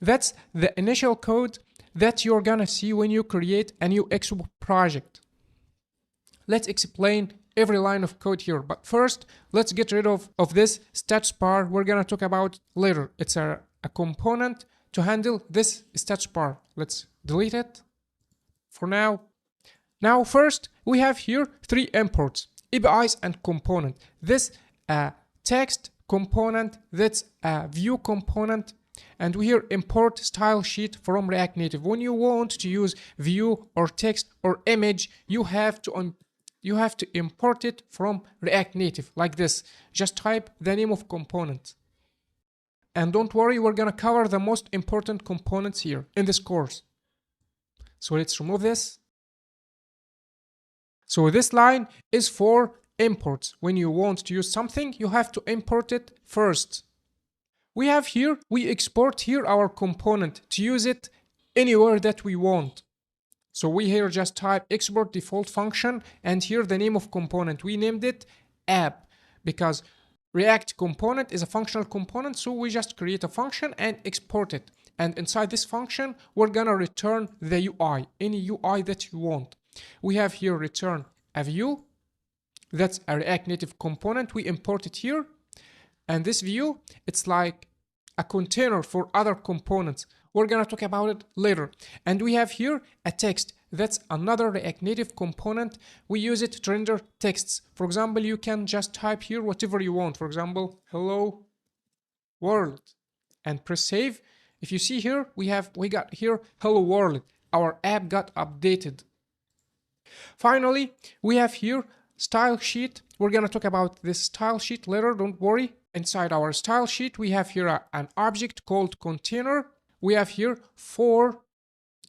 That's the initial code that you're gonna see when you create a new Expo project. Let's explain every line of code here, but first let's get rid of this stats bar. We're gonna talk about later. It's a component to handle this stats bar. Let's delete it for now. Now first we have here three imports: APIs and component. This text component, that's a view component, and we here import StyleSheet from React Native. When you want to use view or text or image, you have to import it from React Native like this. Just type the name of component. And don't worry, we're gonna cover the most important components here in this course. So let's remove this. So this line is for imports. When you want to use something, you have to import it first. We export here our component to use it anywhere that we want. So we here just type export default function, and here the name of component. We named it app because React component is a functional component, so we just create a function and export it. And inside this function, we're gonna return the UI, any UI that you want. We have here return a view. That's a React Native component. We import it here. And this view, it's like a container for other components. We're gonna talk about it later. And we have here a text. That's another React Native component. We use it to render texts. For example, you can just type here whatever you want. For example, hello world, and press save. If you see here, we got here hello world. Our app got updated. Finally, we have here style sheet. We're gonna talk about this style sheet later, don't worry. Inside our style sheet, we have here an object called container. We have here 4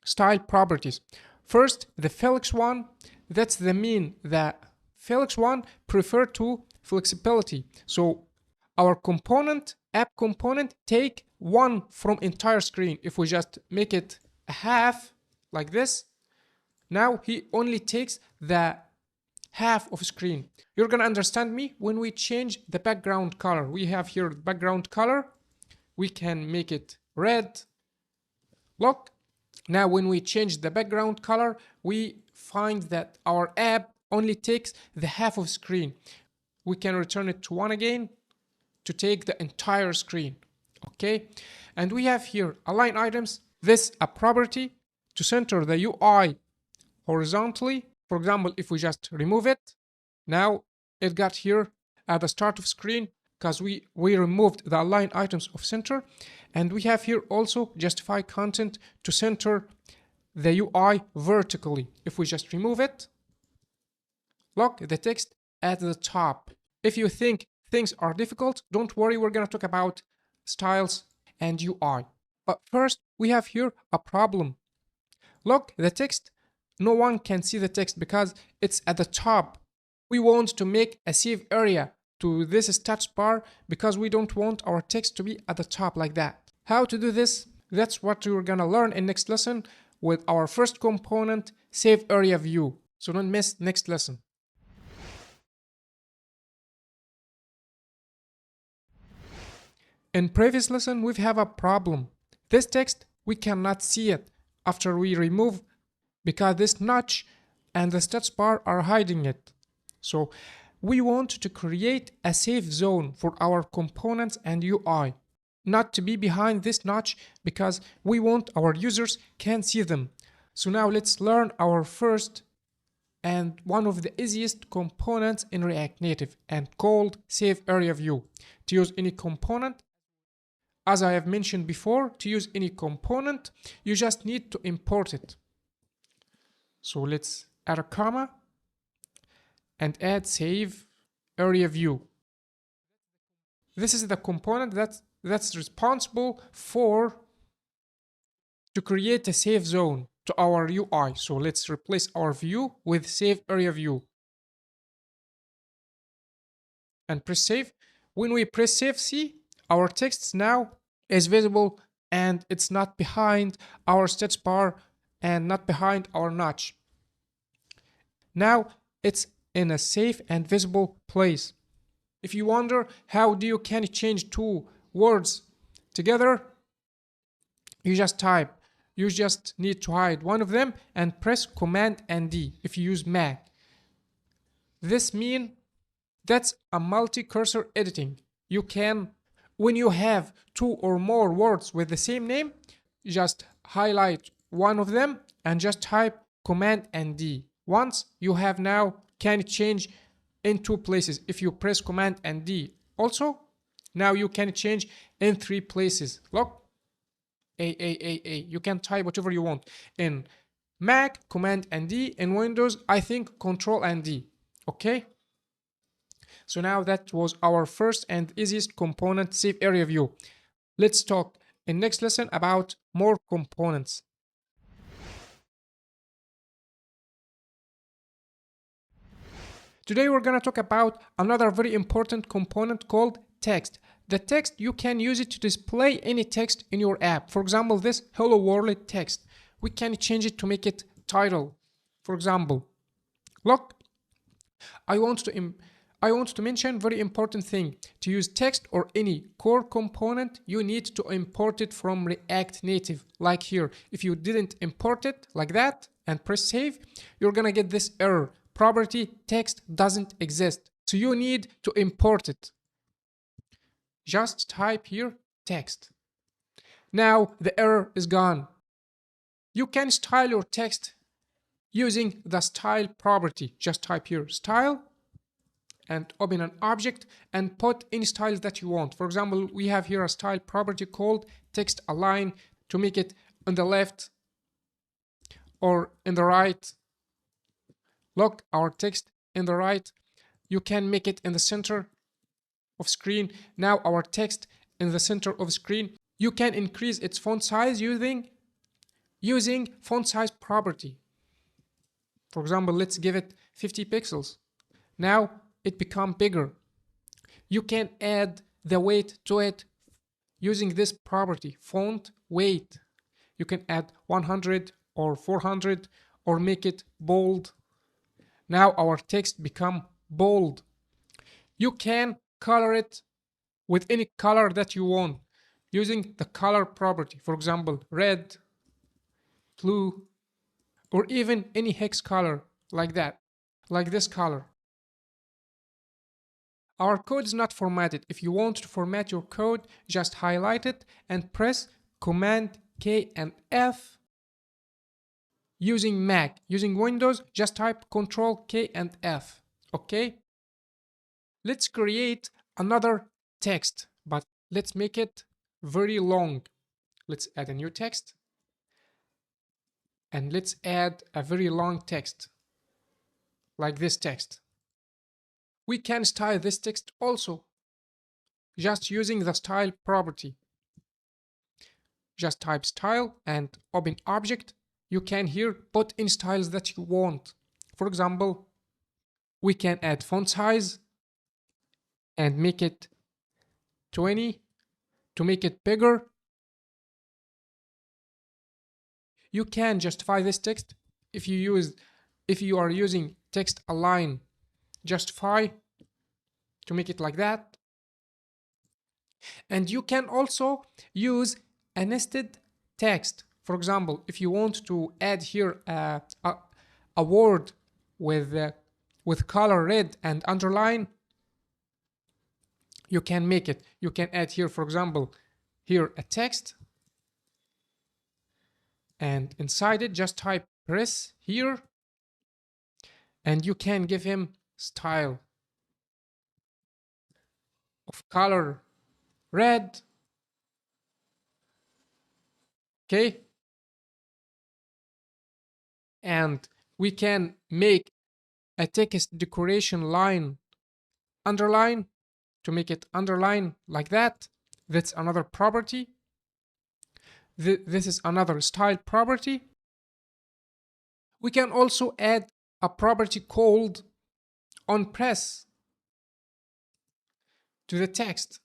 style properties. First, the Felix one, that's the mean. The Felix one prefer to flexibility. So our component, app component, take 1 from entire screen. If we just make it a half like this, now he only takes the half of screen. You're gonna understand me when we change the background color. We have here background color. We can make it red. Look, now when we change the background color, we find that our app only takes the half of screen. We can return it to 1 again to take the entire screen. Okay, and we have here align items. This a property to center the UI horizontally. For example, if we just remove it, now it got here at the start of screen because we removed the align items of center. And we have here also justify content to center the UI vertically. If we just remove it, look, the text at the top. If you think things are difficult, don't worry, we're gonna talk about styles and UI. But first, we have here a problem. Look, the text, no one can see the text because it's at the top. We want to make a save area to this stats bar because we don't want our text to be at the top like that. How to do this? That's what we're gonna learn in next lesson with our first component, SafeAreaView. So don't miss next lesson. In previous lesson, we have a problem. This text, we cannot see it after we remove because this notch and the stats bar are hiding it. So we want to create a safe zone for our components and UI, not to be behind this notch because we want our users can see them. So now let's learn our first and one of the easiest components in React Native and called SafeAreaView. To use any component, as I have mentioned before, to use any component, you just need to import it. So let's add a comma and add SafeAreaView. This is the component that's responsible to create a safe zone to our UI. So let's replace our view with SafeAreaView and press save. When we press save, see, our text now is visible and it's not behind our stats bar and not behind our notch. Now it's in a safe and visible place. If you wonder how can you change 2 words together, you just need to hide one of them and press Command and D if you use Mac. This means that's a multi-cursor editing. You can, when you have two or more words with the same name, just highlight one of them and just type Command and D. Once you have now can change in two places. If you press Command and D also, now you can change in three places. Look, you can type whatever you want. In Mac, Command and D. In Windows, I think Control and D. Okay. So now that was our first and easiest component, SafeAreaView. Let's talk in next lesson about more components. Today we're going to talk about another very important component called text. The text, you can use it to display any text in your app. For example, this hello world text. We can change it to make it title. For example, look, I want to mention very important thing. To use text or any core component, you need to import it from React Native. Like here, if you didn't import it like that and press save, you're gonna get this error. Property text doesn't exist. So you need to import it. Just type here text. Now the error is gone. You can style your text using the style property. Just type here style and open an object and put any style that you want. For example, we have here a style property called text align to make it on the left or in the right. Look, our text in the right. You can make it in the center of screen. Now our text in the center of screen. You can increase its font size using font size property. For example, let's give it 50 pixels. Now it becomes bigger. You can add the weight to it using this property, font weight. You can add 100 or 400 or make it bold. Now our text become bold. You can color it with any color that you want using the color property. For example, red, blue, or even any hex color like that, like this color. Our code is not formatted. If you want to format your code, just highlight it and press Command K and F. Using Mac, using Windows, just type Control K and F. Okay? Let's create another text, but let's make it very long. Let's add a new text. And let's add a very long text, like this text. We can style this text also, just using the style property. Just type style and open object. You can here put in styles that you want. For example, we can add font size and make it 20 to make it bigger. You can justify this text if you are using text align, justify to make it like that. And you can also use a nested text. For example, if you want to add here a word with color red and underline, you can make it. You can add here, for example, here a text, and inside it just type press here, and you can give him style of color red. Okay, and we can make a text decoration line underline to make it underline like that. That's another property. This is another style property. We can also add a property called on press to the text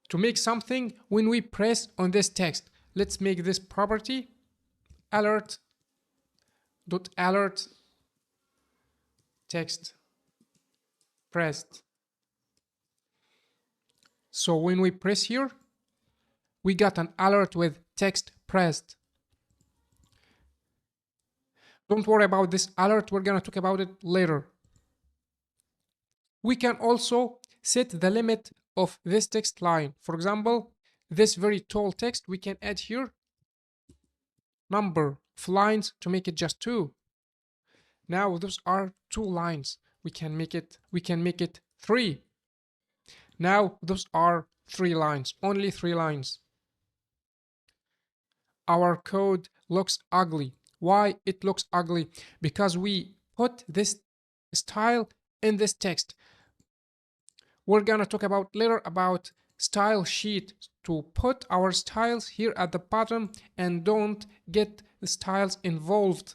to make something when we press on this text. Let's make this property alert text pressed. So when we press here, we got an alert with text pressed. Don't worry about this alert, we're gonna talk about it later. We can also set the limit of this text line. For example, this very tall text, we can add here number of lines to make it just 2. Now those are 2 lines. We can make it 3. Now those are 3 lines, only 3 lines. Our code looks ugly. Why it looks ugly? Because we put this style in this text. We're gonna talk about later about StyleSheet to put our styles here at the bottom and don't get the styles involved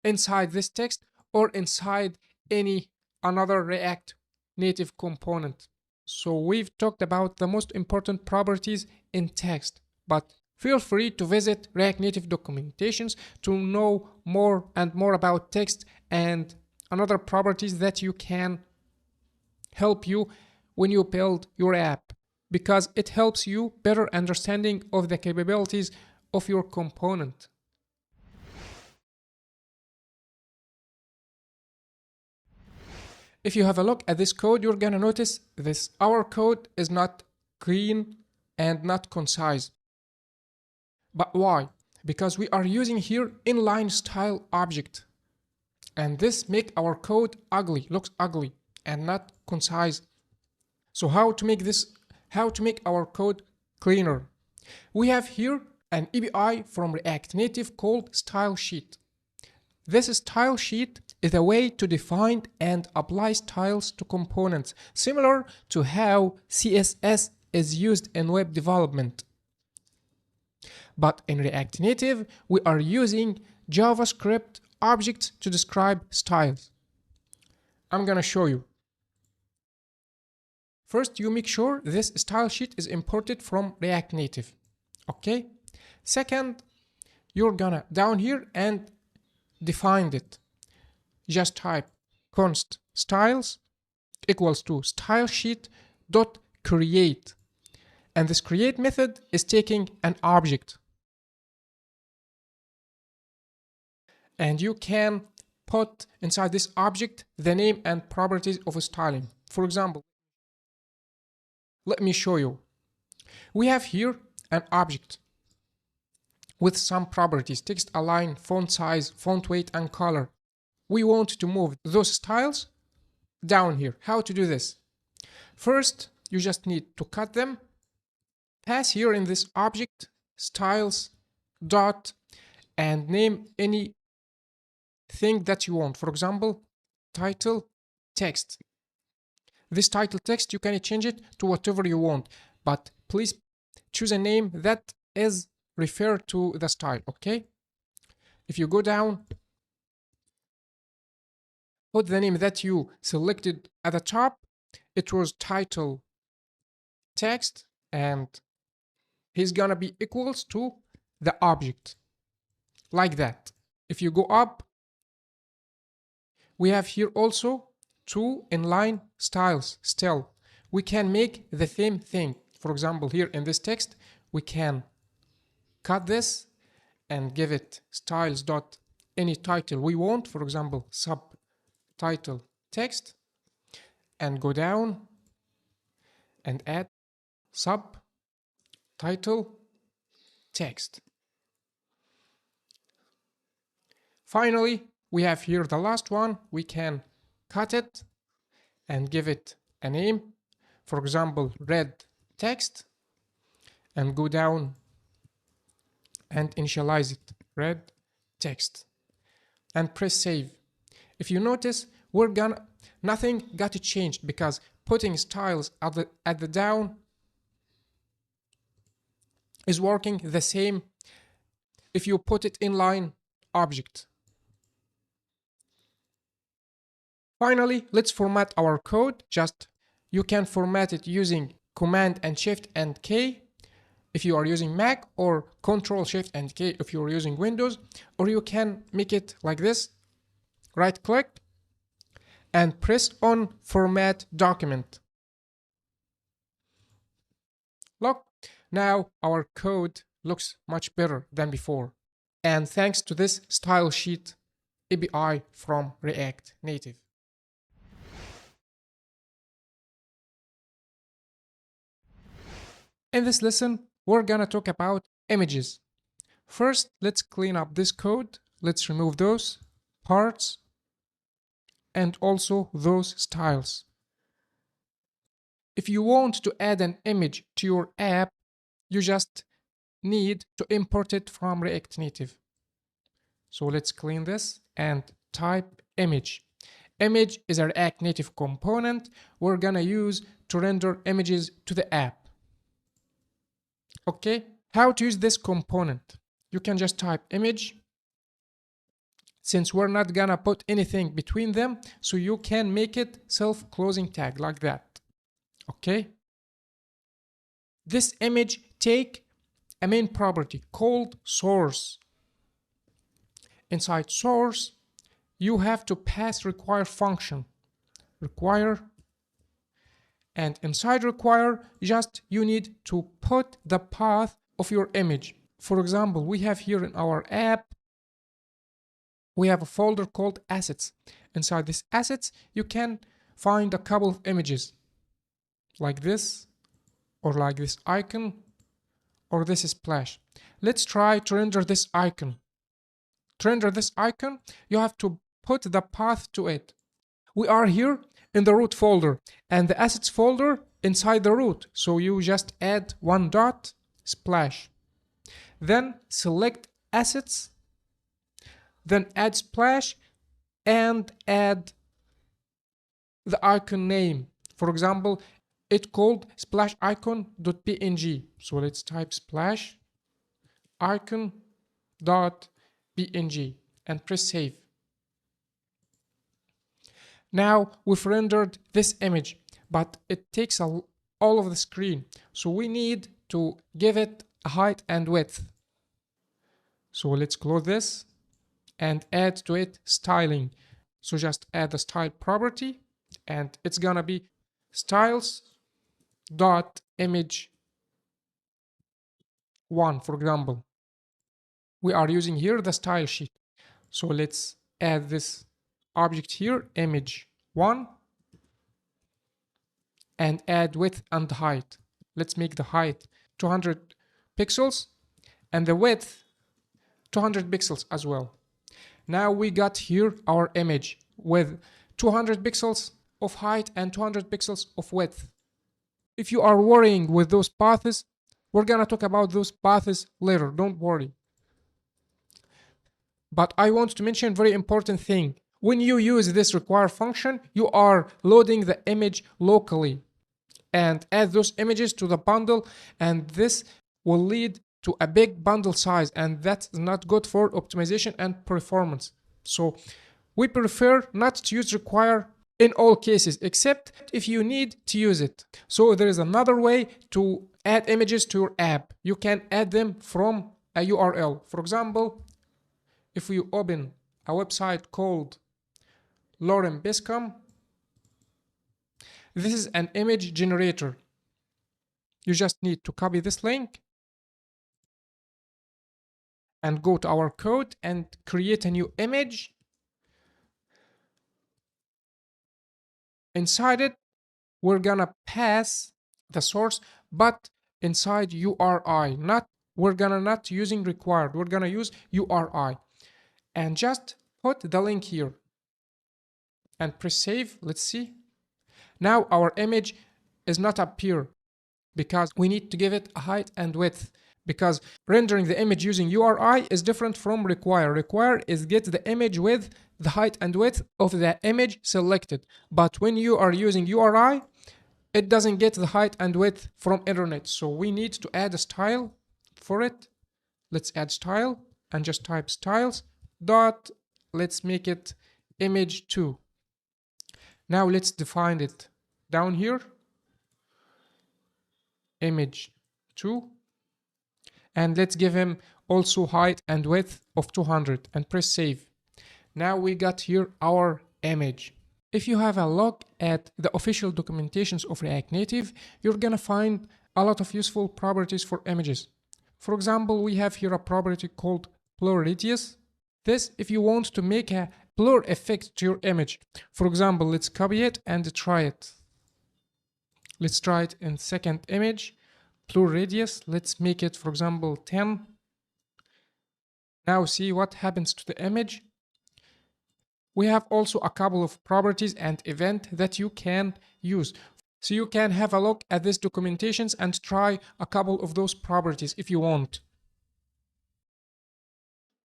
inside this text or inside any another React native component. So we've talked about the most important properties in text, but feel free to visit React Native documentations to know more and more about text and another properties that you can help you when you build your app, because it helps you better understanding of the capabilities of your component. If you have a look at this code, you're gonna notice this. Our code is not clean and not concise. But why? Because we are using here inline style object. And this make our code ugly, looks ugly and not concise. So how to make our code cleaner? We have here an API from React Native called StyleSheet. This StyleSheet is a way to define and apply styles to components, similar to how CSS is used in web development. But in React Native, we are using JavaScript objects to describe styles. I'm gonna show you. First, you make sure this style sheet is imported from React Native. Okay? Second, you're gonna down here and define it. Just type const styles equals to stylesheet.create. And this create method is taking an object. And you can put inside this object the name and properties of a styling. For example, let me show you. We have here an object with some properties: text align, font size, font weight, and color. We want to move those styles down here. How to do this? First, you just need to cut them, pass here in this object styles dot, and name any thing that you want. For example, title text. This title text, you can change it to whatever you want, but please choose a name that is referred to the style. Okay? If you go down, put the name that you selected at the top. It was title text, and he's gonna be equals to the object, like that. If you go up, we have here also 2 inline styles still. We can make the same thing. For example, here in this text, we can cut this and give it styles dot any title we want. For example, subtitle text, and go down and add subtitle text. Finally, we have here the last one. We can cut it and give it a name. For example, red text, and go down and initialize it, red text, and press save. If you notice, nothing got changed, because putting styles at the down is working the same if you put it inline object. Finally, let's format our code. You can format it using Command and Shift and K if you are using Mac, or Control Shift and K if you are using Windows, or you can make it like this. Right click and press on Format Document. Look, Now our code looks much better than before. And thanks to this StyleSheet API from React Native. In this lesson, we're gonna talk about images. First, let's clean up this code. Let's remove those parts and also those styles. If you want to add an image to your app, you just need to import it from React Native. So let's clean this and type image. Image is a React Native component we're gonna use to render images to the app. Okay, how to use this component? You can just type image, since we're not gonna put anything between them, so you can make it self-closing tag like that. Okay, this image take a main property called source. Inside source, you have to pass require function, require, and inside require, just you need to put the path of your image. For example, we have here in our app, we have a folder called assets. Inside this assets, you can find a couple of images like this, or like this icon, or this splash. Let's try to render this icon. To render this icon, you have to put the path to it. We are here in the root folder and the assets folder inside the root. So you just add one dot splash. Then select assets, then add splash and add the icon name. For example, it called splash icon.png. So let's type splash icon.png and press save. Now we've rendered this image, but it takes all of the screen. So we need to give it a height and width. So let's close this and add to it styling. So just add the style property and it's gonna be styles.image1, for example. We are using here the style sheet. So let's add this object here, image1, and add width and height. Let's make the height 200 pixels and the width 200 pixels as well. Now we got here our image with 200 pixels of height and 200 pixels of width. If you are worrying with those paths, we're gonna talk about those paths later, don't worry. But I want to mention a very important thing. When you use this require function, you are loading the image locally and add those images to the bundle, and this will lead to a big bundle size, and that's not good for optimization and performance. So we prefer not to use require in all cases, except if you need to use it. So there is another way to add images to your app. You can add them from a URL. For example, if we open a website called Lorem Biscom, this is an image generator. You just need to copy this link and go to our code and create a new image. Inside it, we're gonna pass the source, but inside URI. We're gonna not using required. We're gonna use URI. And just put the link here and press save. Let's see. Now our image is not appear because we need to give it a height and width, because rendering the image using URI is different from require. Require is get the image with the height and width of the image selected. But when you are using URI, it doesn't get the height and width from internet. So we need to add a style for it. Let's add style and just type styles dot, let's make it image2. Now let's define it down here, image2, and let's give him also height and width of 200 and press save. Now we got here our image. If you have a look at the official documentations of React Native, you're gonna find a lot of useful properties for images. For example, we have here a property called blur radius. This, if you want to make a blur effect to your image. For example, let's copy it and try it. Let's try it in second image. Blur radius, let's make it, for example, 10. Now see what happens to the image. We have also a couple of properties and event that you can use. So you can have a look at these documentations and try a couple of those properties if you want.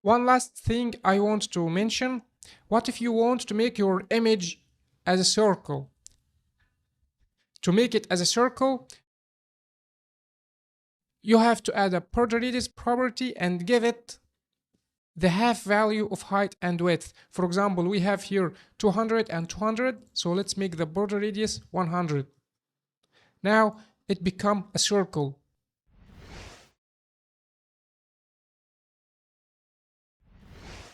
One last thing I want to mention. What if you want to make your image as a circle? To make it as a circle, you have to add a border radius property and give it the half value of height and width. For example, we have here 200 and 200, so let's make the border radius 100. Now it becomes a circle.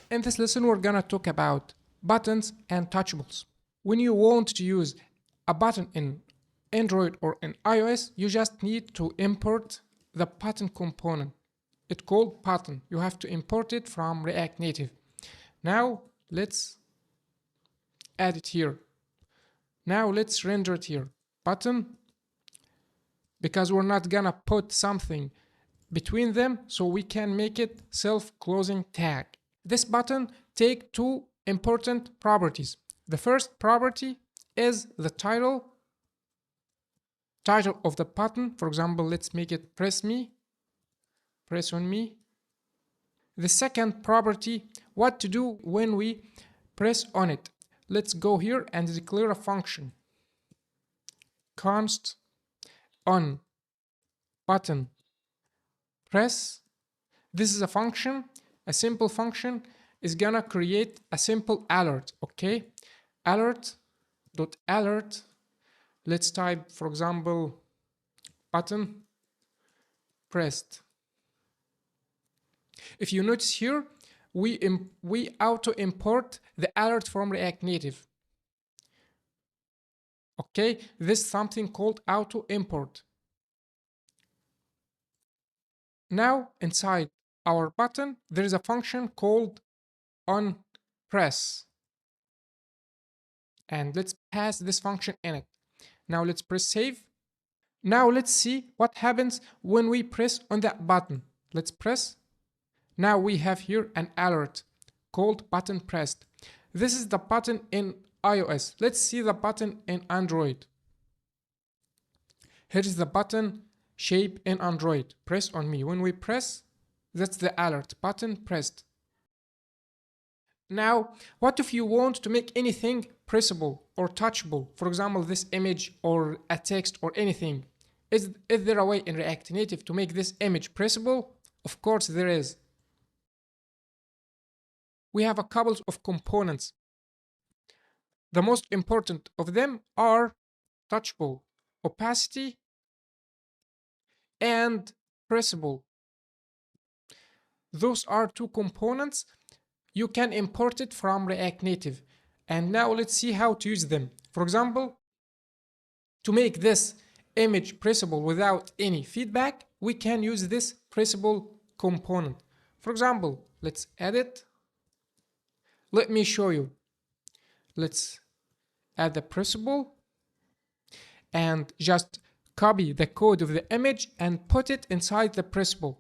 In this lesson, we're gonna talk about buttons and touchables. When you want to use a button in Android or in iOS, you just need to import the button component. It's called button. You have to import it from React Native. Now let's add it here. Now let's render it here. Button, because we're not gonna put something between them, so we can make it self-closing tag. This button takes two important properties. The first property is the title of the button. For example, let's make it press on me. The second property, what to do when we press on it. Let's go here and declare a function. Const on button press. This is a function, a simple function is gonna create a simple alert, okay? Alert. Let's type, for example, button pressed. If you notice here, we auto import the alert from React Native. Okay, this is something called auto import. Now inside our button, there is a function called onPress. And let's pass this function in it. Now let's press save. Now let's see what happens when we press on that button. Let's press. Now we have here an alert called button pressed. This is the button in iOS. Let's see the button in Android. Here is the button shape in Android. Press on me. When we press, that's the alert, button pressed. Now, what if you want to make anything pressable or touchable? For example, this image or a text or anything. Is there a way in React Native to make this image pressable? Of course there is. We have a couple of components. The most important of them are touchable, opacity, and pressable. Those are two components. You can import it from React Native. And now let's see how to use them. For example, to make this image pressable without any feedback, we can use this pressable component. For example, let's add it. Let me show you. Let's add the pressable and just copy the code of the image and put it inside the pressable.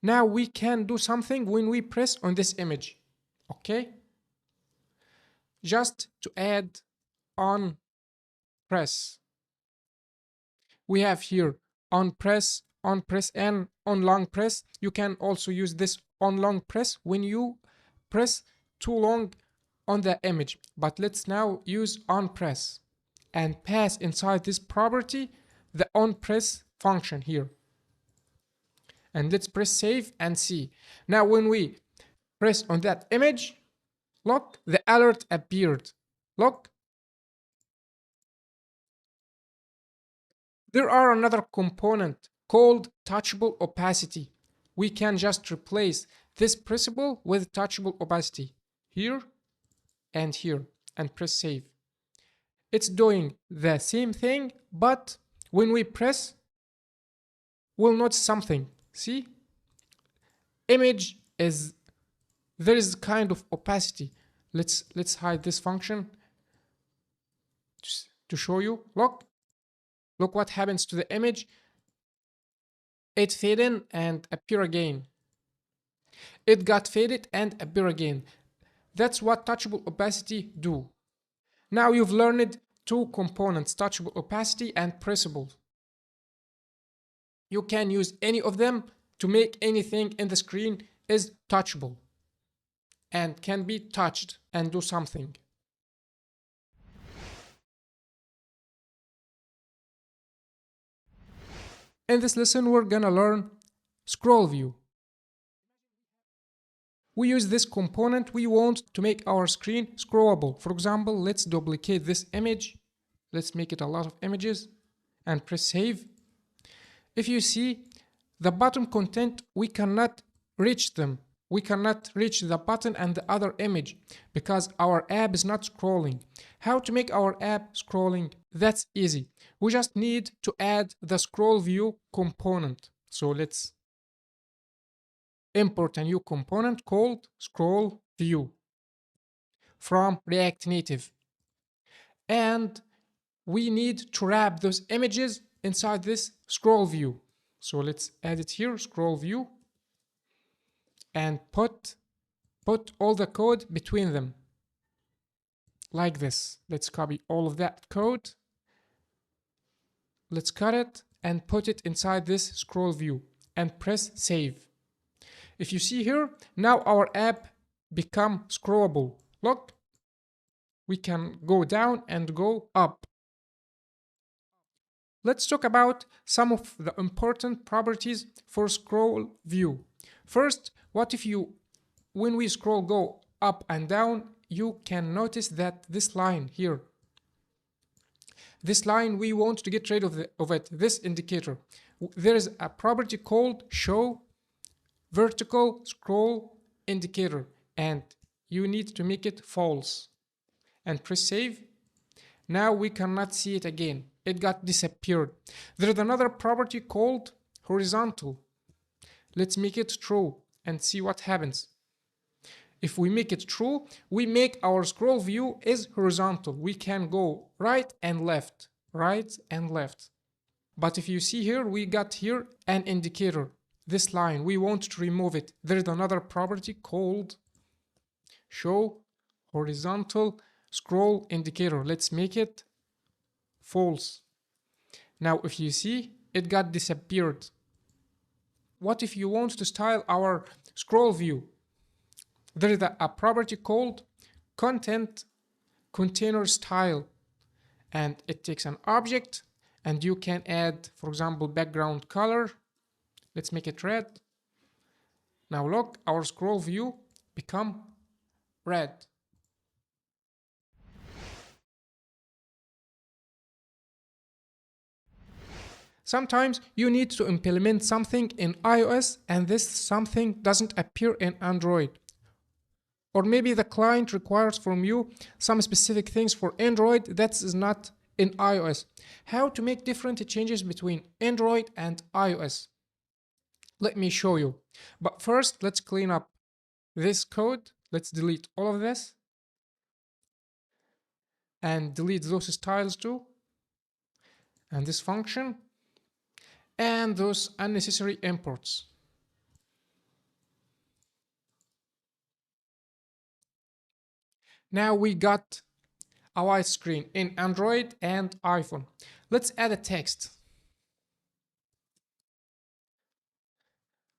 Now we can do something when we press on this image. Okay? Just to add on press. We have here on press, and on long press. You can also use this on long press when you press too long on the image. But let's now use on press and pass inside this property the on press function here. And let's press save and see. Now when we press on that image, look, the alert appeared. Look. There are another component called touchable opacity. We can just replace this pressable with touchable opacity here and here and press save. It's doing the same thing, but when we press, will notice something. See, image is, there is kind of opacity. Let's hide this function just to show you. Look what happens to the image. It fade in and appear again. It got faded and appear again. That's what touchable opacity do. Now you've learned two components, touchable opacity and pressable. You can use any of them to make anything in the screen is touchable and can be touched and do something. In this lesson, we're gonna learn ScrollView. We use this component. We want to make our screen scrollable. For example, let's duplicate this image. Let's make it a lot of images and press save. If you see the bottom content, we cannot reach them. We cannot reach the button and the other image because our app is not scrolling. How to make our app scrolling? That's easy. We just need to add the ScrollView component. So let's import a new component called ScrollView from React Native. And we need to wrap those images inside this ScrollView. So let's add it here, ScrollView, and put all the code between them like this. Let's copy all of that code. Let's cut it and put it inside this ScrollView and press save. If you see here, now our app become scrollable. Look, we can go down and go up. Let's talk about some of the important properties for ScrollView. First, what if when we scroll go up and down, you can notice that this line here, this line, we want to get rid of it, this indicator. There is a property called show vertical scroll indicator, and you need to make it false and press save. Now we cannot see it again. It got disappeared. There's another property called horizontal. Let's make it true and see what happens. If we make it true, we make our scroll view is horizontal. We can go right and left, right and left. But if you see here, we got here an indicator. This line, we want to remove it. There's another property called show horizontal scroll indicator. Let's make it false. Now, if you see, it got disappeared. What if you want to style our scroll view? There is a property called content container style, and it takes an object and you can add, for example, background color. Let's make it red. Now look, our scroll view become red. Sometimes you need to implement something in iOS and this something doesn't appear in Android. Or maybe the client requires from you some specific things for Android that is not in iOS. How to make different changes between Android and iOS? Let me show you. But first, let's clean up this code. Let's delete all of this. And delete those styles too. And this function. And those unnecessary imports. Now we got a white screen in Android and iPhone. Let's add a text.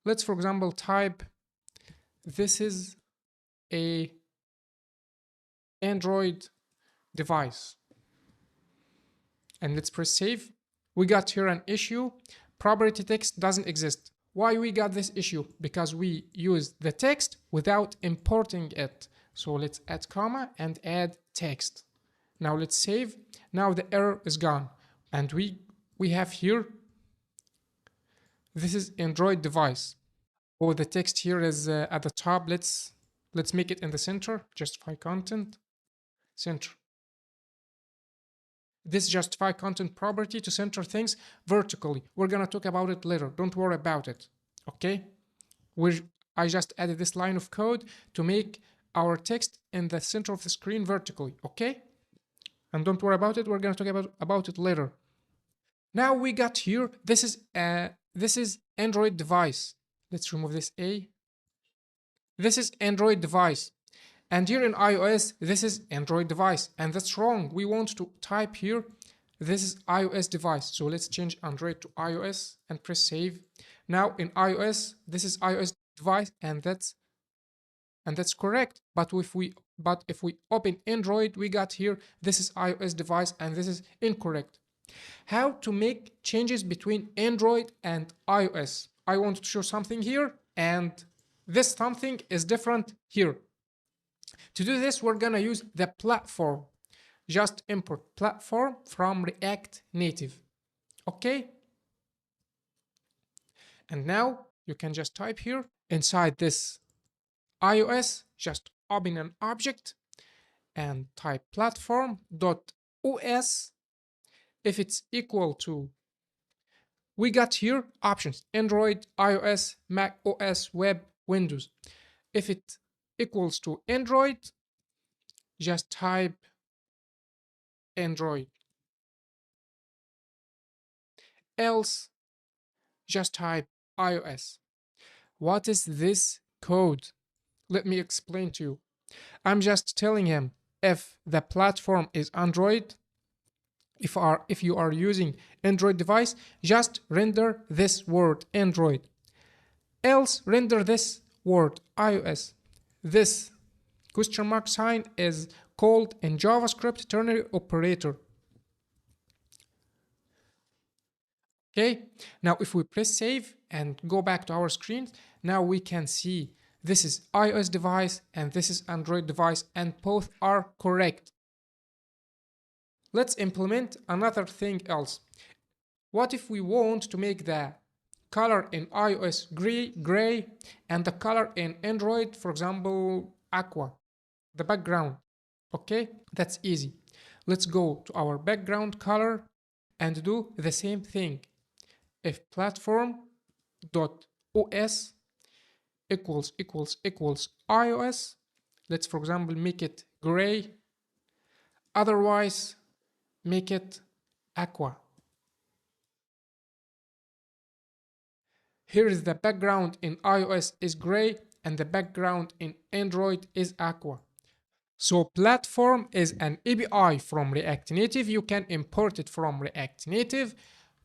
Let's, for example, type, this is a Android device. And let's press save. We got here an issue. Property text doesn't exist. Why we got this issue? Because we used the text without importing it. So let's add comma and add text. Now let's save. Now the error is gone. And we have here, this is Android device. Oh, the text here is at the top. Let's make it in the center. Justify content, center. this justify content property to center things vertically. We're gonna talk about it later. Don't worry about it. Okay? I just added this line of code to make our text in the center of the screen vertically. Okay? And don't worry about it. We're gonna talk about it later. Now we got here. This is Android device. Let's remove this A. This is Android device. And here in iOS, this is Android device. And that's wrong. We want to type here, this is iOS device. So let's change Android to iOS and press save. Now in iOS, this is iOS device, and that's correct. But if we open Android, we got here, this is iOS device, and this is incorrect. How to make changes between Android and iOS? I want to show something here, and this something is different here. To do this, we're gonna use the platform. Just import platform from React Native. Okay? And now you can just type here inside this iOS, just open an object and type platform.os. If it's equal to, we got here options: Android, iOS, Mac OS, web, Windows. If it equals to Android, just type Android. Else, just type iOS. What is this code? Let me explain to you. I'm just telling him if the platform is Android, if you are using Android device, just render this word Android. Else, render this word iOS. This question mark sign is called in JavaScript ternary operator. Okay, now if we press save and go back to our screen, now we can see this is iOS device and this is Android device, and both are correct. Let's implement another thing else. What if we want to make the color in iOS gray and the color in Android, for example, aqua, the background? Okay, that's easy. Let's go to our background color and do the same thing. If platform.os equals iOS, let's for example make it gray, otherwise make it aqua. Here is the background in iOS is gray and the background in Android is aqua. So platform is an API from React Native. You can import it from React Native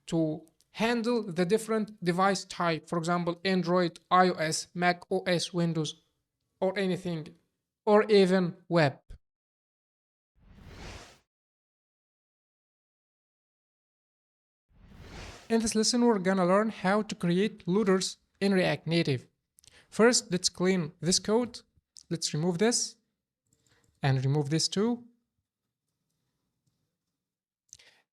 to handle the different device type, for example, Android, iOS, Mac OS, Windows, or anything, or even web. In this lesson, we're gonna learn how to create loaders in React Native. First, let's clean this code. Let's remove this and remove this too.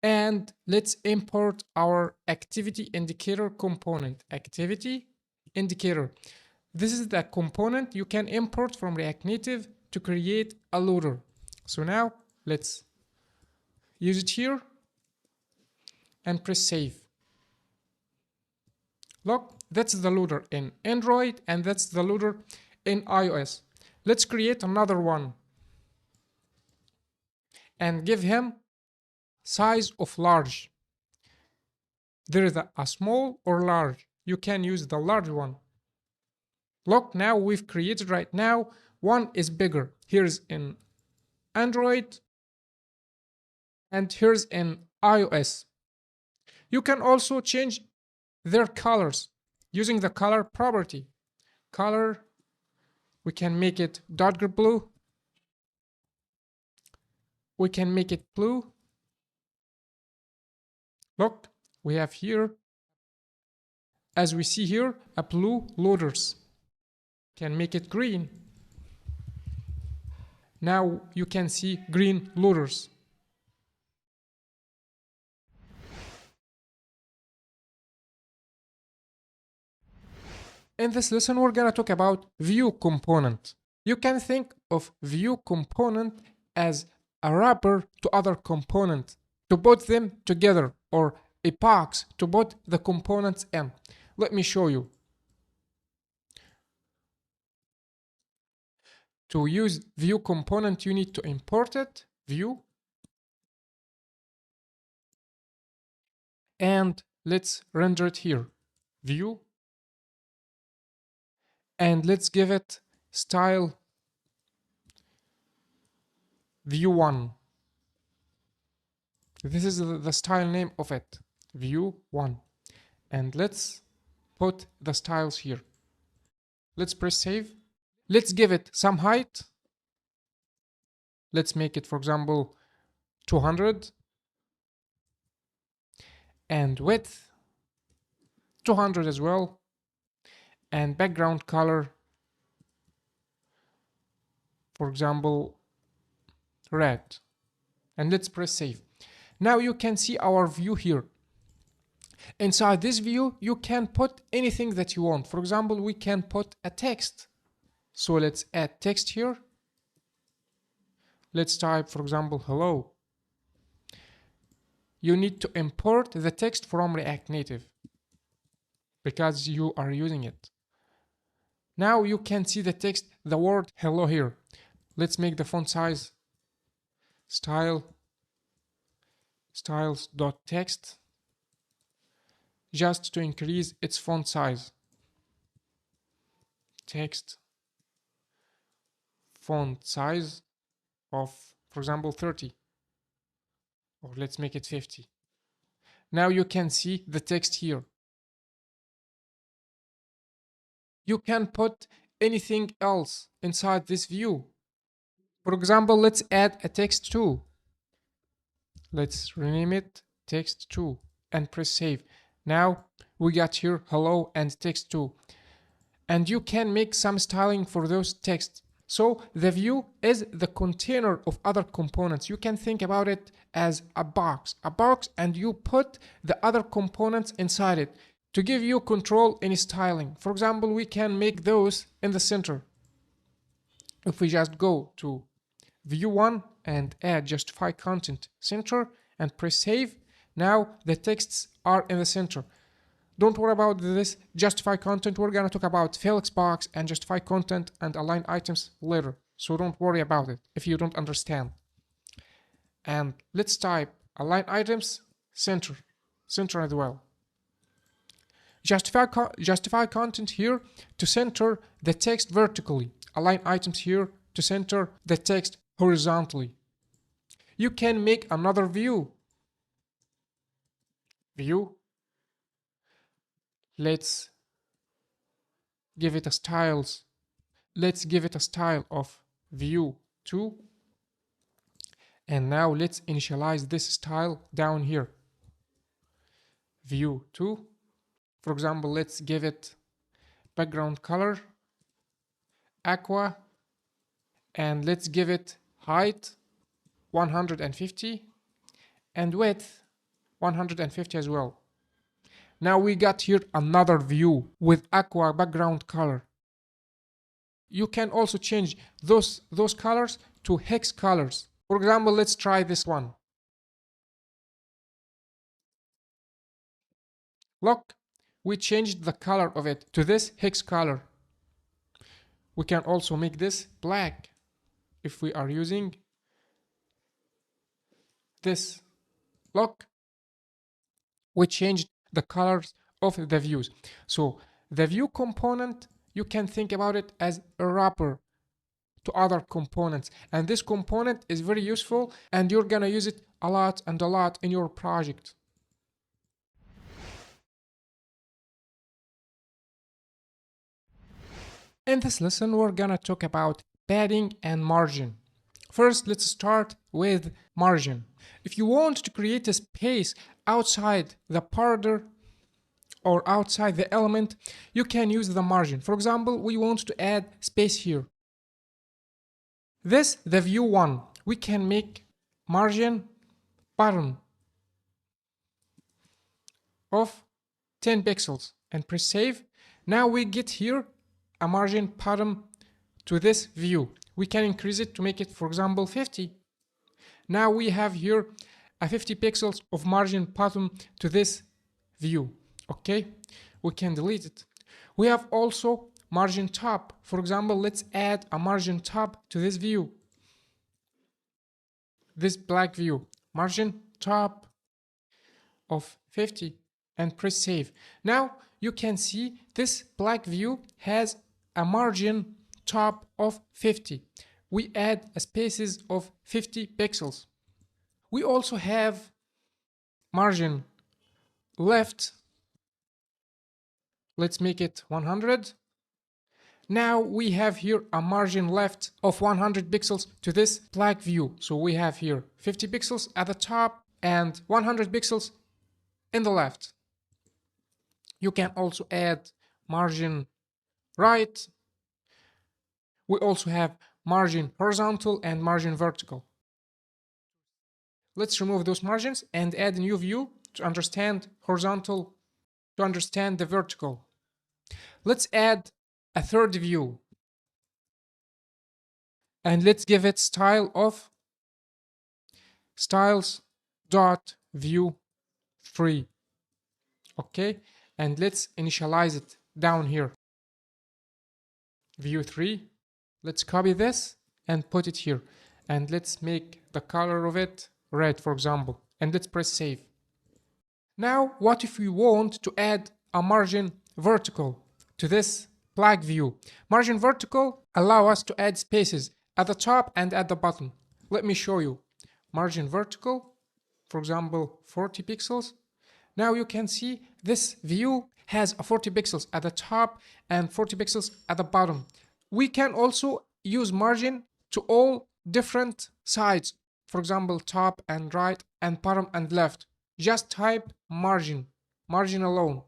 And let's import our activity indicator component. Activity indicator. This is the component you can import from React Native to create a loader. So now let's use it here and press save. Look, that's the loader in Android and that's the loader in iOS. Let's create another one and give him size of large. There is a small or large. You can use the large one. Look, now we've created right now, one is bigger. Here's in Android and here's in iOS. You can also change their colors using the color property. Color, we can make it darker blue. We can make it blue. Look, we have here, as we see here, a blue loaders. Can make it green. Now you can see green loaders. In this lesson, we're gonna talk about view component. You can think of view component as a wrapper to other component. to put them together, or a box to put the components in. Let me show you. To use view component, you need to import it, view, and let's render it here, view, and let's give it style view 1. This is the style name of it, view 1. And let's put the styles here. Let's press save. Let's give it some height. Let's make it, for example, 200. And width, 200 as well. And background color, for example, red. And let's press save. Now you can see our view here. Inside this view, you can put anything that you want. For example, we can put a text. So let's add text here. Let's type, for example, hello. You need to import the text from React Native because you are using it. Now you can see the text, the word hello here. Let's make the font size styles.text just to increase its font size. Text font size of, for example, 30, or let's make it 50. Now you can see the text here. You can put anything else inside this view. For example, let's add a text too. Let's rename it text 2 and press save. Now we got here hello and text 2. And you can make some styling for those texts. So the view is the container of other components. You can think about it as a box, and you put the other components inside it to give you control in styling. For example, we can make those in the center. If we just go to view 1 and add justify content center and press save, now the texts are in the center. Don't worry about this justify content. We're going to talk about Felix box and justify content and align items later. So don't worry about it if you don't understand. And let's type align items center as well. Justify content here to center the text vertically. Align items here to center the text horizontally. You can make another view. View. Let's give it a styles. Let's give it a style of view 2. And now let's initialize this style down here. View 2. For example, let's give it background color, aqua, and let's give it height 150 and width 150 as well. Now we got here another view with aqua background color. You can also change those colors to hex colors. For example, let's try this one. Look, we changed the color of it to this hex color. We can also make this black if we are using this. Look, we changed the colors of the views. So the view component, you can think about it as a wrapper to other components, and this component is very useful and you're gonna use it a lot in your project. In this lesson, we're gonna talk about padding and margin. First, let's start with margin. If you want to create a space outside the border or outside the element, you can use the margin. For example, we want to add space here. This, the view 1, we can make margin bottom of 10 pixels and press save. Now we get here a margin bottom to this view. We can increase it to make it, for example, 50. Now we have here a 50 pixels of margin bottom to this view. Okay, we can delete it. We have also margin top. For example, let's add a margin top to this view, this black view, margin top of 50, and press save. Now you can see this black view has a margin top of 50. We add a spaces of 50 pixels. We also have margin left. Let's make it 100. Now we have here a margin left of 100 pixels to this black view. So we have here 50 pixels at the top and 100 pixels in the left. You can also add margin right. We also have margin horizontal and margin vertical. Let's remove those margins and add a new view to understand horizontal, to understand the vertical. Let's add a third view and let's give it style of styles.view3. Okay, and let's initialize it down here. View 3. Let's copy this and put it here. And let's make the color of it red, for example. And let's press save. Now, what if we want to add a margin vertical to this black view? Margin vertical allow us to add spaces at the top and at the bottom. Let me show you. Margin vertical, for example, 40 pixels. Now you can see this view has a 40 pixels at the top and 40 pixels at the bottom. We can also use margin to all different sides. For example, top and right and bottom and left. Just type margin alone.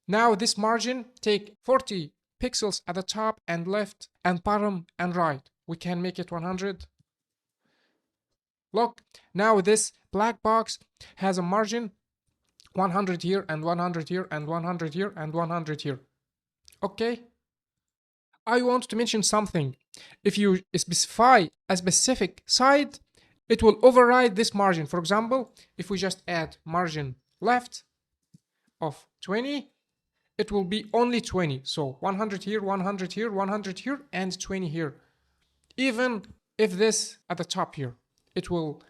Now this margin take 40 pixels at the top and left and bottom and right. We can make it 100. Look, now this black box has a margin 100 here and 100 here and 100 here and 100 here. Okay. I want to mention something. If you specify a specific side, it will override this margin. For example, if we just add margin left of 20, it will be only 20. So 100 here, 100 here, 100 here, and 20 here. Even if this at the top here, it will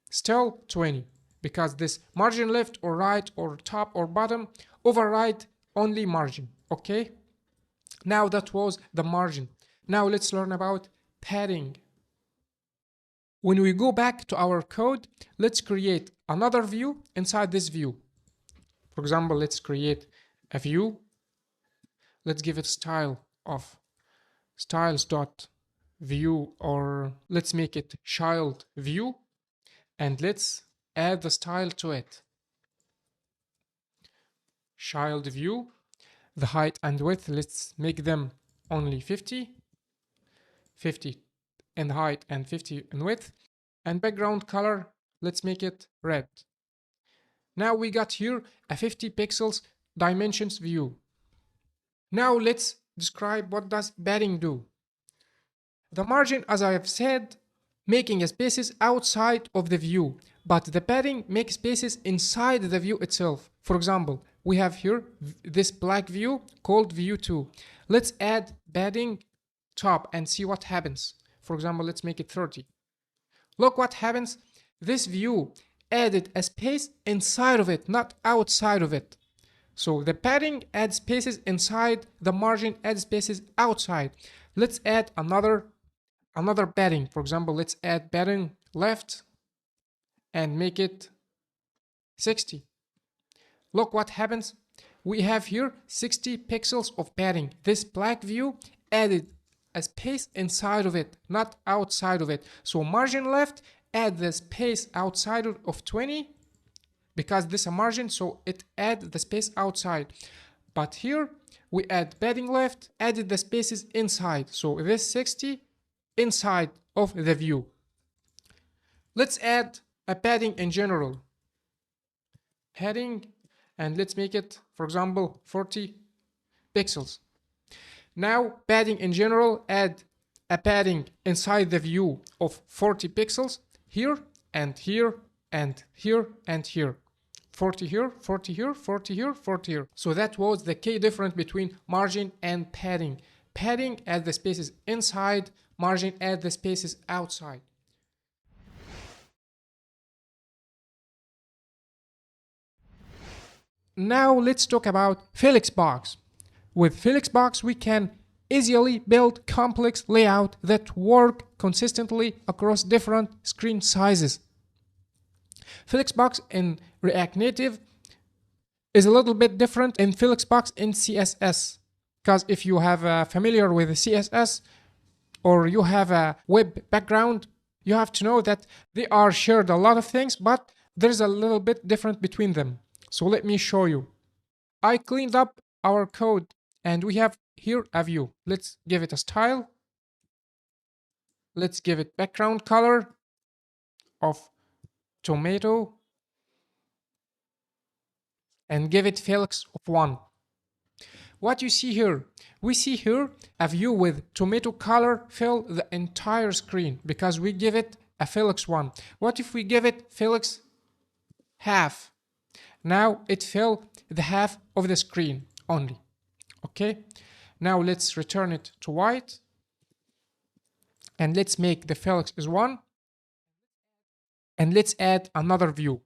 still 20 because this margin left or right or top or bottom override only margin. Okay. Now that was the margin. Now let's learn about padding. When we go back to our code, let's create another view inside this view. For example, let's create a view. Let's give it style of styles.view, or let's make it child view, and let's add the style to it. Child view. The height and width, let's make them only 50 in height and 50 in width. And background color, let's make it red. Now we got here a 50 pixels dimensions view. Now let's describe what does padding do. The margin, as I have said, making spaces outside of the view, but the padding makes spaces inside the view itself. For example, we have here this black view called view 2. Let's add padding top and see what happens. For example, let's make it 30. Look what happens. This view added a space inside of it, not outside of it. So the padding adds spaces inside, the margin adds spaces outside. Let's add another padding. For example, let's add padding left and make it 60. Look what happens. We have here 60 pixels of padding. This black view added a space inside of it, not outside of it. So margin left add the space outside of 20 because this is a margin, so it add the space outside. But here we add padding left, added the spaces inside. So this 60 inside of the view. Let's add a padding in general. Padding, and let's make it, for example, 40 pixels. Now padding in general add a padding inside the view of 40 pixels here and here and here and here. 40 here, 40 here, 40 here, 40 here. So that was the key difference between margin and padding. Padding adds the spaces inside, margin adds the spaces outside. Now let's talk about Flexbox. With Flexbox, we can easily build complex layout that work consistently across different screen sizes. Flexbox in React Native is a little bit different in Flexbox in CSS. Because if you have familiar with CSS or you have a web background, you have to know that they are shared a lot of things, but there's a little bit different between them. So let me show you. I cleaned up our code and we have here a view. Let's give it a style. Let's give it background color of tomato and give it Felix of 1. What you see here, we see here a view with tomato color fill the entire screen because we give it a Felix 1. What if we give it Felix half? Now it fill the half of the screen only. Okay, now let's return it to white and let's make the Felix is 1 and let's add another view.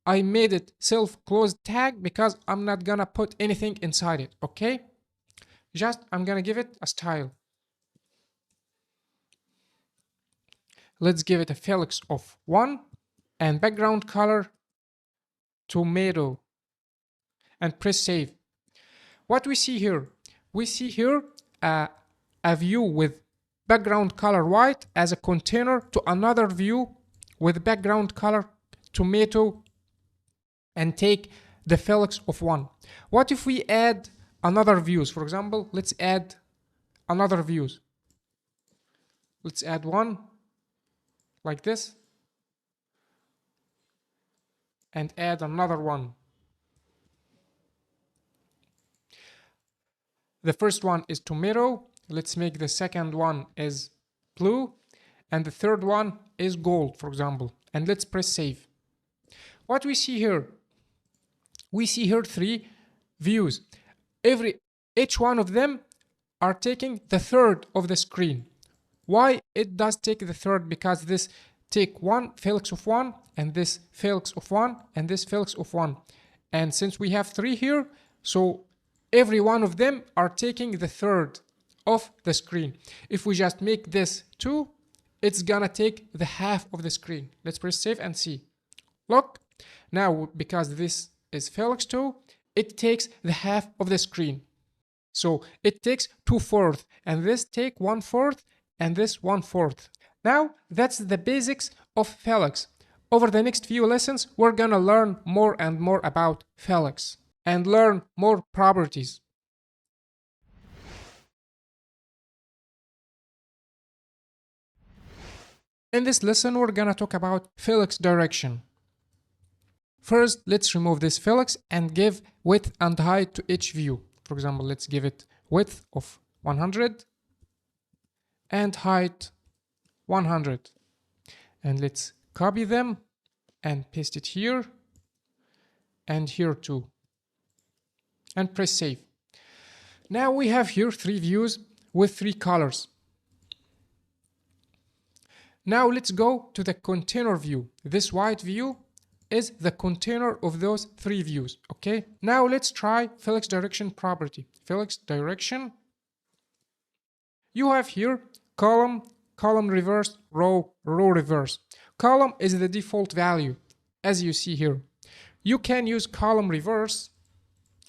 I made it self-closed tag because I'm not gonna put anything inside it. Okay, just I'm gonna give it a style. Let's give it a Felix of 1 and background color tomato and press save. What we see here, we see here a view with background color white as a container to another view with background color tomato and take the Felix of 1. What if we add another views? For example, let's add another views. Let's add one like this and add another one. The first one is tomato. Let's make the second one is blue and the third one is gold, for example, and let's press save. What we see here, we see here 3 views. Each one of them are taking the third of the screen. Why it does take the third? Because this take one Felix of 1 and this Felix of 1 and this Felix of 1. And since we have 3 here, so every one of them are taking the third of the screen. If we just make this 2, it's gonna take the half of the screen. Let's press save and see. Look, now because this is Felix 2, it takes the half of the screen. So it takes 2/4 and this take 1/4 and this 1/4. Now that's the basics of Felix. Over the next few lessons, we're gonna learn more and more about Felix and learn more properties. In this lesson, we're gonna talk about Felix direction. First, let's remove this Felix and give width and height to each view. For example, let's give it width of 100 and height 100. And let's copy them and paste it here and here too. And press save. Now we have here 3 views with 3 colors. Now let's go to the container view. This white view is the container of those 3 views. Okay, now let's try Felix direction property. Felix direction. You have here column, column reverse, row, row reverse. Column is the default value, as you see here. You can use column reverse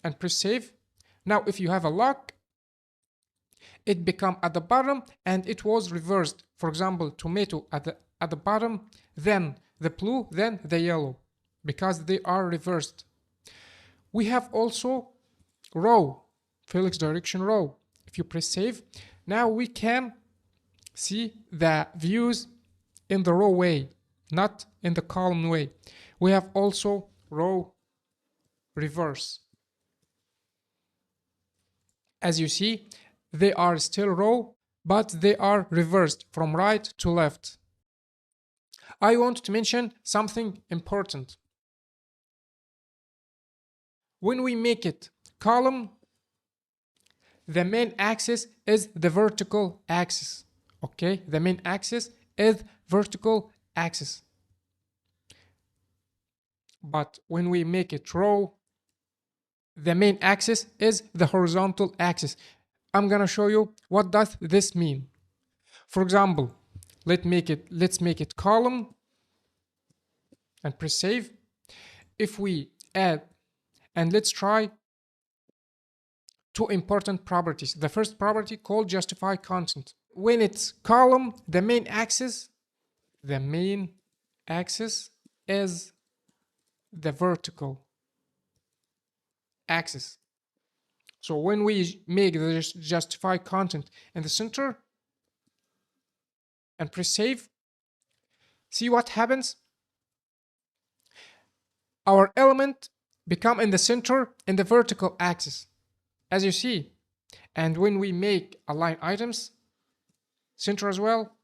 and press save. Now if you have a lock, it become at the bottom and it was reversed. For example, tomato at the bottom, then the blue, then the yellow, because they are reversed. We have also row, Felix direction row. If you press save, now we can see the views in the row way, not in the column way. We have also row reverse. As you see, they are still row, but they are reversed from right to left. I want to mention something important. When we make it column, the main axis is the vertical axis. Okay, the main axis is vertical axis. But when we make it row, the main axis is the horizontal axis. I'm gonna show you what does this mean. For example, let's make it column and press save. If we add, and let's try two important properties. The first property called justify content. When it's column, the main axis is the vertical axis. So when we make the justify content in the center and press save, see what happens? Our element become in the center in the vertical axis, as you see. And when we make align items center as well,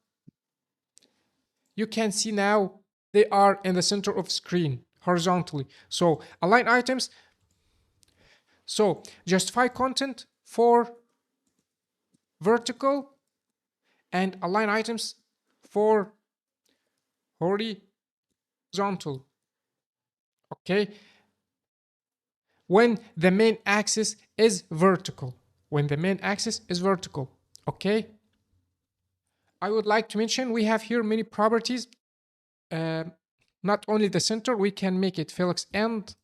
you can see now they are in the center of screen horizontally. So align items, so justify content for vertical and align items for horizontal. Okay, when the main axis is vertical, okay. I would like to mention we have here many properties. Not only the center, we can make it Felix end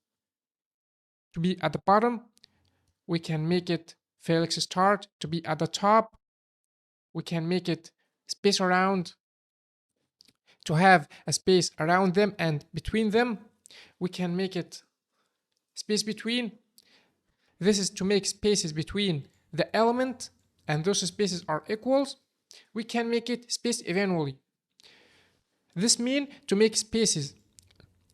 to be at the bottom. We can make it Felix start to be at the top. We can make it space around to have a space around them and between them. We can make it space between. This is to make spaces between the element, and those spaces are equals. We can make it space evenly. This means to make spaces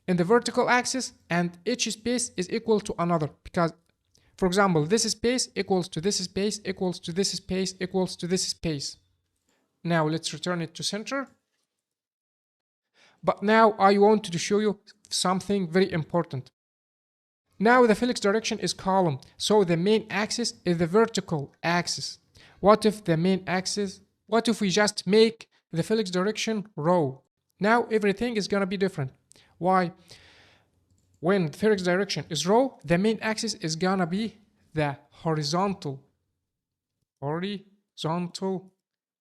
in the vertical axis and each space is equal to another, because for example this space equals to this space equals to this space equals to this space. Now let's return it to center. But now I want to show you something very important. Now the Felix direction is column, so the main axis is the vertical axis. What if we just make the Felix direction row? Now everything is gonna be different. Why? When the Felix direction is row, the main axis is gonna be the horizontal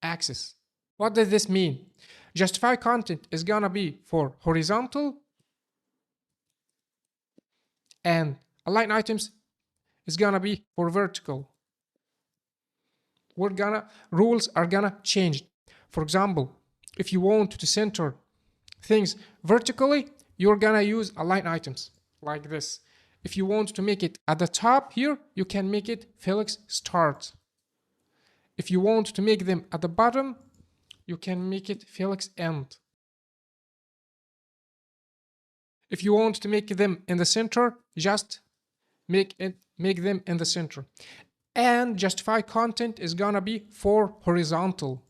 axis. What does this mean? Justify content is gonna be for horizontal and align items is gonna be for vertical. Rules are gonna change. For example, if you want to center things vertically, you're gonna use align items like this. If you want to make it at the top here, you can make it Felix start. If you want to make them at the bottom, you can make it Felix end. If you want to make them in the center, just make them in the center. And justify content is gonna be for horizontal.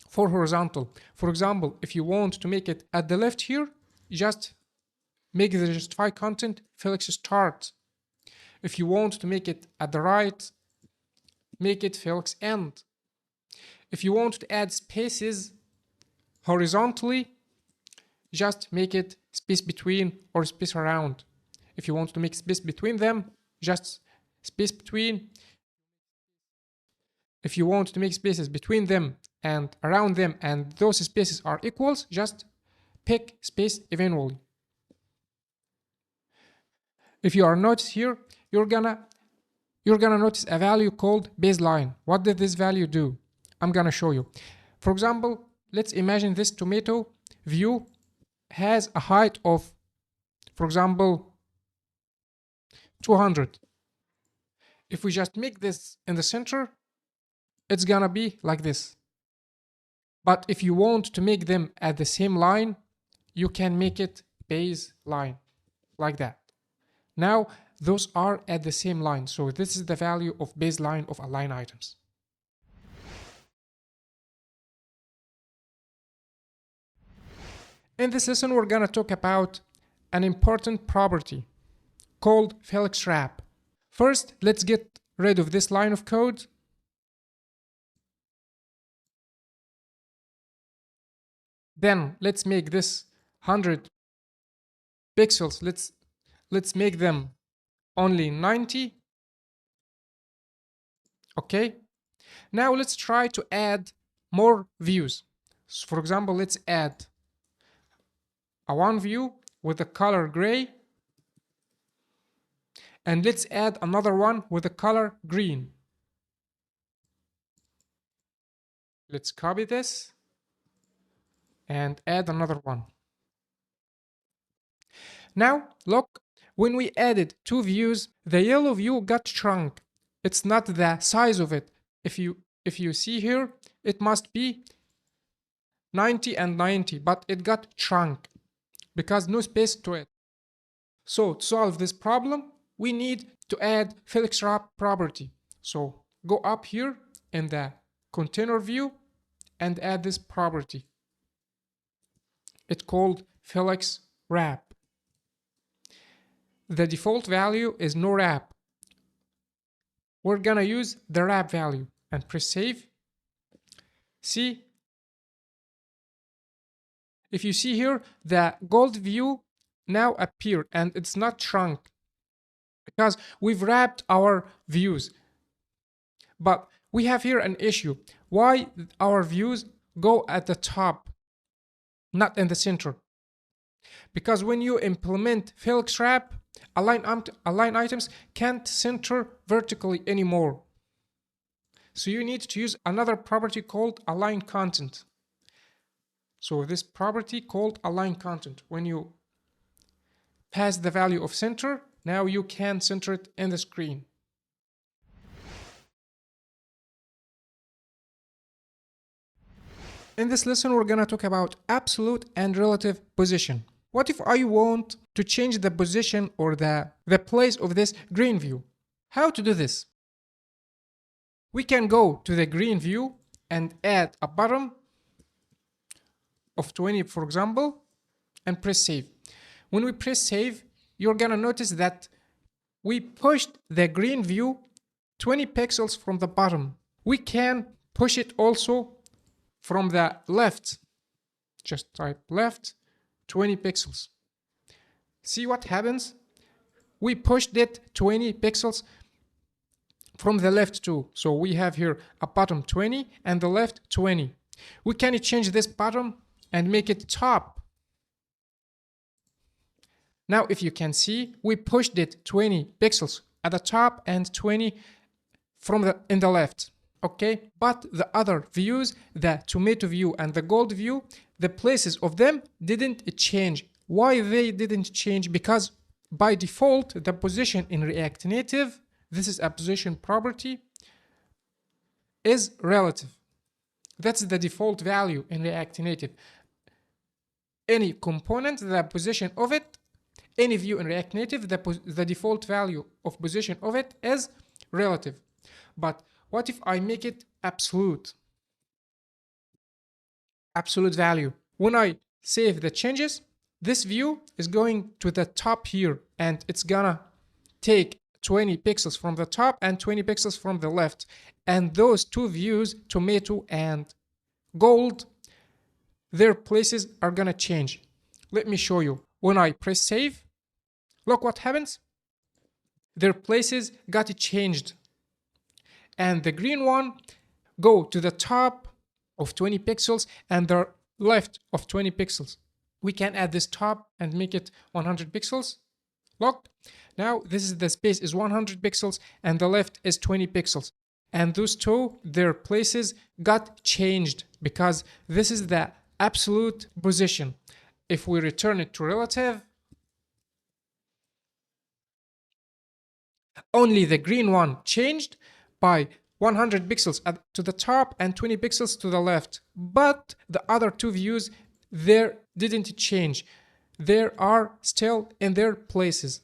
For example, if you want to make it at the left here, just make the justify content Felix start. If you want to make it at the right, make it Felix end. If you want to add spaces horizontally, just make it space between or space around. If you want to make space between them, just space between. If you want to make spaces between them and around them and those spaces are equals, just pick space evenly. If you are notice here, you're gonna notice a value called baseline. What did this value do? I'm gonna show you. For example, let's imagine this tomato view has a height of, for example, 200. If we just make this in the center, it's gonna be like this. But if you want to make them at the same line, you can make it baseline like that. Now those are at the same line. So this is the value of baseline of align items. In this lesson, we're going to talk about an important property called Felix wrap. First, let's get rid of this line of code. Then let's make this 100 pixels. Let's make them only 90. Okay. Now let's try to add more views. So for example, let's add a one view with the color gray, and let's add another one with the color green. Let's copy this and add another one. Now look, when we added two views, the yellow view got shrunk. It's not the size of it. If you see here, it must be 90 and 90, but it got shrunk because no space to it. So to solve this problem, we need to add Felix wrap property. So go up here in the container view and add this property. It's called Felix wrap. The default value is no wrap. We're gonna use the wrap value and press save. See, if you see here, the gold view now appeared and it's not shrunk because we've wrapped our views. But we have here an issue. Why our views go at the top, not in the center? Because when you implement Felix wrap, align items can't center vertically anymore. So you need to use another property called align content. So this property called align content, when you pass the value of center, now you can center it in the screen. In this lesson, we're going to talk about absolute and relative position. What if I want to change the position or the place of this green view? How to do this? We can go to the green view and add a bottom of 20, for example, and press save. When we press save, you're going to notice that we pushed the green view 20 pixels from the bottom. We can push it also from the left. Just type left 20 pixels. See what happens? We pushed it 20 pixels from the left too. So we have here a bottom 20 and the left 20. We can change this bottom and make it top. Now if you can see, we pushed it 20 pixels at the top and 20 from in the left. Okay, but the other views, the tomato view and the gold view, the places of them didn't change. Why they didn't change? Because by default, the position in React Native, this is a position property, is relative. That's the default value in React Native. Any component, the position of it, any view in React Native, the default value of position of it is relative. But what if I make it absolute? Absolute value. When I save the changes, this view is going to the top here and it's gonna take 20 pixels from the top and 20 pixels from the left. And those two views, tomato and gold, their places are gonna change. Let me show you. When I press save, look what happens. Their places got changed. And the green one go to the top of 20 pixels and the left of 20 pixels. We can add this top and make it 100 pixels. Look, now this is the space is 100 pixels and the left is 20 pixels. And those two, their places got changed because this is the absolute position. If we return it to relative, only the green one changed by 100 pixels to the top and 20 pixels to the left. But the other two views, there didn't change. They are still in their places.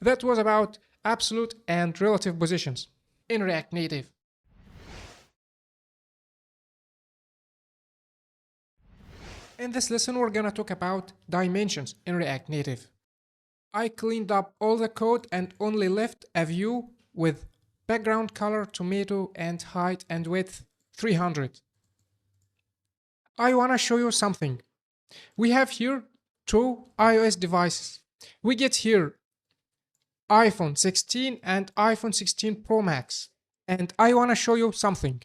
That was about absolute and relative positions in React Native. In this lesson, we're gonna talk about dimensions in React Native. I cleaned up all the code and only left a view with background color, tomato, and height and width 300. I wanna show you something. We have here two iOS devices. We get here iPhone 16 and iPhone 16 Pro Max. And I wanna show you something.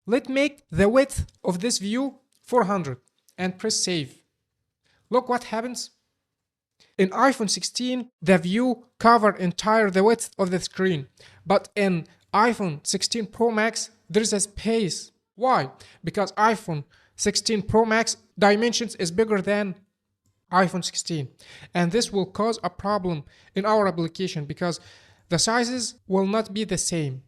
Let's make the width of this view 400 and press save. Look what happens. In iPhone 16, the view covers entire the width of the screen. But in iPhone 16 Pro Max, there's a space. Why? Because iPhone 16 Pro Max dimensions is bigger than iPhone 16. And this will cause a problem in our application because the sizes will not be the same.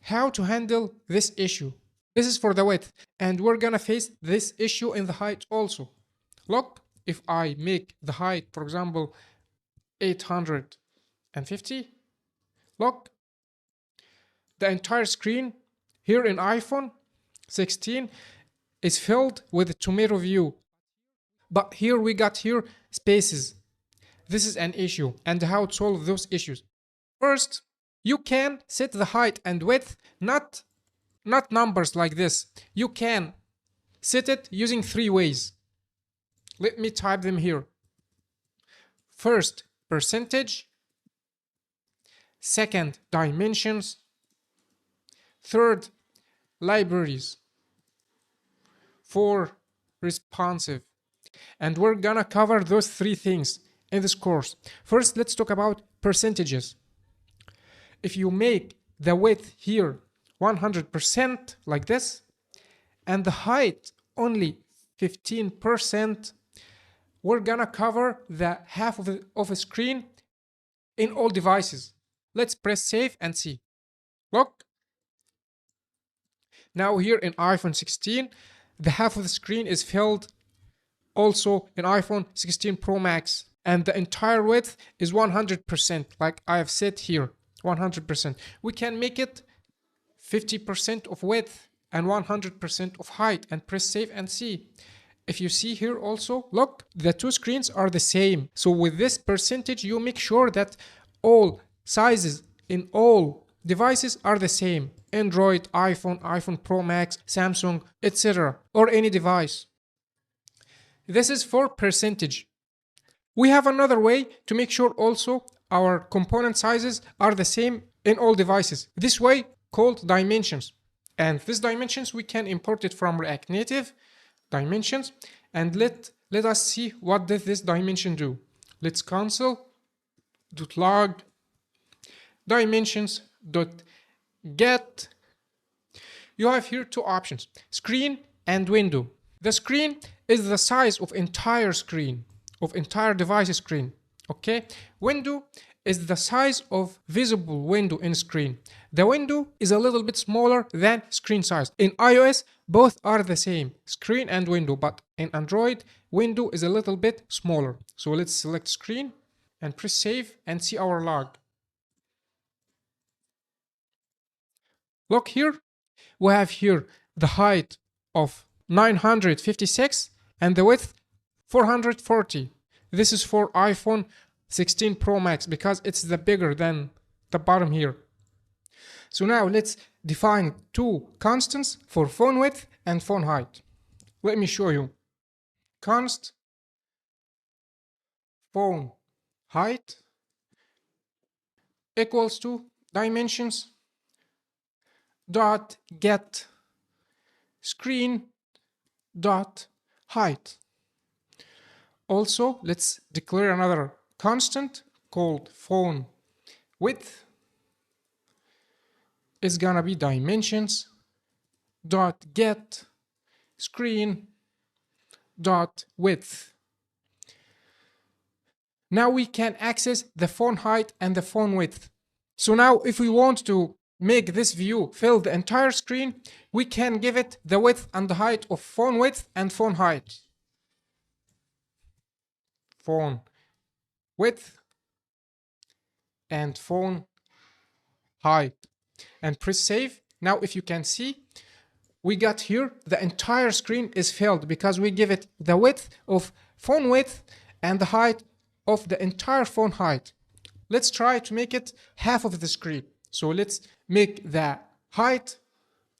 How to handle this issue? This is for the width, and we're gonna face this issue in the height also. Look, if I make the height, for example, 850, look, the entire screen here in iPhone 16 is filled with a tomato view. But here we got here spaces. This is an issue, and how to solve those issues. First, you can set the height and width, not numbers like this. You can set it using 3 ways. Let me type them here. First, percentage. Second, dimensions. Third, libraries. 4, responsive. And we're gonna cover those 3 things in this course. First, let's talk about percentages. If you make the width here 100% like this, and the height only 15%, we're gonna cover the half of a screen in all devices. Let's press save and see. Look. Now here in iPhone 16, the half of the screen is filled also in iPhone 16 Pro Max, and the entire width is 100%, like I have said here, 100%. We can make it 50% of width and 100% of height and press save and see. If you see here also, look, the 2 screens are the same. So with this percentage, you make sure that all sizes in all devices are the same. Android, iPhone, iPhone Pro Max, Samsung, etc. or any device. This is for percentage. We have another way to make sure also our component sizes are the same in all devices. This way called dimensions. And these dimensions we can import it from React Native dimensions, and let us see what does this dimension do. Let's console.log dimensions.get. You have here 2 options, screen and window. The screen is the size of entire screen, of entire device screen. Okay, window is the size of visible window in screen. The window is a little bit smaller than screen size. In iOS, both are the same, screen and window, but in Android, window is a little bit smaller. So let's select screen and press save and see our log. Look here, we have here the height of 956 and the width 440. This is for iPhone 16 Pro Max because it's the bigger than the bottom here. So now let's define 2 constants for font width and font height. Let me show you. Const font height equals to dimensions dot get screen dot height. Also, let's declare another constant called font width is gonna be dimensions dot get screen dot width. Now we can access the font height and the font width. So now if we want to make this view fill the entire screen, we can give it the width and the height of font width and font height. Font width and phone height and press save. Now if you can see, we got here the entire screen is filled because we give it the width of phone width and the height of the entire phone height. Let's try to make it half of the screen. So let's make the height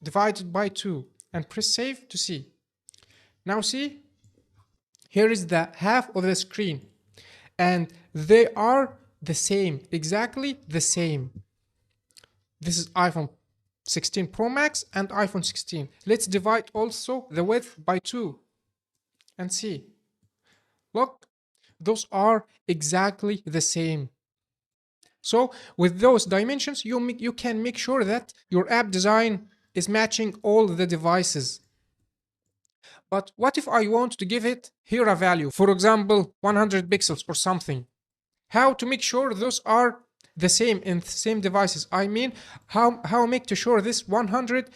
divided by 2 and press save to see. Now see, here is the half of the screen and they are the same, exactly the same. This is iPhone 16 Pro Max and iPhone 16. Let's divide also the width by 2 and see. Look, those are exactly the same. So with those dimensions, you can make sure that your app design is matching all the devices. But what if I want to give it here a value, for example, 100 pixels or something? How to make sure those are the same in the same devices? I mean, how make to sure this 100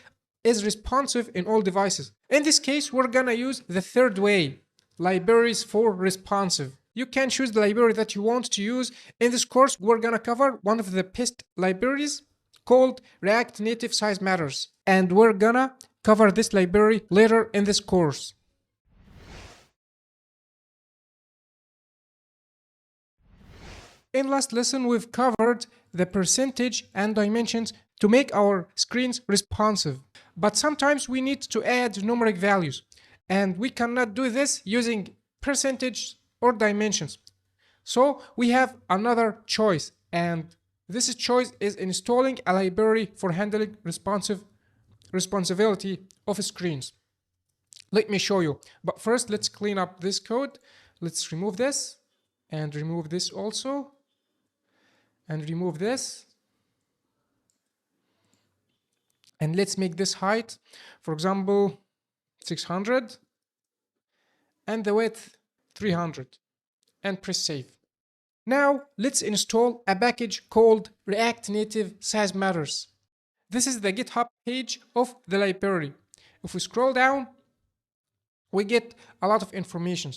is responsive in all devices? In this case, we're gonna use the third way, libraries for responsive. You can choose the library that you want to use. In this course, we're gonna cover one of the best libraries called React Native Size Matters. And we're gonna cover this library later in this course. In last lesson, we've covered the percentage and dimensions to make our screens responsive. But sometimes we need to add numeric values, and we cannot do this using percentage or dimensions. So we have another choice, and this choice is installing a library for handling responsibility of screens. Let me show you. But first, let's clean up this code. Let's remove this and remove this also. And remove this. And let's make this height, for example, 600 and the width 300 and press save. Now let's install a package called React Native Size Matters. This is the GitHub page of the library. If we scroll down, we get a lot of information.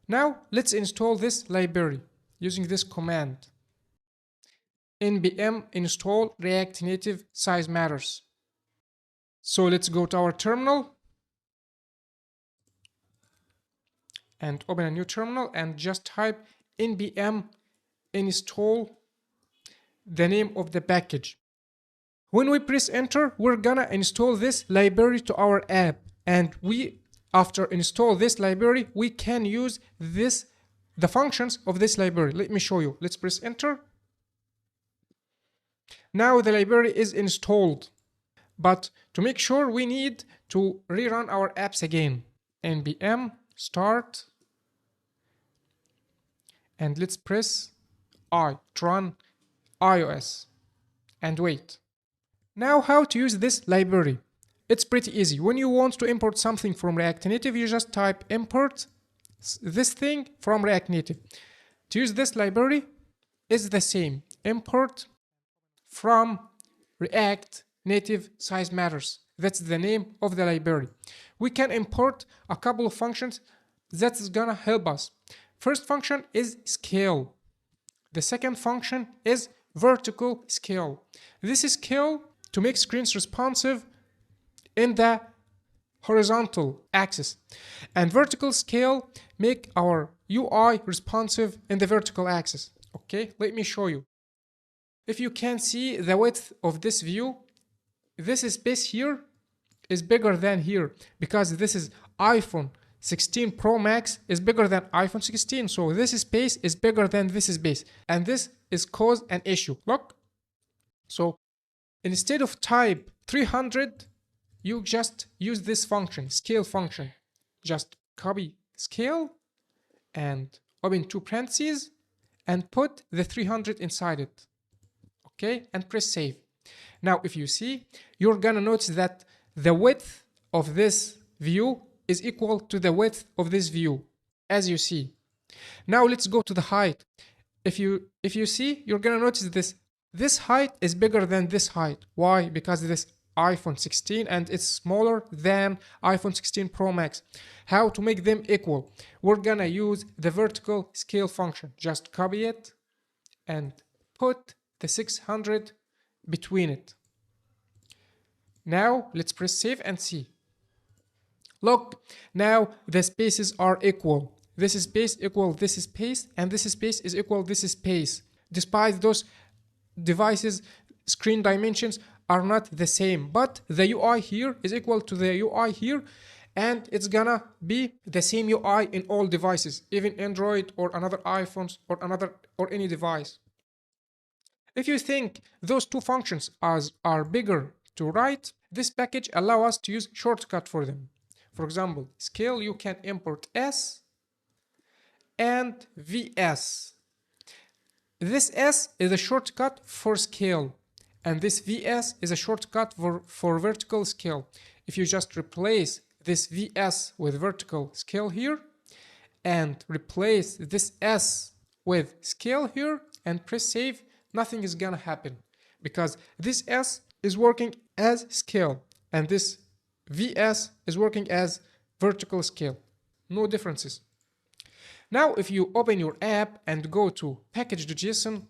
Now let's install this library using this command. npm install React Native Size Matters. So let's go to our terminal and open a new terminal and just type npm install the name of the package. When we press enter, we're gonna install this library to our app, and after install this library, we can use the functions of this library. Let me show you. Let's press enter. Now the library is installed, but to make sure we need to rerun our apps again. npm start and let's press I to run iOS and wait. Now how to use this library? It's pretty easy. When you want to import something from React Native, you just type import this thing from React Native. To use this library is the same, import from React Native Size Matters. That's the name of the library. We can import a couple of functions that's gonna help us. First function is scale. The second function is vertical scale. This is scale to make screens responsive in the horizontal axis, and vertical scale make our UI responsive in the vertical axis. Okay, let me show you. If you can see the width of this view, this space here is bigger than here because this is iPhone 16 Pro Max is bigger than iPhone 16. So this space is bigger than this space, and this is caused an issue. Look. So instead of type 300, you just use this function, scale function. Just copy scale and open two parentheses and put the 300 inside it. Okay, and press save. Now if you see, you're gonna notice that the width of this view is equal to the width of this view, as you see. Now let's go to the height. If you see, you're gonna notice this height is bigger than this height. Why? Because this iPhone 16 and it's smaller than iPhone 16 Pro Max. How to make them equal? We're gonna use the vertical scale function. Just copy it and put the 600 between it. Now let's press save and see. Look, now the spaces are equal. This is space equal this is space, and this space is equal this is space. Despite those devices, screen dimensions are not the same, but the UI here is equal to the UI here, and it's gonna be the same UI in all devices, even Android or another iPhones or any device. If you think those two functions are bigger to write, this package allows us to use shortcut for them. For example, scale, you can import S and VS. This S is a shortcut for scale, and this VS is a shortcut for vertical scale. If you just replace this VS with vertical scale here and replace this S with scale here and press save, nothing is gonna happen because this S is working as scale and this VS is working as vertical scale. No differences. Now, if you open your app and go to package.json,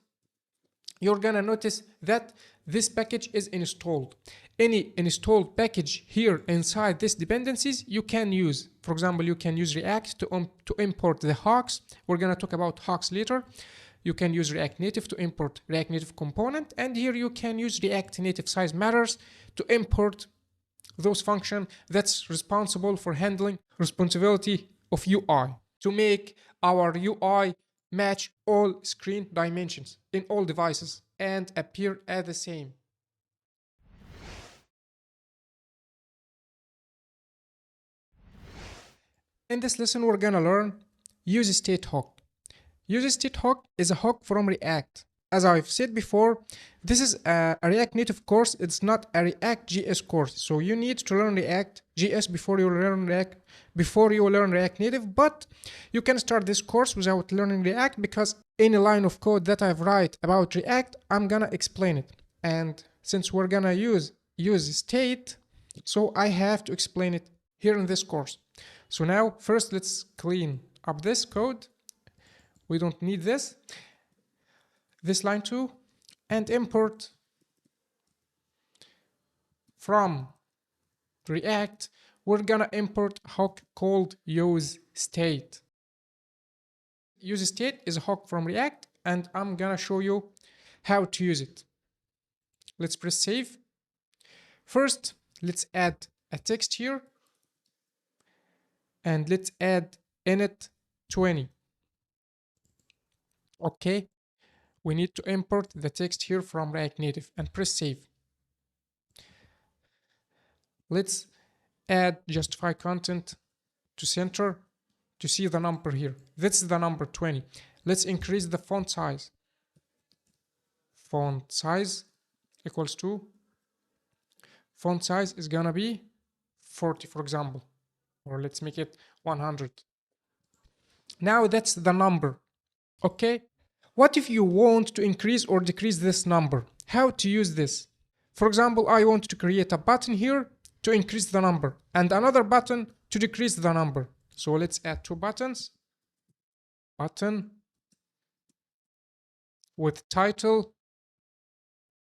you're gonna notice that this package is installed. Any installed package here inside these dependencies you can use. For example, you can use React to import the hooks. We're gonna talk about hooks later. You can use React Native to import React Native component, and here you can use React Native size matters to import those functions that's responsible for handling responsibility of UI to make our UI match all screen dimensions in all devices and appear as the same. In this lesson, we're gonna learn useState hook. useState hook is a hook from React. As I've said before, this is a React Native course. It's not a React JS course. So you need to learn React JS before you learn React Native. But you can start this course without learning React because any line of code that I've write about React, I'm gonna explain it. And since we're gonna use useState, so I have to explain it here in this course. So now first let's clean up this code. We don't need this line 2, and import from React. We're gonna import a hook called useState. useState is a hook from React, and I'm gonna show you how to use it. Let's press save. First, let's add a text here, and let's add init 20. Okay. We need to import the text here from React Native and press save. Let's add justify content to center to see the number here. This is the number 20. Let's increase the font size. Font size equals to, font size is gonna be 40, for example, or let's make it 100. Now that's the number. Okay. What if you want to increase or decrease this number? How to use this? For example, I want to create a button here to increase the number and another button to decrease the number. So let's add two buttons. Button with title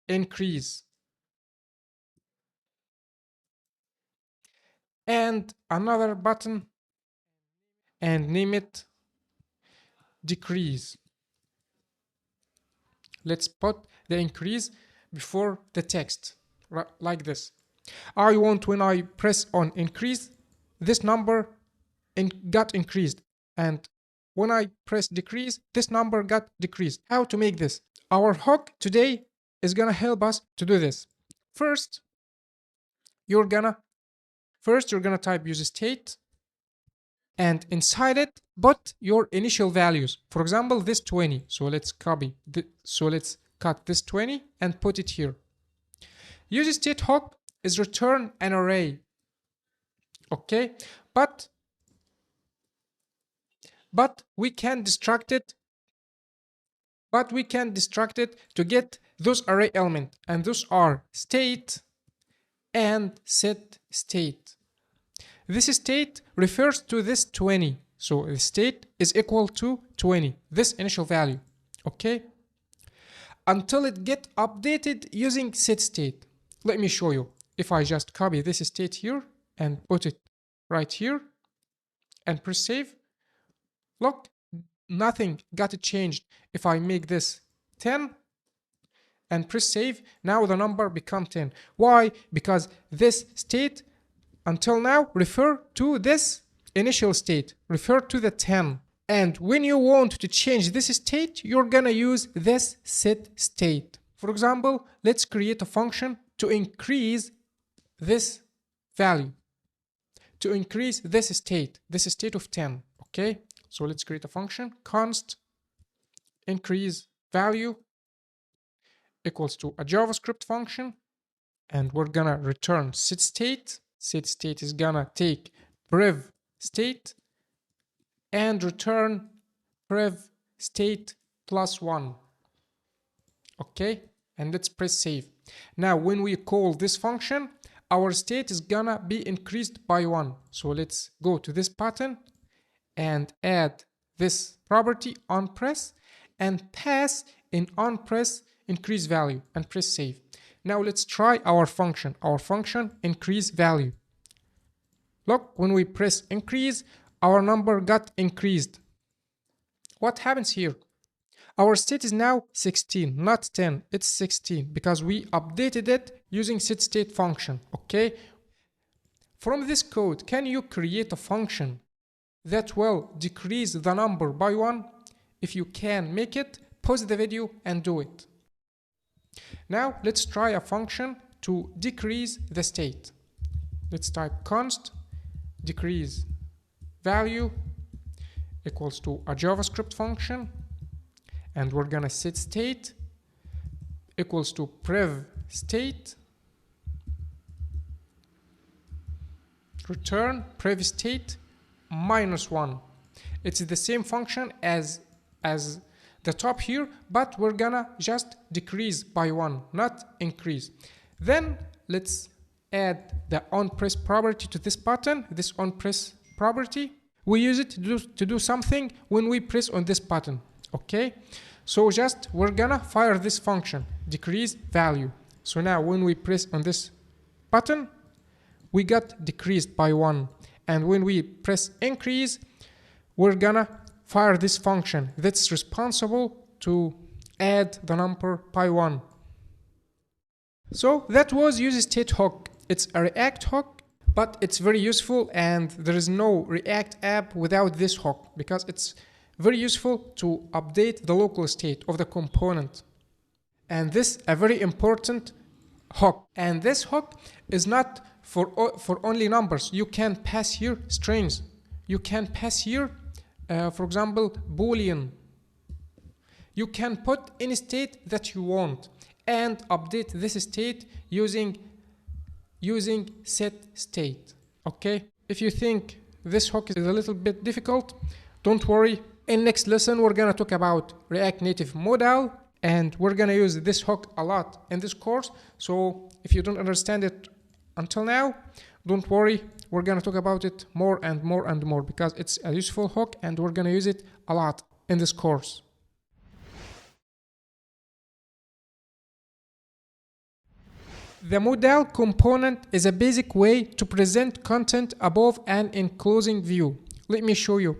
increase and another button and name it decrease. Let's put the increase before the text, like this. I want when I press on increase, this number got increased. And when I press decrease, this number got decreased. How to make this? Our hook today is gonna help us to do this. First, you're gonna type useState, and inside it, put your initial values. For example, this 20. So let's copy. So let's cut this 20 and put it here. useState hook is return an array. Okay, but we can destruct it. But we can destruct it to get those array elements, and those are state and set state. This state refers to this 20. So the state is equal to 20, this initial value. Okay. until it get updated using setState. Let me show you. If I just copy this state here and put it right here and press save, look, nothing got changed. If I make this 10 and press save, now the number become 10. Why? Because this state until now refer to this initial state, refer to the 10. And when you want to change this state, you're gonna use this setState. For example, let's create a function to increase this value, to increase this state of 10. Okay, so let's create a function, const increase value equals to a JavaScript function, and we're gonna return setState. setState is gonna take prev state and return prev state plus 1. Okay, and let's press save. Now when we call this function, our state is gonna be increased by 1. So let's go to this button and add this property onPress and pass in onPress increase value and press save. Now let's try our function increase value. Look, when we press increase, our number got increased. What happens here? Our state is now 16, not 10, it's 16 because we updated it using setState function. Okay, from this code, can you create a function that will decrease the number by 1? If you can make it, pause the video and do it. Now let's try a function to decrease the state. Let's type const decrease value equals to a JavaScript function, and we're gonna set state equals to prev state return prev state minus 1. It's the same function as the top here, but we're gonna just decrease by 1, not increase. Then let's add the onPress property to this button, this onPress property. We use it to do something when we press on this button. Okay, so just we're gonna fire this function decrease value. So now when we press on this button, we got decreased by 1, and when we press increase, we're gonna fire this function that's responsible to add the number by 1. So that was useState hook. It's a React hook, but it's very useful, and there is no React app without this hook because it's very useful to update the local state of the component. And this a very important hook. And this hook is not for only numbers. You can pass here strings. You can pass here, for example, Boolean. You can put any state that you want and update this state using setState. Okay, if you think this hook is a little bit difficult, don't worry. In next lesson, we're gonna talk about React Native Modal, and we're gonna use this hook a lot in this course. So if you don't understand it until now, don't worry. We're gonna talk about it more and more and more because it's a useful hook, and we're gonna use it a lot in this course. The Modal component is a basic way to present content above an enclosing view. Let me show you.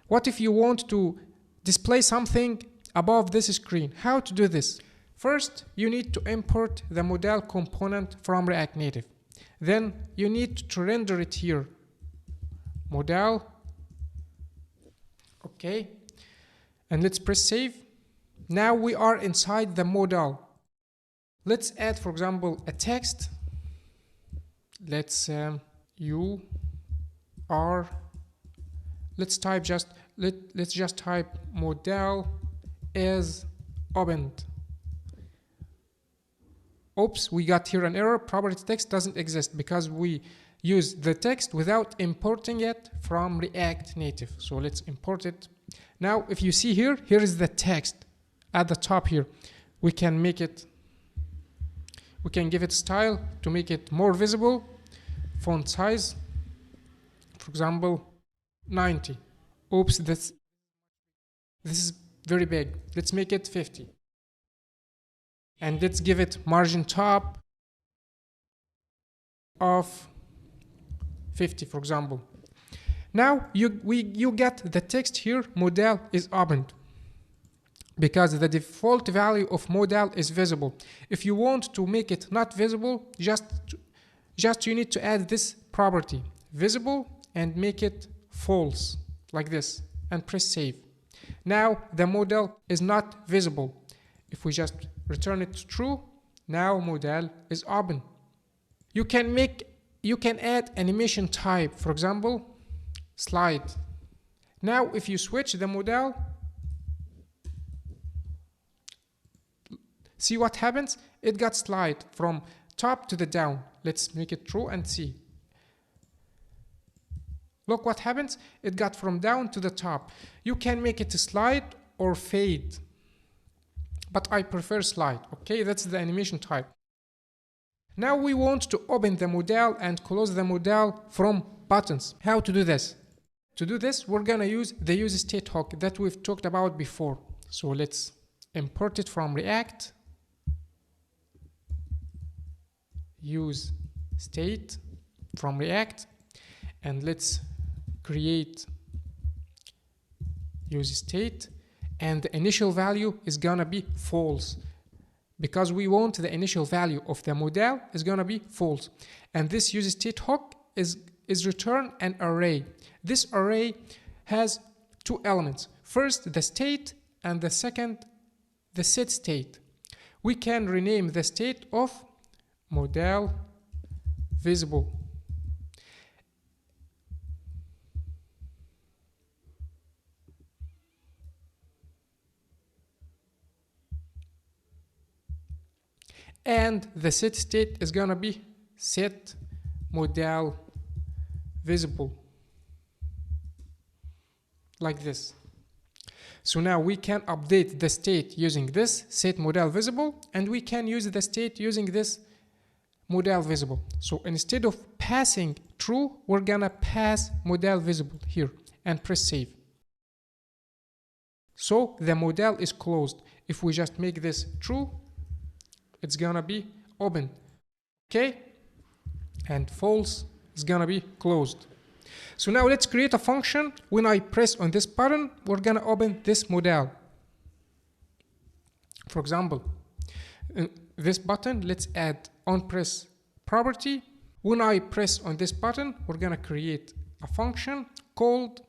What if you want to display something above this screen? How to do this? First, you need to import the Modal component from React Native. Then you need to render it here. Modal. Okay. And let's press save. Now we are inside the Modal. Let's add, for example, a text. Let's let's type let's just type Modal is opened. Oops, we got here an error. Property text doesn't exist because we use the text without importing it from React Native. So let's import it. Now, if you see here is the text at the top here. We can make it. We can give it style to make it more visible. Font size, for example, 90. Oops, this is very big. Let's make it 50. And let's give it margin top of 50, for example. Now you get the text here, Modal is opened, because the default value of Modal is visible. If you want to make it not visible, just you need to add this property, visible, and make it false, like this, and press save. Now the Modal is not visible. If we just return it true, now Modal is open. You can add animation type, for example, slide. Now if you switch the Modal, see what happens? It got slide from top to the down. Let's make it true and see. Look what happens. It got from down to the top. You can make it a slide or fade, but I prefer slide. Okay, that's the animation type. Now we want to open the Modal and close the Modal from buttons. How to do this? To do this, we're gonna use the useState hook that we've talked about before. So let's import it from React. useState from React, and let's create useState, and the initial value is gonna be false, because we want the initial value of the Modal is gonna be false. And this useState hook is return an array. This array has two elements. First, the state, and the second, the set state. We can rename the state of Modal visible. And the set state is gonna be set Modal visible, like this. So now we can update the state using this set Modal visible, and we can use the state using this Modal visible. So instead of passing true, we're gonna pass Modal visible here and press save. So the Modal is closed. If we just make this true, it's gonna be open. Okay? And false is gonna be closed. So now let's create a function. When I press on this button, we're gonna open this Modal. For example, this button, let's add onPress property. When I press on this button, we're gonna create a function called,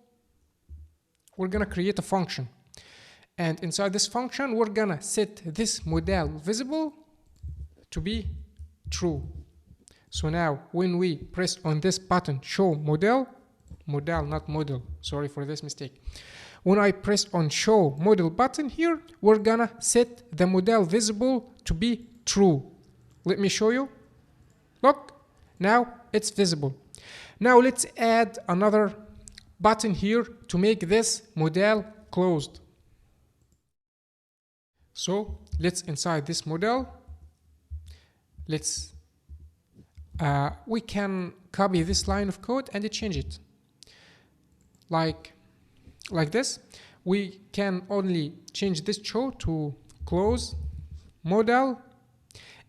and inside this function, we're gonna set this Modal visible to be true. So now when we press on this button, show Modal, not model, sorry for this mistake. When I press on show model button here, we're gonna set the Modal visible to be true. Let me show you. Look, now it's visible. Now let's add another button here to make this Modal closed. So let's inside this Modal, we can copy this line of code and change it like this. We can only change this show to close Modal,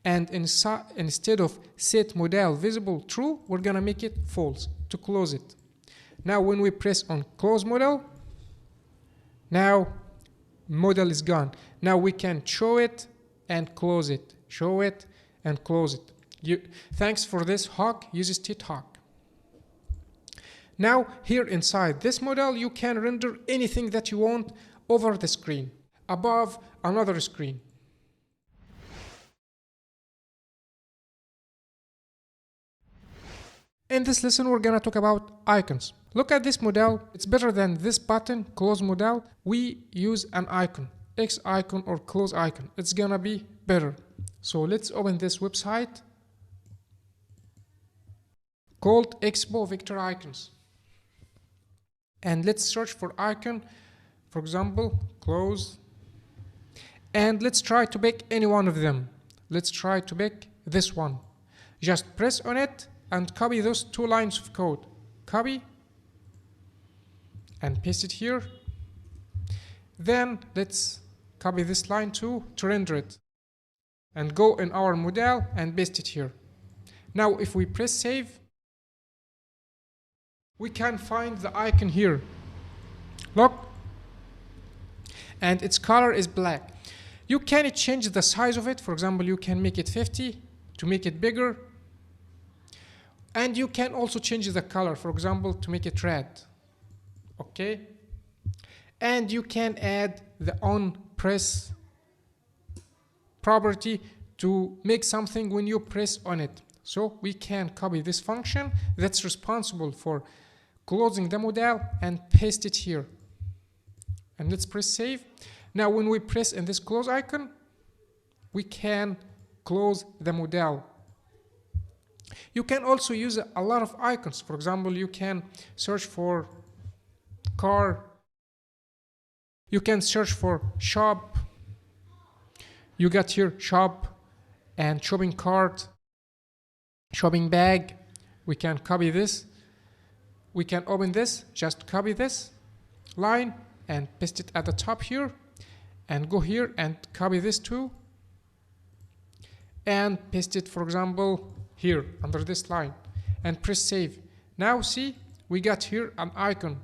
and instead of set Modal visible true, we're gonna make it false to close it. Now when we press on close Modal, now Modal is gone. Now we can show it and close it, show it and close it. Thanks for this hook, useState hook. Now here inside this Modal, you can render anything that you want over the screen, above another screen. In this lesson, we're gonna talk about icons. Look at this Modal. It's better than this button, close Modal. We use an icon, X icon or close icon. It's gonna be better. So let's open this website called Expo Vector Icons. And let's search for icon, for example, close. And let's try to pick any one of them. Let's try to pick this one. Just press on it and copy those two lines of code. Copy and paste it here. Then let's copy this line too to render it. and go in our modal and paste it here. Now if we press save, we can find the icon here. Look, and its color is black. You can change the size of it. For example, you can make it 50 to make it bigger. And you can also change the color, for example, to make it red. Okay? And you can add the onPress property to make something when you press on it. So we can copy this function that's responsible for closing the modal and paste it here. And let's press save. Now when we press in this close icon, we can close the modal. You can also use a lot of icons. For example, you can search for car. You can search for shop. You got here shop and shopping cart, shopping bag. We can copy this. We can open this, just copy this line and paste it at the top here, and go here and copy this too and paste it, for example, here under this line and press save. Now see, we got here an icon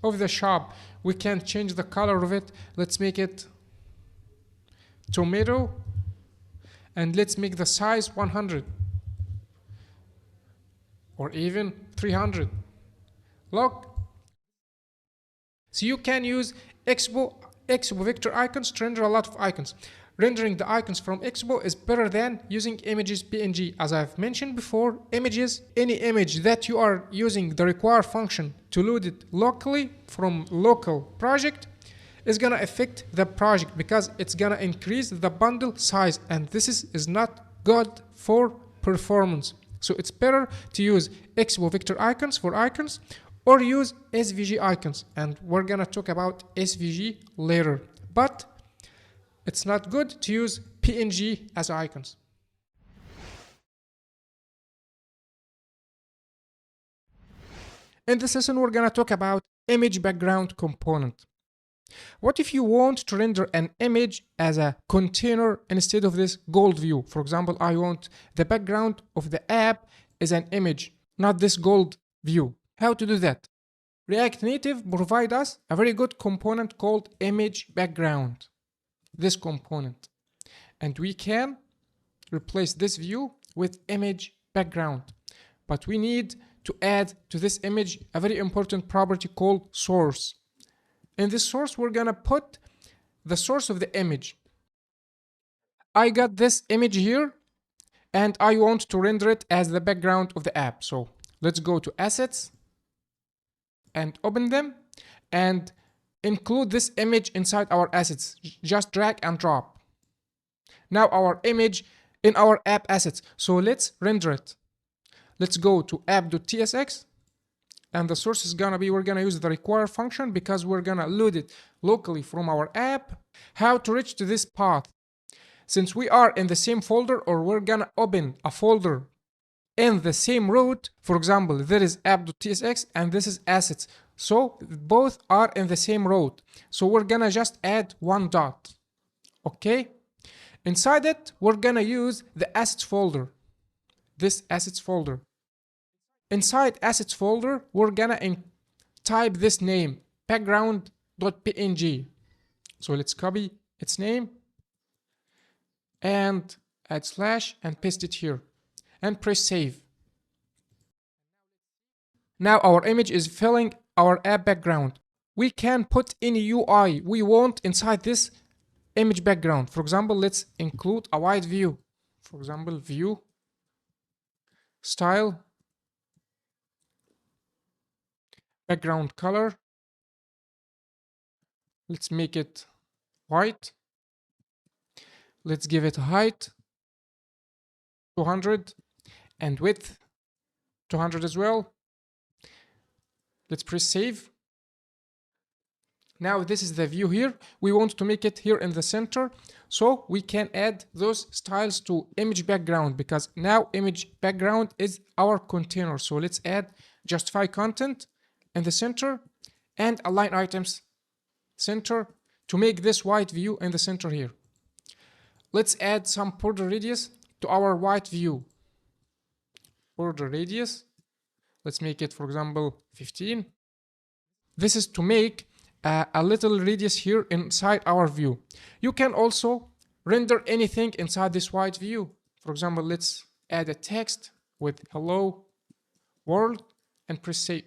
of the shop. We can change the color of it. Let's make it tomato, and let's make the size 100 or even 300. Look, so you can use Expo vector icons to render a lot of icons. Rendering the icons from Expo is better than using images PNG. As I've mentioned before, images, any image that you are using the require function to load it locally from local project is gonna affect the project because it's gonna increase the bundle size, and this is not good for performance. So it's better to use Expo vector icons for icons or use SVG icons, and we're gonna talk about SVG later. But it's not good to use PNG as icons. In this lesson, we're gonna talk about image background component. What if you want to render an image as a container instead of this gold view? For example, I want the background of the app as an image, not this gold view. How to do that? React Native provides us a very good component called image background. This component. And we can replace this view with image background. But we need to add to this image a very important property called source. In this source, we're gonna put the source of the image. I got this image here, and I want to render it as the background of the app. So let's go to Assets and open them and include this image inside our assets. Just drag and drop. Now our image in our app assets. So let's render it. Let's go to app.tsx. And the source is gonna be, we're gonna use the require function because we're gonna load it locally from our app. How to reach to this path? Since we are in the same folder, or we're gonna open a folder in the same root, for example, there is app.tsx and this is assets. So both are in the same root. So we're gonna just add one dot. Okay? Inside it, we're gonna use the assets folder. This assets folder. Inside assets folder, we're gonna type this name, background.png. So let's copy its name and add slash and paste it here and press save. Now our image is filling our app background. We can put any UI we want inside this image background. For example, let's include a white view. For example, view, style, background color. Let's make it white. Let's give it a height 200 and width 200 as well. Let's press save. Now this is the view here. We want to make it here in the center, so we can add those styles to image background because now image background is our container. So let's add justify content in the center and align items center to make this white view in the center here. Let's add some border radius to our white view. Border radius, let's make it, for example, 15. This is to make a little radius here inside our view. You can also render anything inside this white view. For example, let's add a text with hello world and press save.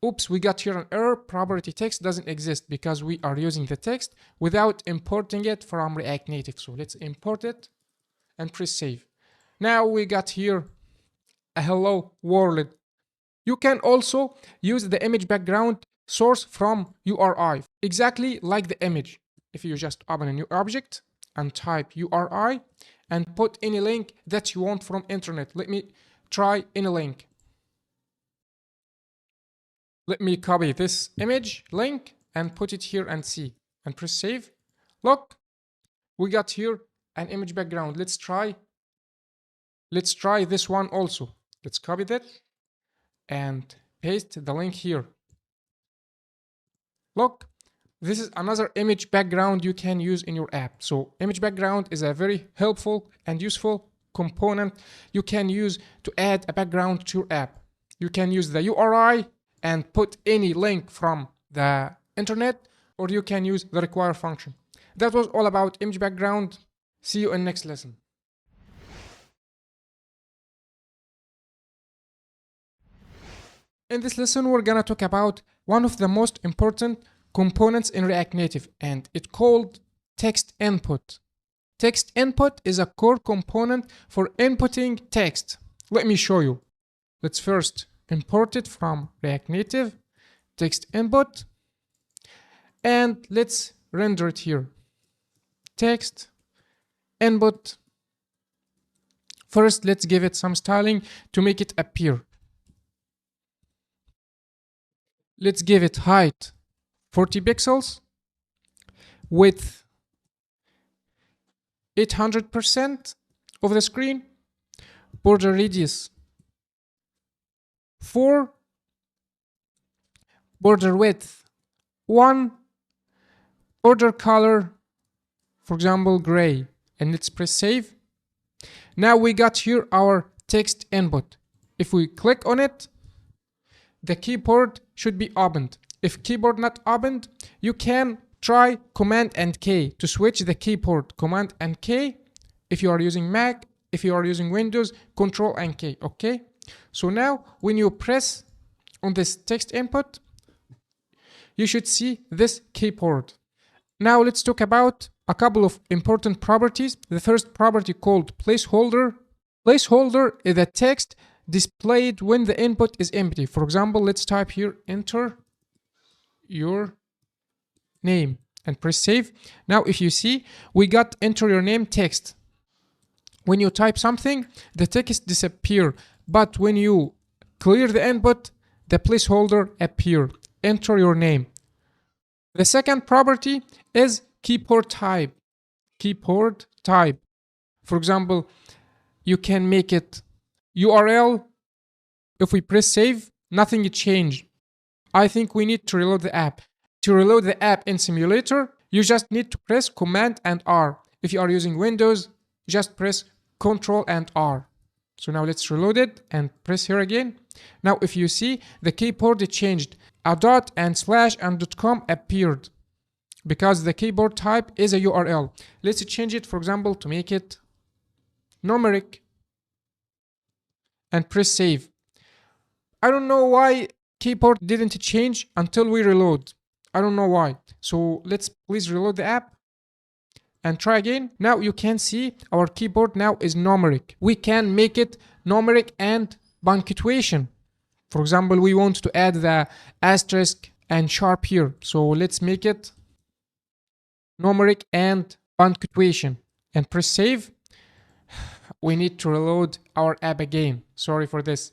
Oops, we got here an error. Property text doesn't exist because we are using the text without importing it from React Native. So let's import it and press save. Now we got here a hello world. You can also use the image background source from URI, exactly like the image. If you just open a new object and type URI and put any link that you want from internet. Let me try any link. Let me copy this image link and put it here and see and press save. Look, we got here an image background. Let's try this one also. Let's copy that and paste the link here. Look, this is another image background you can use in your app. So image background is a very helpful and useful component you can use to add a background to your app. You can use the URI and put any link from the internet, or you can use the require function. That was all about image background. See you in next lesson. In this lesson, we're gonna talk about one of the most important components in React Native, and it's called text input. Text input is a core component for inputting text. Let me show you. Let's first import it from React Native, text input, and let's render it here. Text input. First, let's give it some styling to make it appear. Let's give it height 40 pixels, width 800% of the screen, border radius 4, border width 1, border color, for example, gray, and let's press save. Now we got here our text input. If we click on it, the keyboard should be opened. If keyboard not opened, you can try Command and K to switch the keyboard. Command and K if you are using Mac. If you are using Windows, Control and K. Okay. So now when you press on this text input, you should see this keyboard. Now let's talk about a couple of important properties. The first property called placeholder. Placeholder is the text displayed when the input is empty. For example, let's type here enter your name and press save. Now if you see, we got enter your name text. When you type something, the text disappear, but when you clear the input, the placeholder appear. Enter your name. The second property is keyboard type. Keyboard type. For example, you can make it URL. If we press save, nothing changed. I think we need to reload the app. To reload the app in simulator, you just need to press Command and R. If you are using Windows, just press Control and R. So now let's reload it and press here again. Now if you see, the keyboard changed. A dot and slash and .com appeared because the keyboard type is a URL. Let's change it, for example, to make it numeric and press save. I don't know why keyboard didn't change until we reload. I don't know why. So let's please reload the app and try again. Now you can see our keyboard now is numeric. We can make it numeric and punctuation. For example, we want to add the asterisk and sharp here. So let's make it numeric and punctuation and press save. We need to reload our app again. Sorry for this.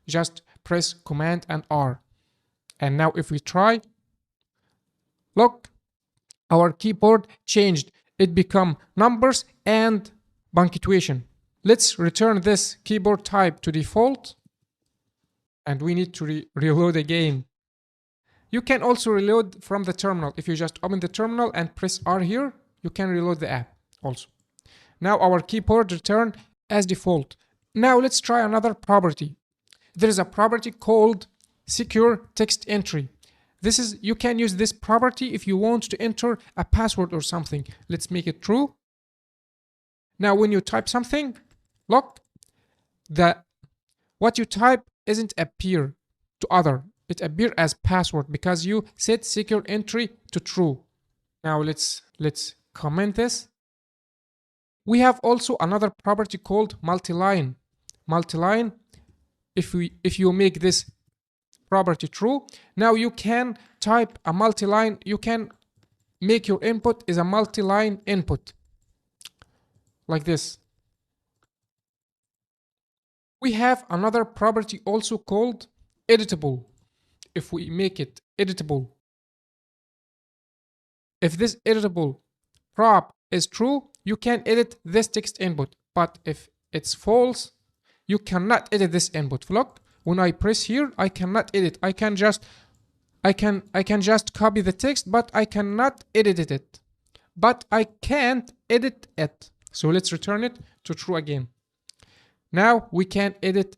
Just press Command and R. And now if we try, look, our keyboard changed. It become numbers and punctuation. Let's return this keyboard type to default. And we need to reload again. You can also reload from the terminal. If you just open the terminal and press R here, you can reload the app also. Now our keyboard return as default. Now let's try another property. There is a property called secure text entry. You can use this property if you want to enter a password or something. Let's make it true. Now when you type something, look, what you type isn't appear to other. It appear as password because you set secure entry to true. Now let's comment this. We have also another property called multi-line. Multi-line, if you make this property true, now you can type a multi-line. You can make your input is a multi-line input like this. We have another property also called editable. If we make it editable, if this editable prop is true, you can edit this text input. But if it's false, you cannot edit this input. Look, when I press here, I cannot edit. I can just copy the text, but I cannot edit it. But I can't edit it. So let's return it to true again. Now we can edit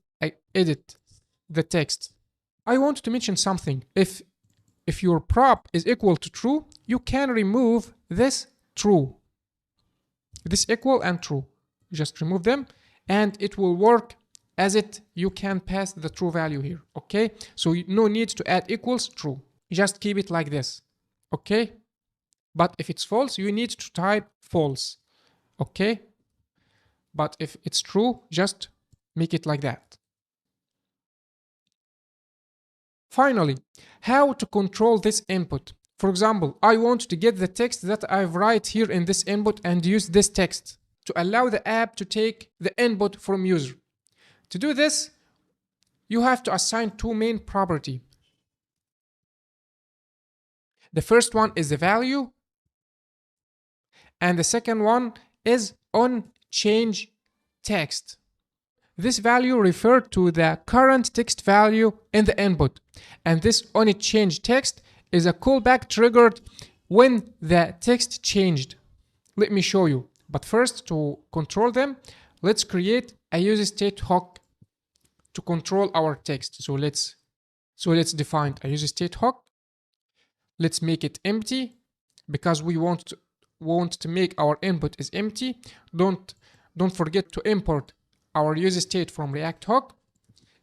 the text. I want to mention something. If your prop is equal to true, you can remove this true. This equal and true. Just remove them and it will work as you can pass the true value here. Okay? So no need to add equals true. Just keep it like this. Okay? But if it's false, you need to type false. Okay? But if it's true, just make it like that. Finally, how to control this input. For example, I want to get the text that I write here in this input and use this text to allow the app to take the input from user. To do this, you have to assign two main properties. The first one is the value, and the second one is onChange text. This value refers to the current text value in the input, and this onChange text is a callback triggered when the text changed. Let me show you. But first, to control them, let's create a useState hook to control our text. So let's define a useState hook. Let's make it empty because we want to make our input is empty. Don't forget to import our useState from React hook.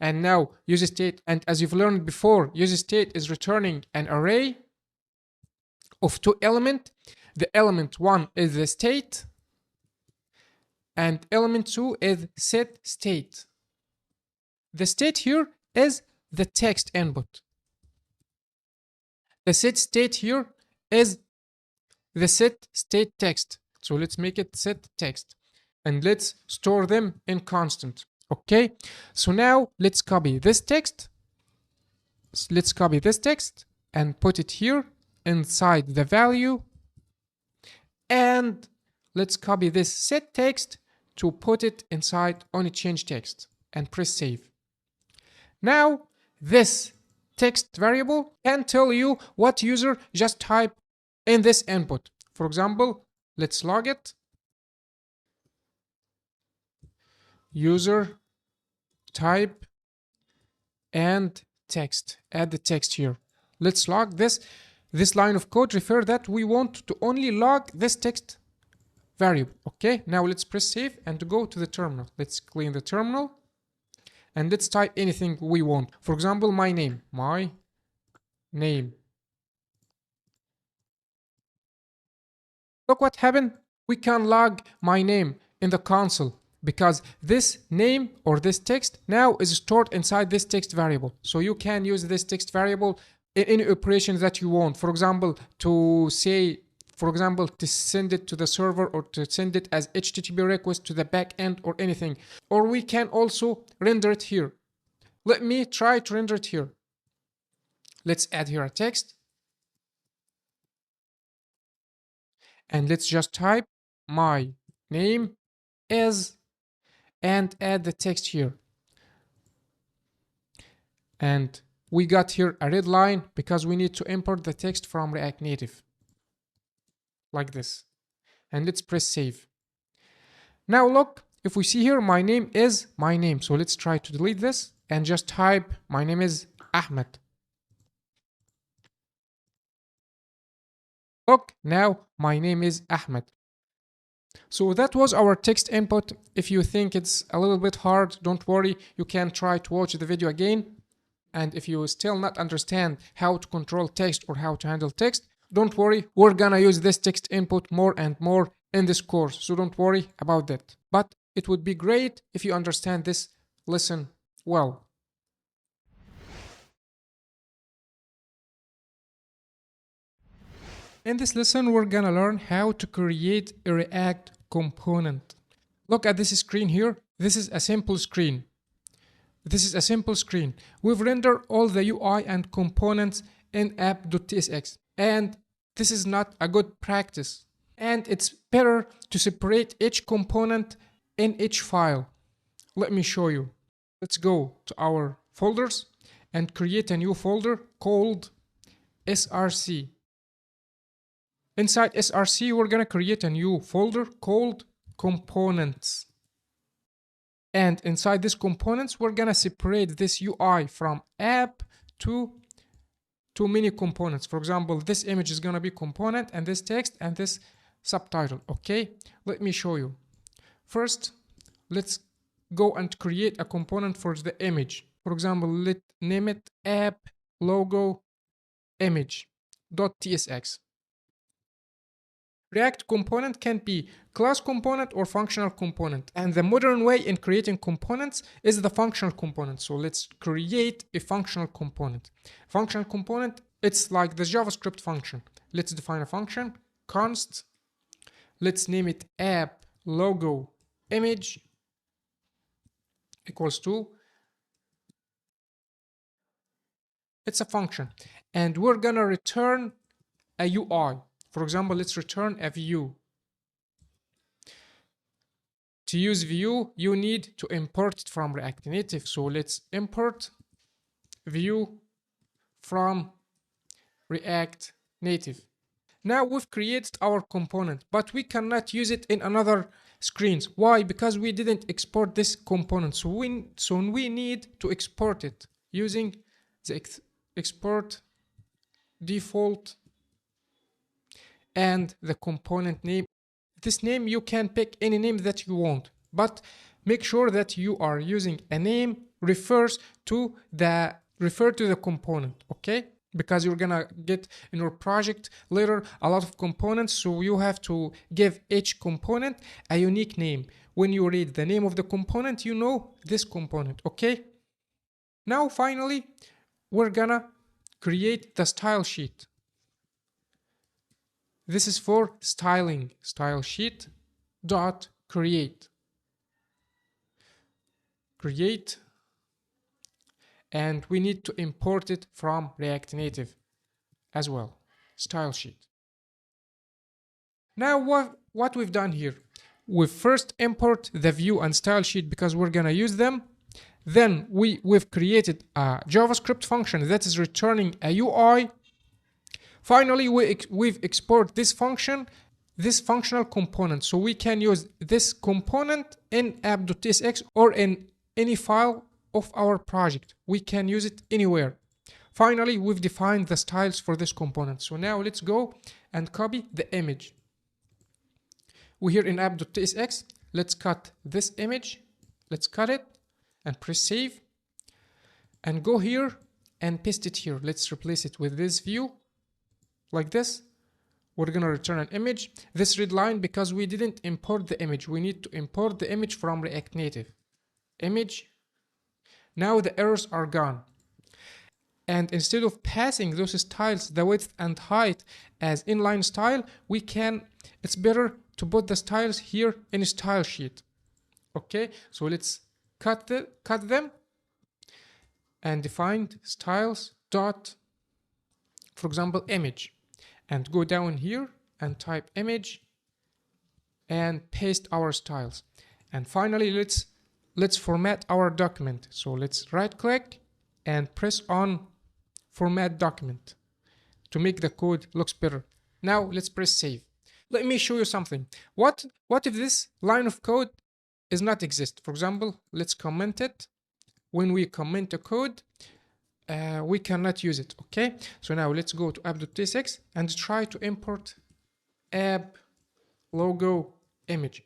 And now useState, and as you've learned before, useState is returning an array of two elements. The element 1 is the state, and element 2 is set state. The state here is the text input. The set state here is the set state text. So let's make it set text, and let's store them in constant. Okay, so now let's copy this text. Let's copy this text and put it here inside the value. And let's copy this set text to put it inside onChange text and press save. Now this text variable can tell you what user just type in this input. For example, let's log it. User type and text. Add the text here. Let's log this. This line of code refers that we want to only log this text variable. Okay, now let's press save and go to the terminal. Let's clean the terminal and let's type anything we want. For example, my name. My name. Look what happened. We can log my name in the console, because this name or this text now is stored inside this text variable. So you can use this text variable in any operation that you want. For example, to send it to the server, or to send it as HTTP request to the backend or anything. Or we can also render it here. Let me try to render it here. Let's add here a text. And let's just type my name is, and add the text here. And we got here a red line because we need to import the text from React Native. Like this. And let's press save. Now look, if we see here, my name is my name. So let's try to delete this and just type my name is Ahmed. Look, now my name is Ahmed. So that was our text input. If you think it's a little bit hard, don't worry. You can try to watch the video again. And if you still not understand how to control text or how to handle text, don't worry. We're gonna use this text input more and more in this course. So don't worry about that. But it would be great if you understand this lesson well. In this lesson, we're gonna learn how to create a React component. Look at this screen here. This is a simple screen. This is a simple screen. We've rendered all the UI and components in app.tsx. And this is not a good practice. And it's better to separate each component in each file. Let me show you. Let's go to our folders and create a new folder called src. Inside src, we're gonna create a new folder called components. And inside this components, we're gonna separate this UI from app to many components. For example, this image is gonna be component and this text and this subtitle. Okay, let me show you. First, let's go and create a component for the image. For example, let's name it app logo image.tsx. React component can be class component or functional component. And the modern way in creating components is the functional component. So let's create a functional component. Functional component, it's like the JavaScript function. Let's define a function, const. Let's name it app logo image equals to. It's a function. And we're gonna return a UI. For example, let's return a view. To use view, you need to import it from React Native. So let's import view from React Native. Now we've created our component, but we cannot use it in another screens. Why? Because we didn't export this component. So we need to export it using the export default and the component name. This name, you can pick any name that you want, but make sure that you are using a name refers to the component, okay? Because you're gonna get in your project later a lot of components, so you have to give each component a unique name. When you read the name of the component, you know this component, okay? Now finally, we're gonna create the style sheet. This is for styling, StyleSheet dot create. Create, and we need to import it from React Native as well, StyleSheet. Now what we've done here, we first import the view and StyleSheet because we're gonna use them. Then we've created a JavaScript function that is returning a UI. Finally, we've exported this function, this functional component. So we can use this component in app.tsx or in any file of our project. We can use it anywhere. Finally, we've defined the styles for this component. So now let's go and copy the image. We're here in app.tsx. Let's cut this image. Let's cut it and press save. And go here and paste it here. Let's replace it with this view. Like this, we're gonna return an image. This red line because we didn't import the image. We need to import the image from React Native. Image. Now the errors are gone. And instead of passing those styles, the width and height as inline style, it's better to put the styles here in a style sheet. Okay, so let's cut them and define styles dot, for example, image. And go down here and type image and paste our styles. And finally, let's format our document. So let's right click and press on format document to make the code looks better. Now let's press save. Let me show you something. What if this line of code is not exist? For example, let's comment it. When we comment a code, we cannot use it. Okay, so now let's go to app.tsx and try to import app logo image.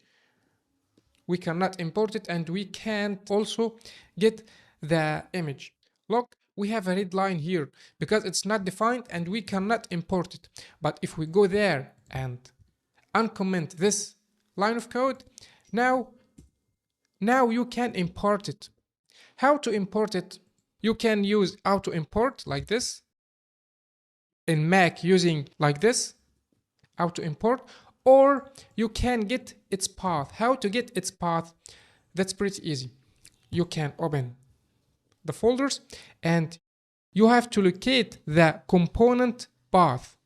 We cannot import it, and we can't also get the image. Look, we have a red line here because it's not defined and we cannot import it. But if we go there and uncomment this line of code, now you can import it. How to import it? You can use auto import like this. In Mac, using like this, auto import, or you can get its path. How to get its path? That's pretty easy. You can open the folders and you have to locate the component path.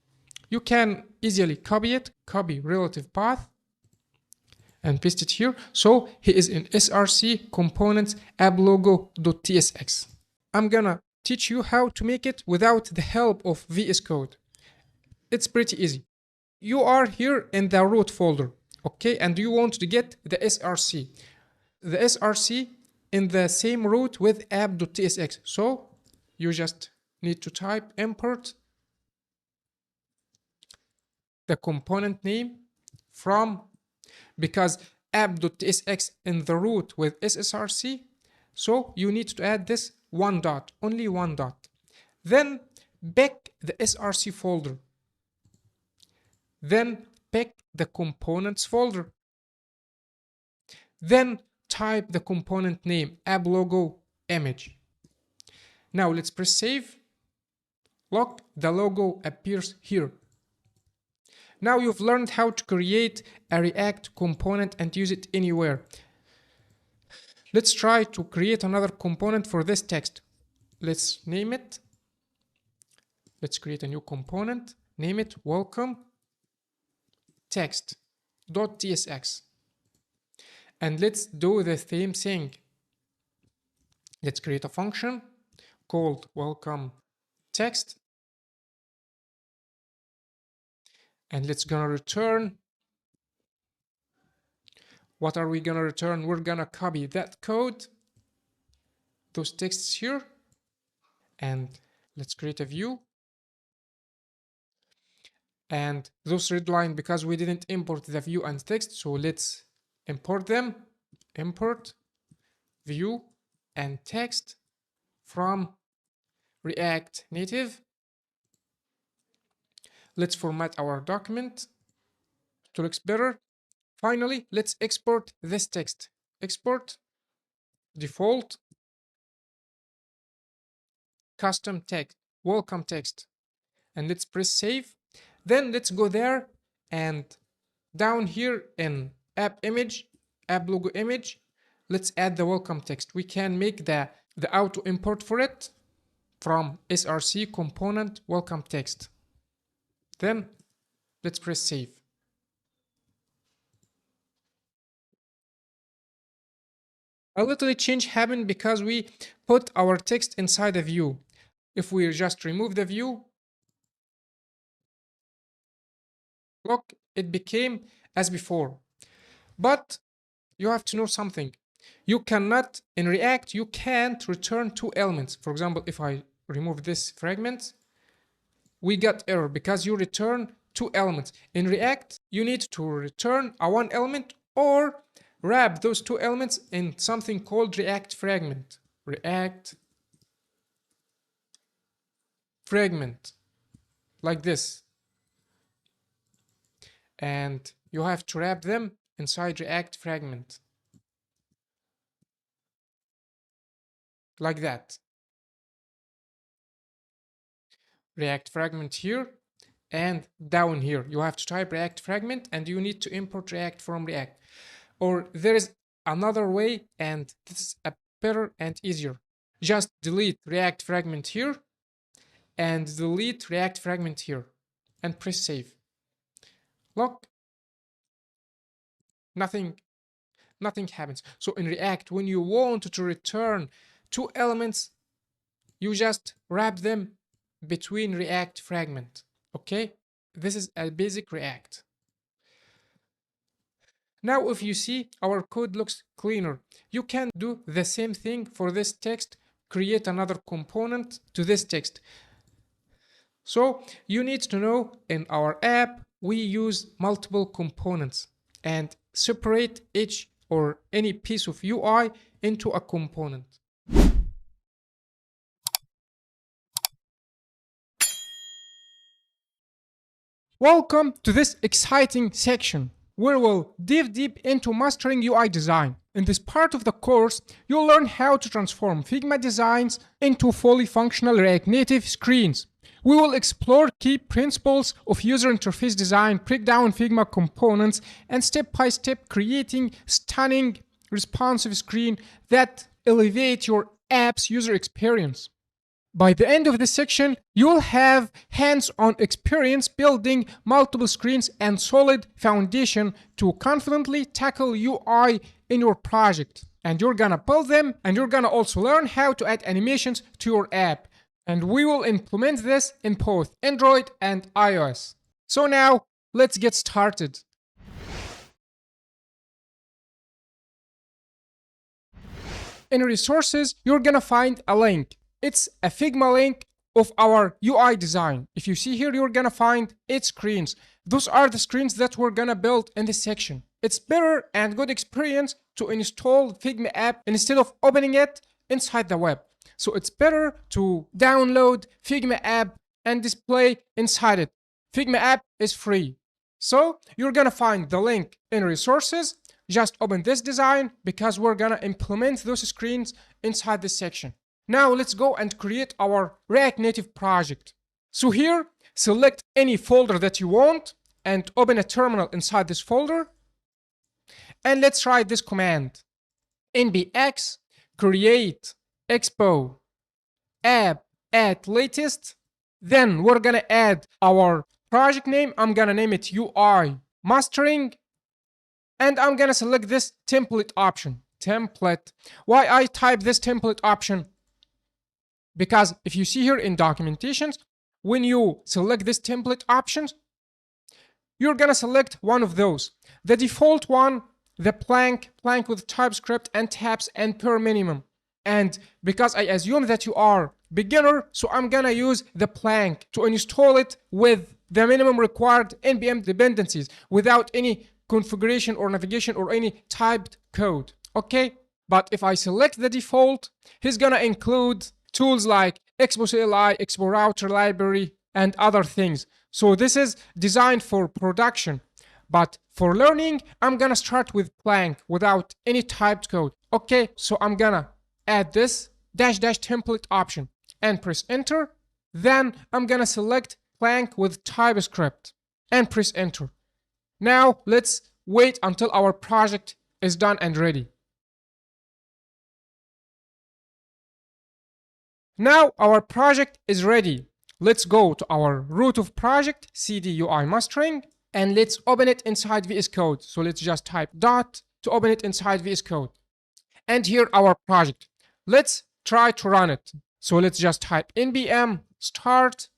You can easily copy it, copy relative path, and paste it here. So he is in src components app-logo.tsx. I'm gonna teach you how to make it without the help of VS Code. It's pretty easy. You are here in the root folder, okay, and you want to get the src. The src in the same root with app.tsx. So you just need to type import the component name from, because app.tsx in the root with src, so you need to add this one dot, only one dot. Then pick the src folder. Then pick the components folder. Then type the component name app logo image. Now let's press save. Look, the logo appears here. Now you've learned how to create a React component and use it anywhere. Let's try to create another component for this text. Let's name it. Let's create a new component. Name it welcome text.tsx. And let's do the same thing. Let's create a function called welcome text. And let's gonna return. What are we gonna return? We're gonna copy that code, those texts here, and let's create a view. And those red line, because we didn't import the view and text, so let's import them. Import view and text from React Native. Let's format our document to look better. Finally, let's export this text. Export default custom text, welcome text, and let's press save. Then let's go there and down here in app image, app logo image, let's add the welcome text. We can make the auto import for it from src component welcome text. Then let's press save. A little change happened because we put our text inside a view. If we just remove the view, look, it became as before. But you have to know something. You cannot, in React, you can't return two elements. For example, if I remove this fragment, we got error because you return two elements. In React, you need to return a one element or wrap those two elements in something called React fragment. React fragment, like this. And you have to wrap them inside React fragment. Like that. React fragment here and down here. You have to type React fragment and you need to import React from React. Or there is another way, and this is a better and easier. Just delete React fragment here and delete React fragment here and press save. Look, nothing happens. So in React, when you want to return two elements, you just wrap them between React fragment. Okay, this is a basic React. Now if you see, our code looks cleaner. You can do the same thing for this text, create another component to this text. So you need to know in our app, we use multiple components and separate each or any piece of UI into a component. Welcome to this exciting section where we'll dive deep into mastering UI design. In this part of the course, you'll learn how to transform Figma designs into fully functional React Native screens. We will explore key principles of user interface design, break down Figma components, and step by step creating stunning responsive screen that elevate your app's user experience. By the end of this section, you'll have hands-on experience building multiple screens and solid foundation to confidently tackle UI in your project. And you're gonna build them, and you're gonna also learn how to add animations to your app. And we will implement this in both Android and iOS. So now, let's get started. In resources, you're gonna find a link. It's a Figma link of our UI design. If you see here, you're gonna find 8 screens. Those are the screens that we're gonna build in this section. It's better and good experience to install Figma app instead of opening it inside the web. So it's better to download Figma app and display inside it. Figma app is free. So you're gonna find the link in resources. Just open this design because we're gonna implement those screens inside this section. Now let's go and create our React Native project. So here, select any folder that you want and open a terminal inside this folder. And let's write this command. nbx create Expo app at latest. Then we're gonna add our project name. I'm gonna name it UI Mastering. And I'm gonna select this template option. Template. Why I type this template option? Because if you see here in documentations, when you select this template options, you're gonna select one of those. The default one, the plank with TypeScript and tabs and per minimum. And because I assume that you are beginner, so I'm gonna use the plank to install it with the minimum required npm dependencies without any configuration or navigation or any typed code. Okay, but if I select the default, he's gonna include tools like Expo CLI, Expo Router Library, and other things. So this is designed for production. But for learning, I'm gonna start with Plank without any typed code. Okay, so I'm gonna add this dash template option and press enter. Then I'm gonna select Plank with TypeScript and press enter. Now let's wait until our project is done and ready. Now our project is ready. Let's go to our root of project, cd UI mastering, and let's open it inside VS Code. So let's just type dot to open it inside VS Code. And here our project. Let's try to run it. So let's just type npm start.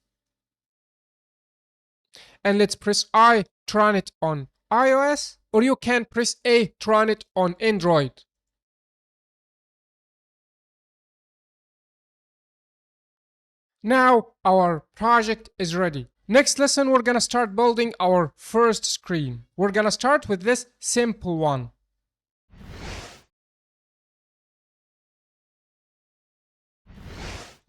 And let's press I to run it on iOS, or you can press A to run it on Android. Now our project is ready. Next lesson, we're gonna start building our first screen. We're gonna start with this simple one.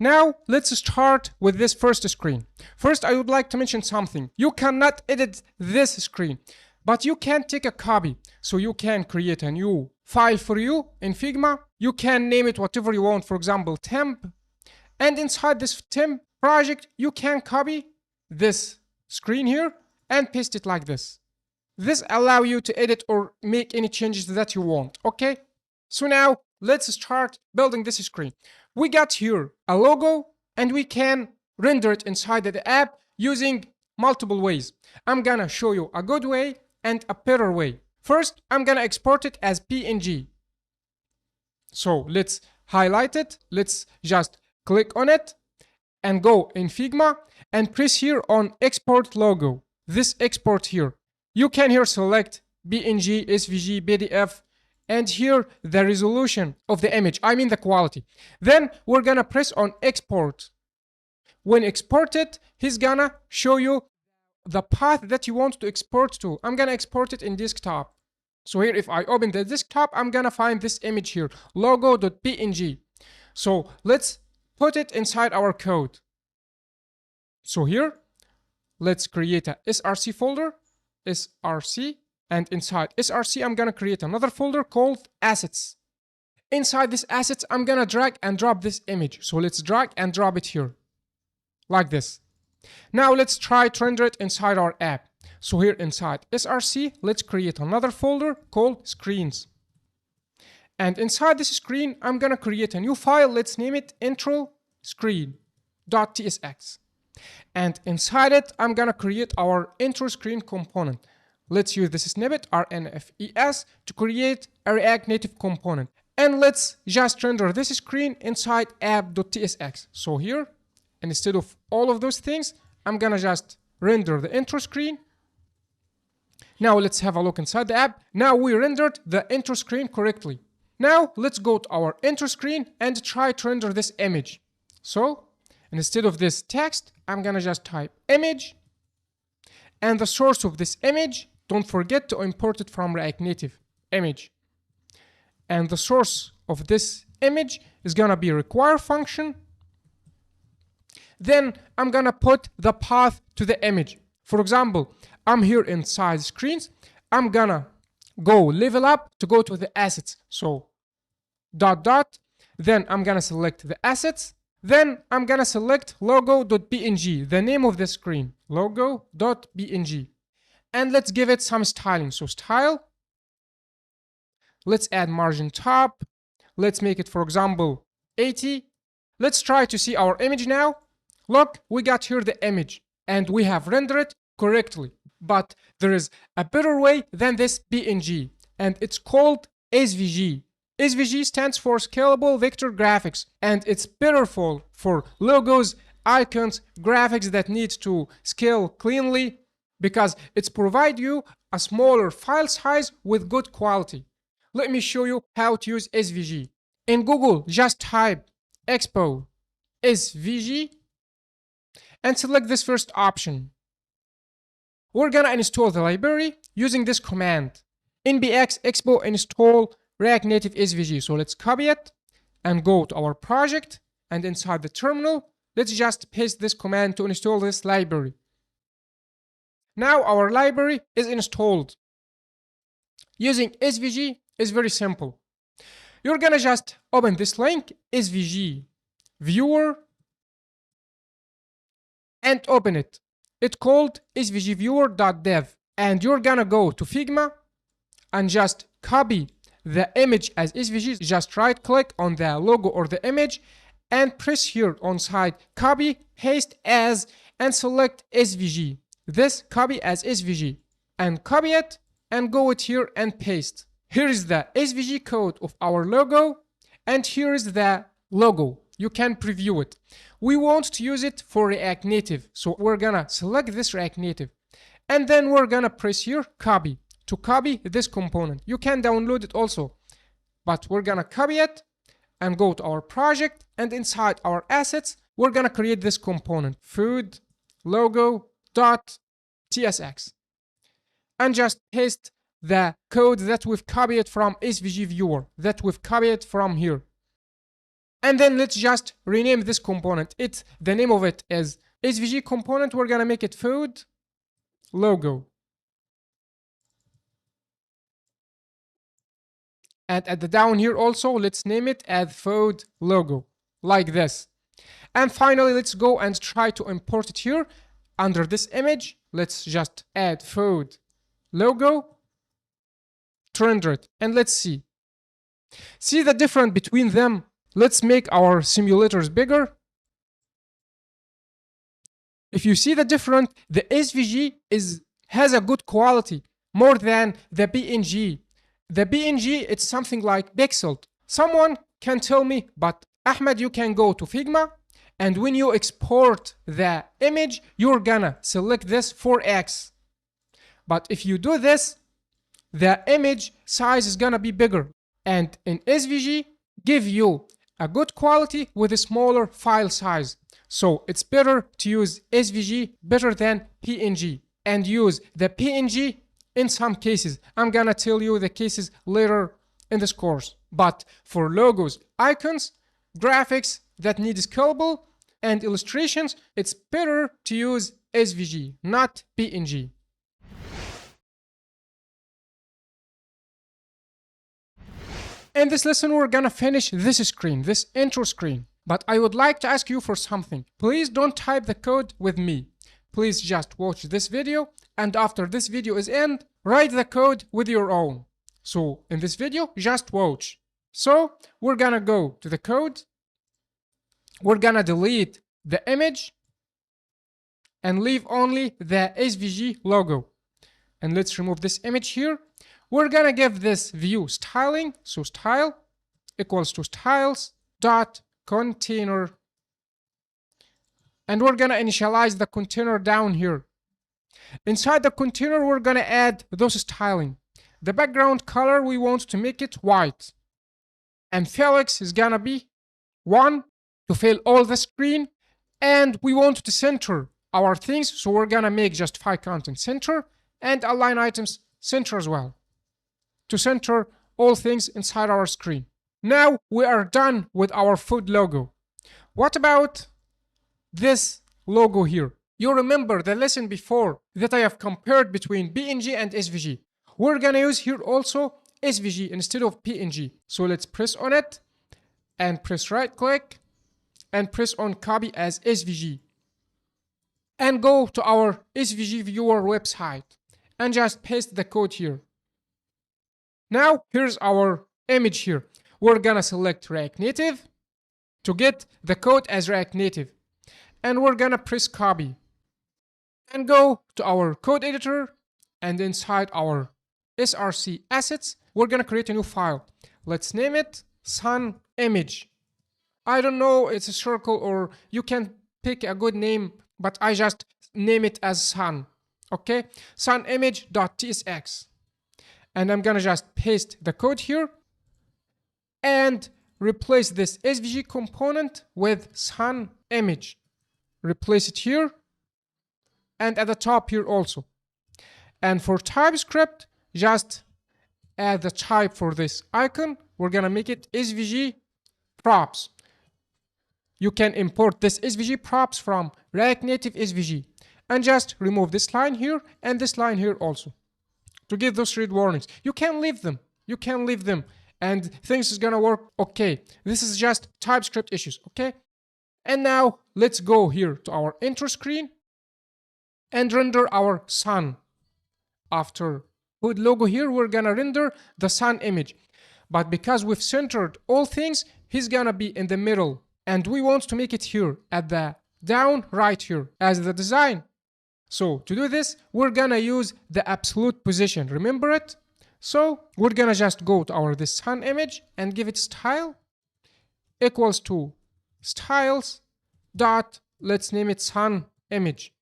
Now let's start with this first screen. First, I would like to mention something. You cannot edit this screen, but you can take a copy. So you can create a new file for you in Figma. You can name it whatever you want, for example, temp. And inside this temp project, you can copy this screen here and paste it like this. This allows you to edit or make any changes that you want, okay? So now let's start building this screen. We got here a logo and we can render it inside the app using multiple ways. I'm gonna show you a good way and a better way. First, I'm gonna export it as PNG. So let's highlight it. Let's just click on it and go in Figma and press here on export logo. This export here. You can here select PNG, SVG, PDF, and here the resolution of the image, I mean the quality. Then we're gonna press on export. When exported, he's gonna show you the path that you want to export to. I'm gonna export it in desktop. So here, if I open the desktop, I'm gonna find this image here, logo.png. So let's put it inside our code. So here, let's create a src folder, src, and inside src, I'm gonna create another folder called assets. Inside this assets, I'm gonna drag and drop this image. So let's drag and drop it here, like this. Now let's try to render it inside our app. So here inside src, let's create another folder called screens. And inside this screen, I'm gonna create a new file. Let's name it intro screen.tsx. And inside it, I'm gonna create our intro screen component. Let's use this snippet rnfes to create a React Native component. And let's just render this screen inside app.tsx. So here, instead of all of those things, I'm gonna just render the intro screen. Now let's have a look inside the app. Now we rendered the intro screen correctly. Now let's go to our intro screen and try to render this image. So instead of this text, I'm gonna just type image. And the source of this image, don't forget to import it from React Native image. And the source of this image is gonna be require function. Then I'm gonna put the path to the image. For example, I'm here inside screens. I'm gonna go level up to go to the assets. So dot, then I'm gonna select the assets. Then I'm gonna select logo.png, the name of the screen, logo.png. And let's give it some styling. So style, let's add margin top. Let's make it, for example, 80. Let's try to see our image now. Look, we got here the image and we have rendered it correctly. But there is a better way than this PNG, and it's called SVG. SVG stands for Scalable Vector Graphics, and it's better for logos, icons, graphics that need to scale cleanly, because it's provide you a smaller file size with good quality. Let me show you how to use SVG. In Google, just type Expo SVG and select this first option. We're gonna install the library using this command, nbx expo install React Native SVG. So let's copy it and go to our project, and inside the terminal, let's just paste this command to install this library. Now our library is installed. Using SVG is very simple. You're gonna just open this link, SVG viewer, and open it. It's called svgviewer.dev, and you're gonna go to Figma and just copy the image as SVG. Just right click on the logo or the image and press here on side copy paste as and select SVG. This copy as SVG and copy it and go it here and paste. Here is the SVG code of our logo, and here is the logo. You can preview it. We want to use it for React Native, so we're gonna select this React Native, and then we're gonna press here copy to copy this component. You can download it also, but we're gonna copy it and go to our project, and inside our assets we're gonna create this component, food logo.tsx, and just paste the code that we've copied from SVG viewer, that we've copied from here. And then let's just rename this component. The name of it is SVG component. We're gonna make it food logo. And at the down here also, let's name it as food logo, like this. And finally, let's go and try to import it here under this image. Let's just add food logo to render it, and let's see. See the difference between them? Let's make our simulators bigger. If you see the difference, the SVG has a good quality more than the PNG. The PNG, it's something like pixeled. Someone can tell me, but Ahmed, you can go to Figma, and when you export the image, you're gonna select this 4x. But if you do this, the image size is gonna be bigger. And in SVG, give you a good quality with a smaller file size. So it's better to use SVG better than PNG, and use the PNG in some cases. I'm gonna tell you the cases later in this course. But for logos, icons, graphics that need scalable, and illustrations, it's better to use SVG, not PNG. In this lesson, we're gonna finish this screen, this intro screen. But I would like to ask you for something. Please don't type the code with me. Please just watch this video, and after this video is end, write the code with your own. So in this video, just watch. So we're gonna go to the code. We're gonna delete the image and leave only the SVG logo. And let's remove this image here. We're gonna give this view styling. So style equals to styles dot container, and we're gonna initialize the container down here. Inside the container, we're gonna add those styling. The background color, we want to make it white, and Felix is gonna be 1 to fill all the screen, and we want to center our things, so we're gonna make justify content center and align items center as well, to center all things inside our screen. Now we are done with our food logo. What about this logo here? You remember the lesson before that I have compared between PNG and SVG. We're gonna use here also SVG instead of PNG. So let's press on it and press right click and press on copy as SVG. And go to our SVG viewer website and just paste the code here. Now here's our image here. We're gonna select React Native to get the code as React Native. And we're gonna press copy. And go to our code editor, and inside our src assets, we're gonna create a new file. Let's name it sun image. I don't know, it's a circle, or you can pick a good name, but I just name it as sun. Okay, sunimage.tsx. And I'm gonna just paste the code here and replace this SVG component with sun image. Replace it here and at the top here also. And for TypeScript, just add the type for this icon. We're gonna make it SVG props. You can import this SVG props from React Native SVG, and just remove this line here and this line here also to give those read warnings. You can leave them. You can leave them, and things is gonna work okay. This is just TypeScript issues, okay? And now let's go here to our intro screen and render our sun. After put logo here, we're gonna render the sun image. But because we've centered all things, he's gonna be in the middle. And we want to make it here at the down right here as the design. So to do this, we're gonna use the absolute position. Remember it? So we're gonna just go to our this sun image and give it style equals to styles dot, let's name it sun image.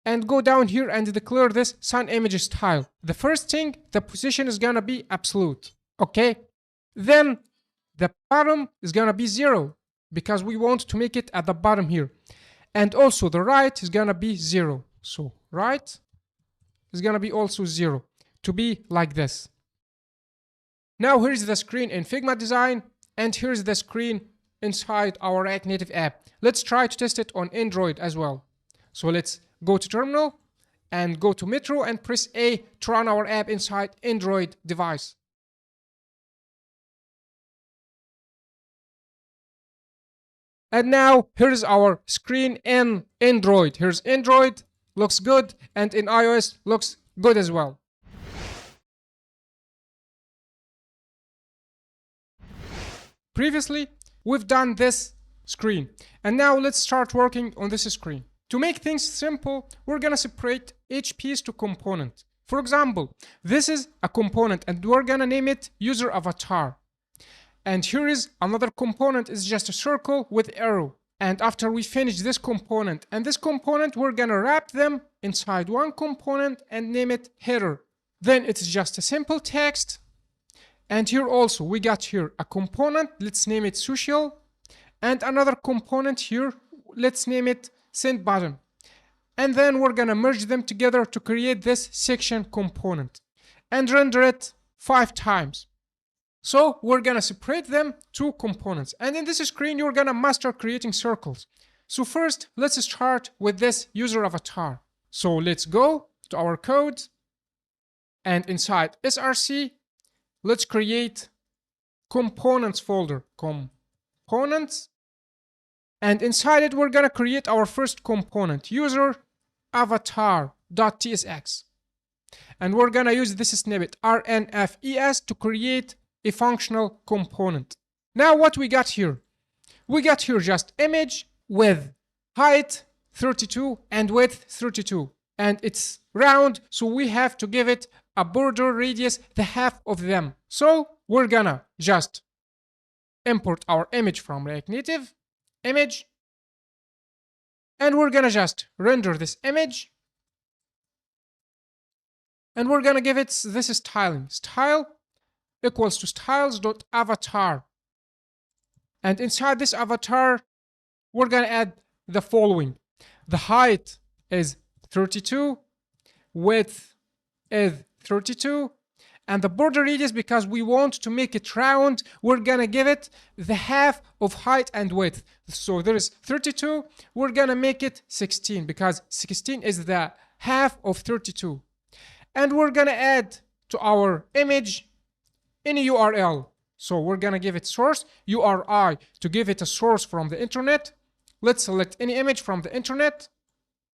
And go down here and declare this sun image style. The first thing, the position is gonna be absolute. Okay? Then the bottom is gonna be 0 because we want to make it at the bottom here. And also the right is gonna be 0. So right is gonna be also 0 to be like this. Now here's the screen in Figma design, and here's the screen inside our React Native app. Let's try to test it on Android as well. So let's go to terminal and go to Metro and press A to run our app inside Android device. And now here's our screen in Android. Here's Android, looks good, and in iOS looks good as well. Previously, we've done this screen, and now let's start working on this screen. To make things simple, we're gonna separate each piece to component. For example, this is a component and we're gonna name it user avatar. And here is another component, is just a circle with arrow. And after we finish this component and this component, we're gonna wrap them inside one component and name it header. Then it's just a simple text. And here also we got here a component, let's name it social, and another component here, let's name it send button. And then we're gonna merge them together to create this section component and render it 5 times. So we're gonna separate them two components. And in this screen, you're gonna master creating circles. So first, let's start with this user avatar. So let's go to our code, and inside src, let's create components folder, components. And inside it, we're gonna create our first component, user avatar.tsx. And we're gonna use this snippet, rnfes, to create a functional component. Now what we got here? We got here just image with height 32 and width 32. And it's round, so we have to give it a border radius, the half of them. So we're gonna just import our image from React Native, image, and we're gonna just render this image, and we're gonna give it this styling, style equals to styles.avatar. And inside this avatar, we're gonna add the following. The height is 32, width is 32, and the border radius, because we want to make it round, we're gonna give it the half of height and width. So there is 32, we're gonna make it 16, because 16 is the half of 32. And we're gonna add to our image any URL. So we're gonna give it source, URI, to give it a source from the internet. Let's select any image from the internet.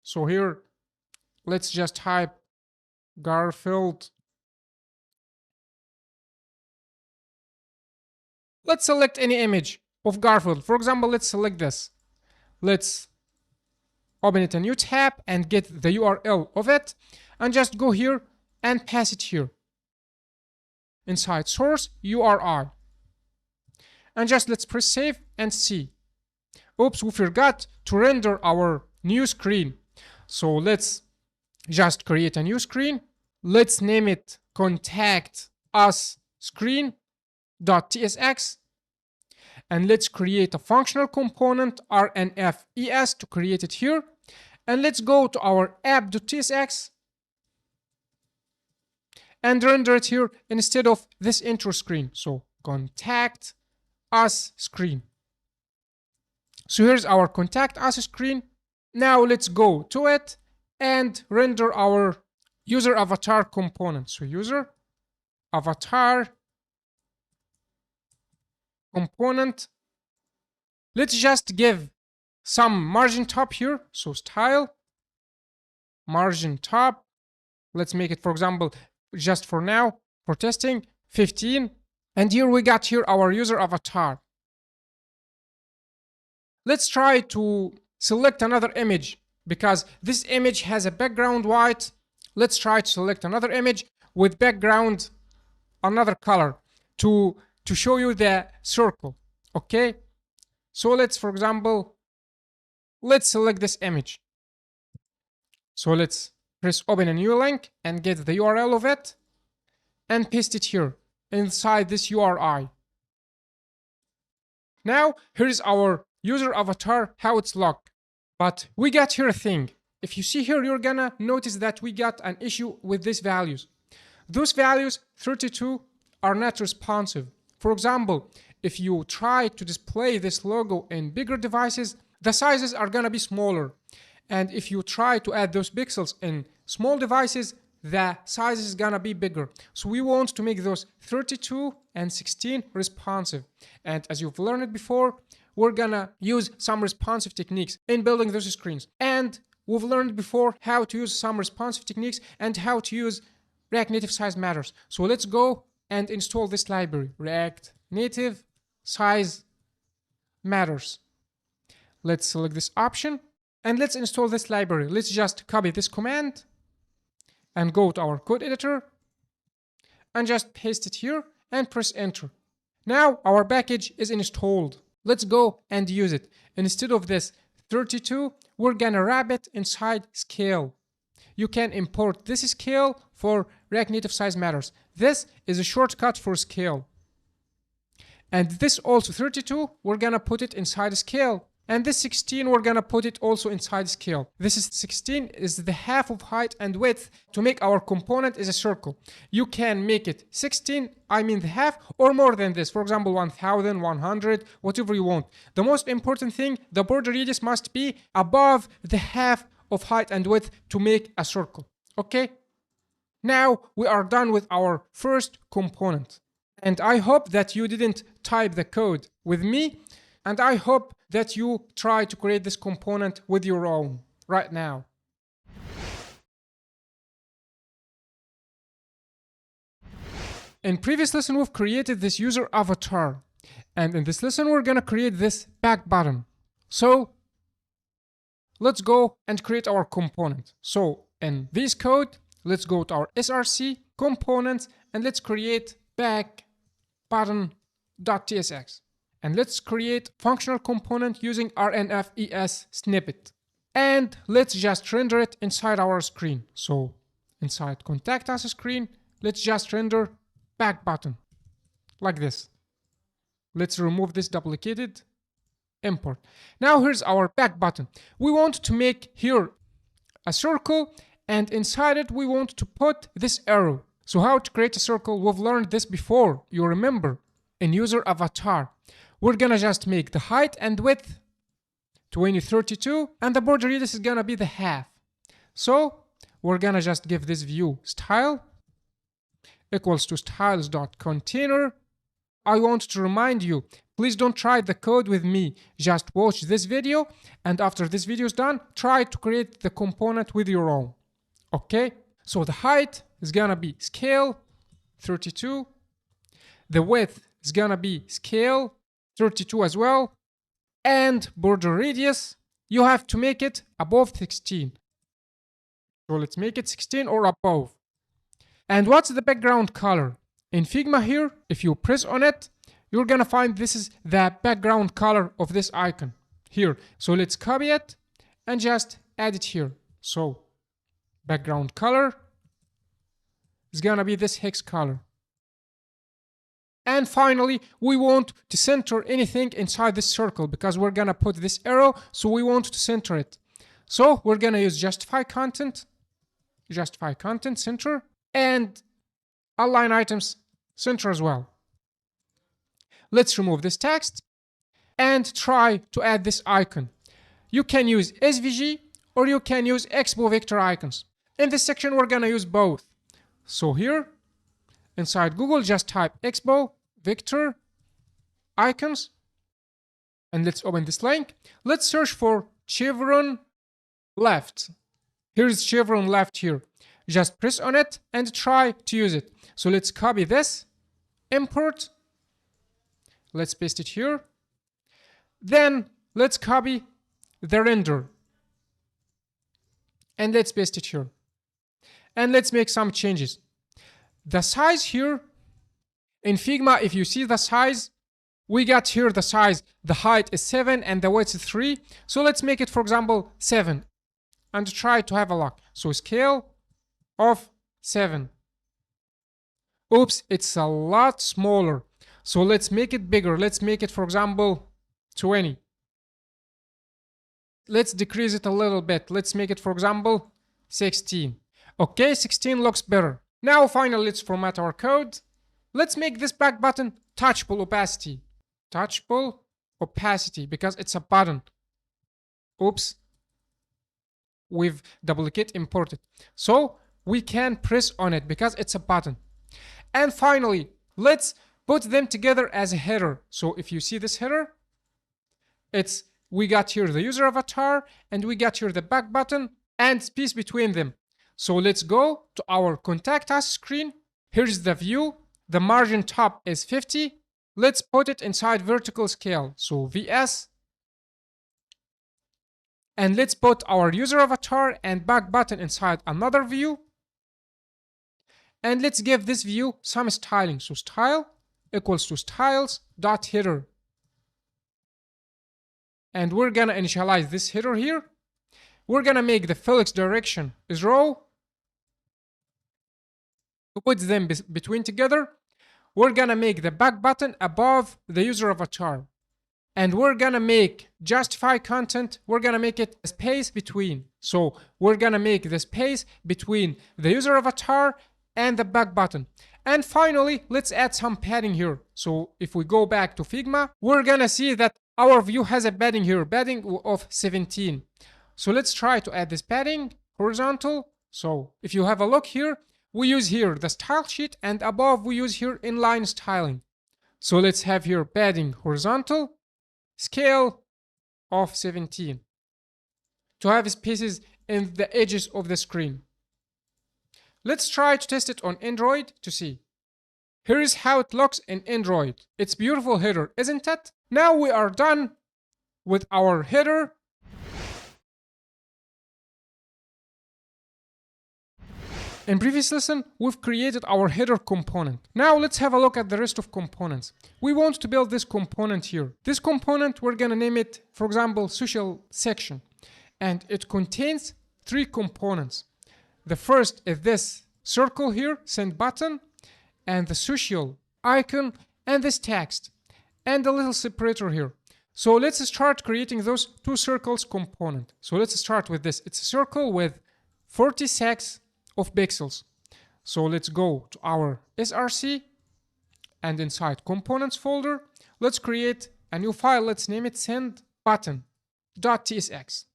So here, let's just type Garfield. Let's select any image of Garfield. For example, let's select this. Let's open it a new tab and get the URL of it, and just go here and pass it here inside source URI. And just let's press save and see. Oops, we forgot to render our new screen. So let's just create a new screen. Let's name it contact us screen.tsx. And let's create a functional component rnfes to create it here. And let's go to our app.tsx and render it here instead of this intro screen. So contact us screen. So here's our contact us screen. Now let's go to it and render our user avatar component. So user avatar component. Let's just give some margin top here. So style margin top. Let's make it, for example, just for now, for testing, 15. And here we got here our user avatar. Let's try to select another image, because this image has a background white. Let's try to select another image with background another color to show you the circle. Okay, so let's, for example, let's select this image. So let's press open a new link and get the URL of it and paste it here inside this URI. Now here's our user avatar, how it's locked. But we got here a thing. If you see here, you're gonna notice that we got an issue with these values. Those values 32 are not responsive. For example, if you try to display this logo in bigger devices, the sizes are gonna be smaller. And if you try to add those pixels in small devices, the size is gonna be bigger. So we want to make those 32 and 16 responsive. And as you've learned before, we're gonna use some responsive techniques in building those screens. And we've learned before how to use some responsive techniques and how to use React Native Size Matters. So let's go and install this library, React Native Size Matters. Let's select this option and let's install this library. Let's just copy this command and go to our code editor and just paste it here and press enter. Now our package is installed. Let's go and use it. Instead of this 32, we're gonna wrap it inside scale. you can import this scale for React Native size matters. This is a shortcut for scale. And this also 32, we're gonna put it inside scale. And this 16, we're gonna put it also inside scale. This is 16 is the half of height and width to make our component is a circle. You can make it 16, I mean the half, or more than this. For example, 1000, 100, whatever you want. The most important thing, the border radius must be above the half of height and width to make a circle. Okay? Now we are done with our first component. And I hope that you didn't type the code with me. And I hope that you try to create this component with your own right now. In previous lesson, we've created this user avatar. And in this lesson, we're gonna create this back button. So let's go and create our component. So in VS Code, let's go to our src components and let's create back button.tsx. And let's create functional component using rnf-es snippet. And let's just render it inside our screen. So inside contact us screen, let's just render back button like this. Let's remove this duplicated import. Now here's our back button. We want to make here a circle, and inside it we want to put this arrow. So how to create a circle? We've learned this before, you remember, in user avatar. We're gonna just make the height and width 2032, and the border radius is gonna be the half. So we're gonna just give this view style equals to styles.container. I want to remind you, please don't try the code with me. Just watch this video, and after this video is done, try to create the component with your own. Okay? So the height is gonna be scale 32. The width is gonna be scale 32 as well. And border radius, you have to make it above 16. So let's make it 16 or above. And what's the background color? In Figma here, if you press on it, you're gonna find this is the background color of this icon here. So let's copy it and just add it here. So background color is gonna be this hex color. And finally, we want to center anything inside this circle because we're gonna put this arrow, so we want to center it. So we're gonna use justify content, center, and align items center as well. Let's remove this text and try to add this icon. You can use SVG or you can use Expo vector icons. In this section, we're gonna use both. So here, inside Google, just type Expo vector icons, and let's open this link. Let's search for chevron left. Here's chevron left here. Just press on it and try to use it. So let's copy this, import, let's paste it here. Then let's copy the render and let's paste it here. And let's make some changes. The size here in Figma, if you see the size, we got here the size. The height is 7 and the width is 3. So let's make it, for example, 7 and try to have a look. So scale of 7. Oops, it's a lot smaller. So let's make it bigger. Let's make it, for example, 20. Let's decrease it a little bit. Let's make it, for example, 16. Okay, 16 looks better. Now finally, let's format our code. Let's make this back button touchable opacity. Touchable opacity because it's a button. Oops. We've duplicate imported. So we can press on it because it's a button. And finally, let's put them together as a header. So if you see this header, we got here the user avatar and we got here the back button and space between them. So let's go to our contact us screen. Here's the view. The margin top is 50. Let's put it inside vertical scale. So VS. And let's put our user avatar and back button inside another view. And let's give this view some styling. So style equals to styles.header. And we're gonna initialize this header here. we're gonna make the Felix direction is row. To put them between together, we're gonna make the back button above the user avatar. And we're gonna make justify content, we're gonna make it a space between. So we're gonna make the space between the user avatar and the back button. And finally, let's add some padding here. So if we go back to Figma, we're gonna see that our view has a padding here, padding of 17. So let's try to add this padding horizontal. So if you have a look here, we use here the style sheet, and above we use here inline styling. So let's have here padding horizontal, scale of 17 to have spaces in the edges of the screen. Let's try to test it on Android to see. Here is how it looks in Android. It's beautiful header, isn't it? Now we are done with our header. In previous lesson, we've created our header component. Now let's have a look at the rest of components. We want to build this component here. This component, we're gonna name it, for example, social section. And it contains 3 components. The first is this circle here, send button, and the social icon, and this text, and a little separator here. So let's start creating those 2 circles component. So let's start with this. It's a circle with 46 of pixels. So let's go to our src, and inside components folder, let's create a new file. Let's name it send button.tsx.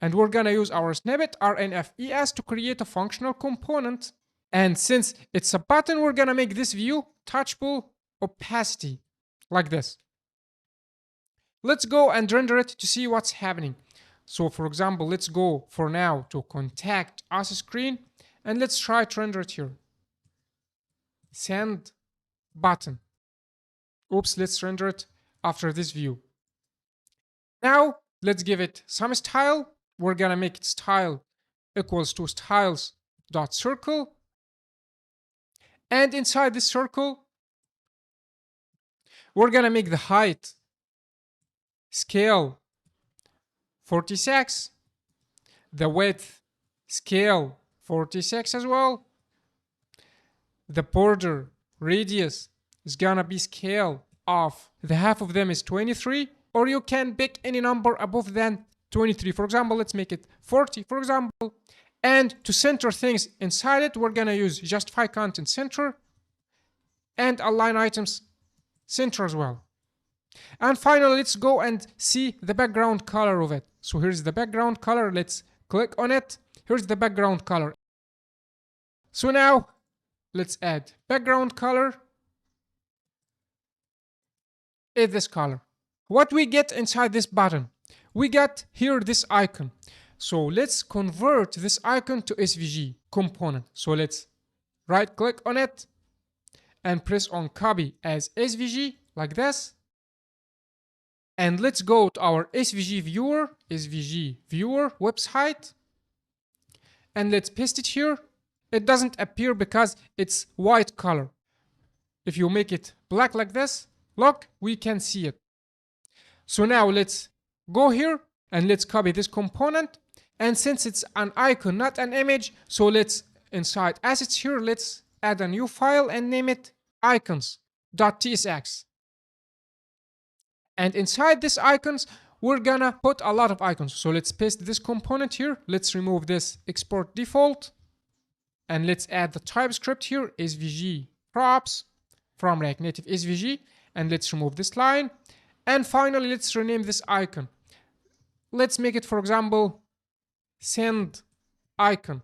And we're gonna use our snippet rnfes to create a functional component. And since it's a button, we're gonna make this view touchable opacity like this. Let's go and render it to see what's happening. So for example, let's go for now to contact us screen, and let's try to render it here. Send button. Oops, let's render it after this view. Now let's give it some style. We're gonna make it style equals to styles.circle. And inside this circle, we're gonna make the height scale 46, the width scale 46 as well. The border radius is gonna be scale of the half of them is 23, or you can pick any number above than 23. For example, let's make it 40, for example. And to center things inside it, we're gonna use justify content center and align items center as well. And finally, let's go and see the background color of it. So here's the background color. Let's click on it. Here's the background color. So now let's add background color. Is this color. What we get inside this button? We got here this icon. So let's convert this icon to SVG component. So let's right click on it and press on copy as SVG like this. And let's go to our SVG viewer website, and let's paste it here. It doesn't appear because it's white color. If you make it black like this, look, we can see it. So now let's go here and let's copy this component. And since it's an icon, not an image, so let's inside assets here, let's add a new file and name it icons.tsx. And inside this icons, we're gonna put a lot of icons. So let's paste this component here. Let's remove this export default. And let's add the TypeScript here, SVG props from React Native SVG. And let's remove this line. And finally, let's rename this icon. Let's make it, for example, send icon.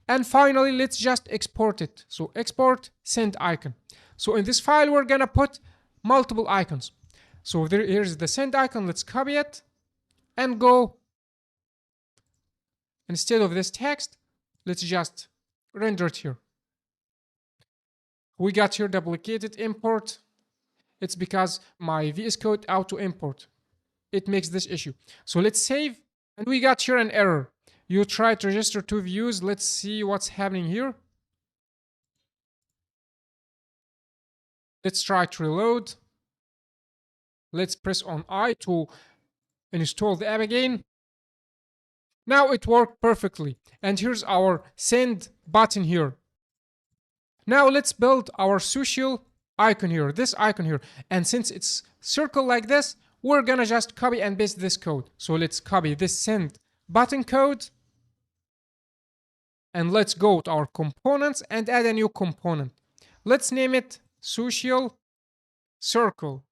And finally, let's just export it. So export send icon. So in this file, we're gonna put multiple icons. So here's the send icon. Let's copy it and go. Instead of this text, let's just render it here. We got here duplicated import. It's because my VS Code auto import. It makes this issue. So let's save, and we got here an error. You try to register 2 views. Let's see what's happening here. Let's try to reload. Let's press on I to install the app again. Now it worked perfectly. And here's our send button here. Now let's build our social icon here, this icon here. And since it's circle like this, we're gonna just copy and paste this code. So let's copy this send button code. And let's go to our components and add a new component. Let's name it social circle.tsx.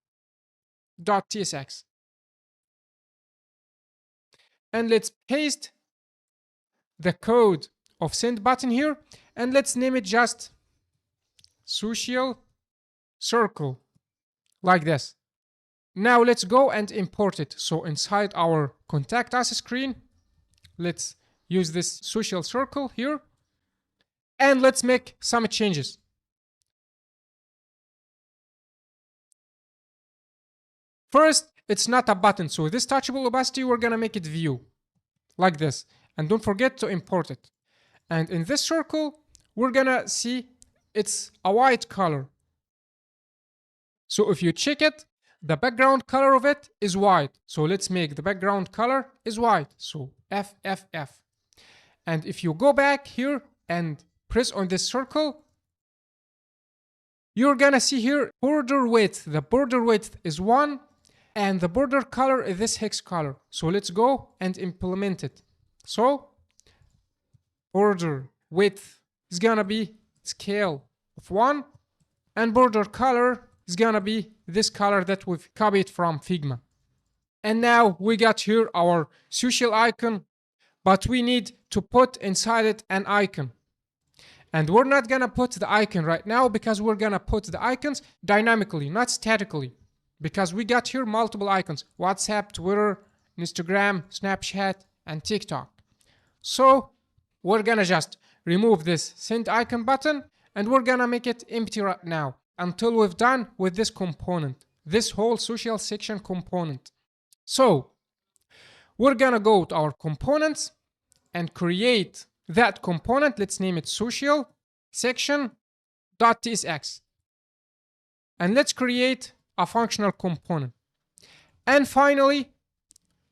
And let's paste the code of send button here. And let's name it just social circle, like this. Now let's go and import it. So inside our contact us screen, let's use this social circle here. And let's make some changes. First, it's not a button. So this touchable opacity, we're gonna make it view, like this. And don't forget to import it. And in this circle, we're gonna see it's a white color. So if you check it, the background color of it is white. So let's make the background color is white. So FFF. And if you go back here and press on this circle, you're gonna see here border width. The border width is 1 and the border color is this hex color. So let's go and implement it. So border width is gonna be scale of 1 and border color is gonna be this color that we've copied from Figma. And now we got here our social icon, but we need to put inside it an icon. And we're not gonna put the icon right now because we're gonna put the icons dynamically, not statically. Because we got here multiple icons: WhatsApp, Twitter, Instagram, Snapchat, and TikTok. So we're gonna just remove this send icon button and we're gonna make it empty right now until we've done with this component, this whole social section component. So we're gonna go to our components and create that component. Let's name it social section.tsx. And let's create a functional component. And finally,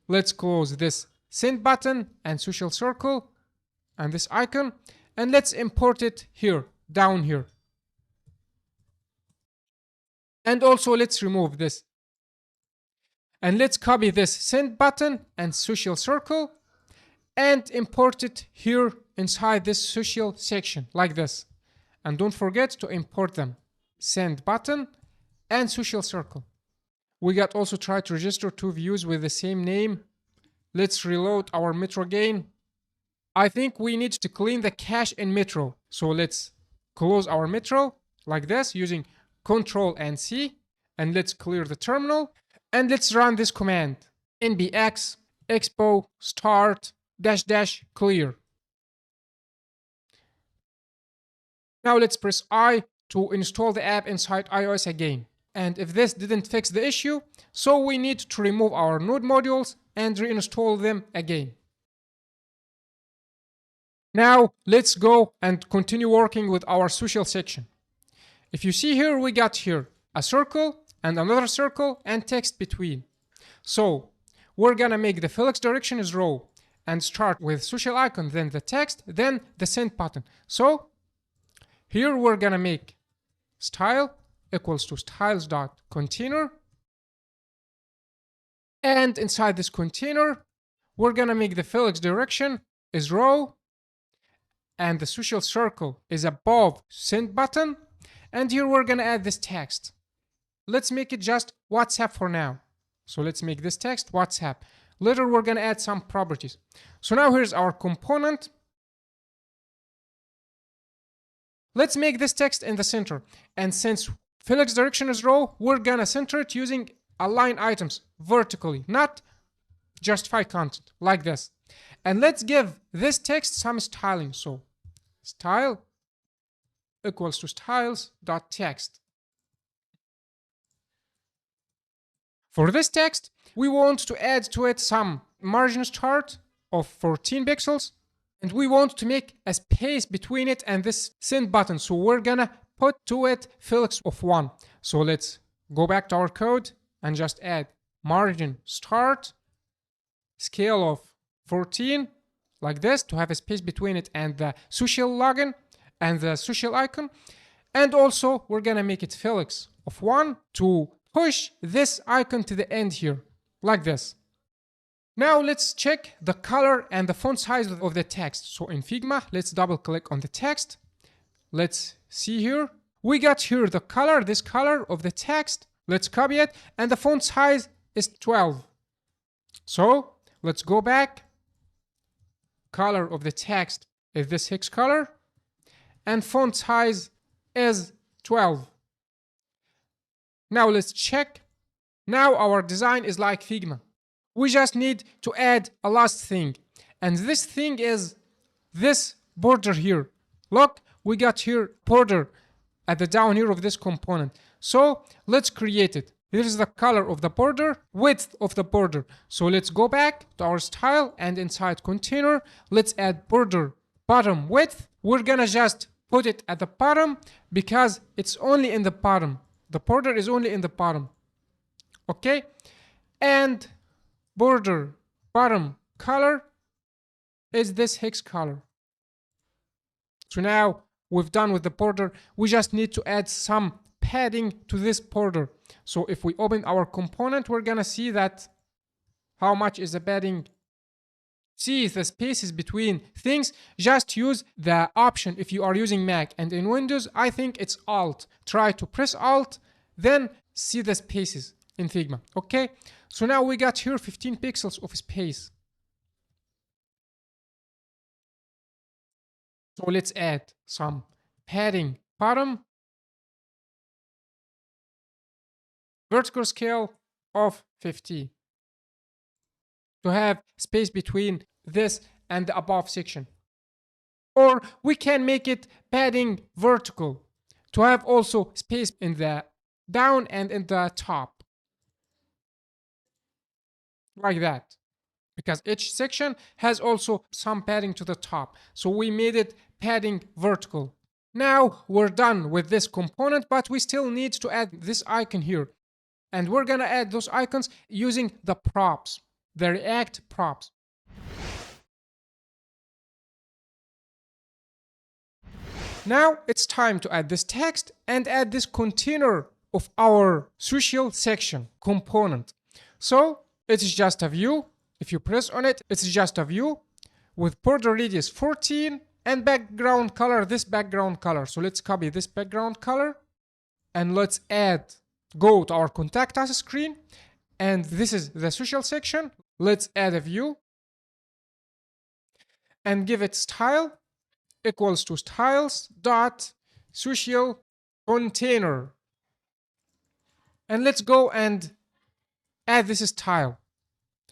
let's close this send button and social circle and this icon, and let's import it here, down here. And also let's remove this. And let's copy this send button and social circle and import it here inside this social section, like this. And don't forget to import them, send button and social circle. We got also try to register 2 views with the same name. Let's reload our Metro again. I think we need to clean the cache in Metro. So let's close our Metro like this using Control and C. And let's clear the terminal. And let's run this command: nbx expo start -- clear. Now let's press I to install the app inside iOS again. And if this didn't fix the issue, so we need to remove our node modules and reinstall them again. Now let's go and continue working with our social section. If you see here, we got here a circle and another circle and text between. So we're gonna make the Felix direction is row and start with social icon, then the text, then the send button. So here we're gonna make style equals to styles.container. And inside this container, we're gonna make the Felix direction is row and the social circle is above send button. And here we're gonna add this text. Let's make it just WhatsApp for now. So let's make this text WhatsApp. Later we're gonna add some properties. So now here's our component. Let's make this text in the center. And since Felix direction is row, we're gonna center it using align items vertically, not justify content, like this. And let's give this text some styling. So style equals to styles.text. For this text, we want to add to it some margin start of 14 pixels. And we want to make a space between it and this send button. So we're gonna put to it Felix of 1. So let's go back to our code and just add margin start, scale of 14, like this to have a space between it and the social login and the social icon. And also we're gonna make it Felix of 1 to push this icon to the end here, like this. Now let's check the color and the font size of the text. So in Figma, let's double click on the text. Let's see here. We got here the color, this color of the text. Let's copy it, and the font size is 12. So let's go back. Color of the text is this hex color, and font size is 12. Now let's check. Now our design is like Figma. We just need to add a last thing, and this thing is this border here. Look, we got here border at the down here of this component. So let's create it. Here is the color of the border, width of the border. So let's go back to our style, and inside container, let's add border bottom width. We're gonna just put it at the bottom because it's only in the bottom. The border is only in the bottom. Okay, and border bottom color is this hex color. So now we've done with the border. We just need to add some padding to this border. So if we open our component, we're gonna see that how much is the padding. See the spaces between things. Just use the option if you are using Mac, and in Windows I think it's Alt. Try to press Alt, then see the spaces in Figma. Okay, so now we got here 15 pixels of space. So let's add some padding bottom, vertical scale of 50 to have space between this and the above section. Or we can make it padding vertical to have also space in the down and in the top, like that, because each section has also some padding to the top. So we made it padding vertical. Now we're done with this component, but we still need to add this icon here. And we're gonna add those icons using the props, the React props. Now it's time to add this text and add this container of our social section component. So it's just a view. If you press on it, it's just a view with border radius 14 and background color, this background color. So let's copy this background color and let's add, go to our contact us screen, and this is the social section. Let's add a view and give it style equals to styles dot social container. And let's go and add this style,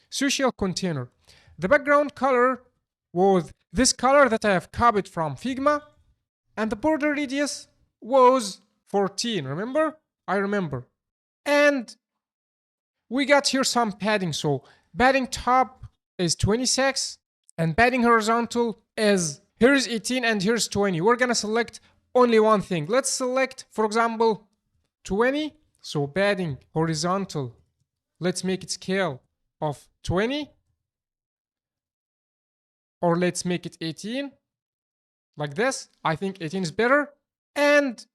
social container. The background color was this color that I have copied from Figma, and the border radius was 14. Remember? I remember. And we got here some padding. So padding top is 26 and padding horizontal is, here is 18 and here's 20. We're gonna select only one thing. Let's select, for example, 20. So padding horizontal, let's make it scale of 20, or let's make it 18, like this. I think 18 is better. And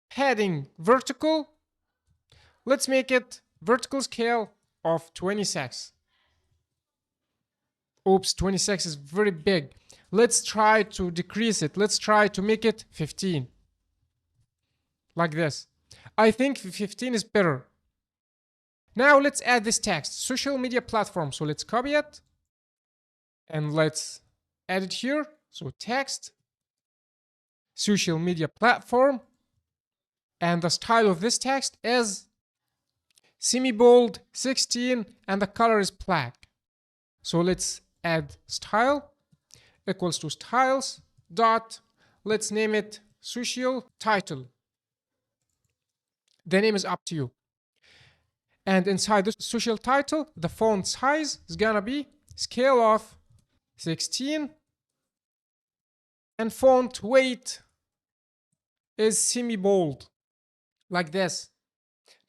padding vertical, let's make it vertical scale of 26. Oops, 26 is very big. Let's try to decrease it. Let's try to make it 15, like this. I think 15 is better. Now let's add this text, social media platform. So let's copy it and let's add it here. So text, social media platform, and the style of this text is semi-bold 16 and the color is black. So let's add style equals to styles dot, let's name it social title. The name is up to you. And inside this social title, the font size is gonna be scale of 16 and font weight is semi-bold, like this.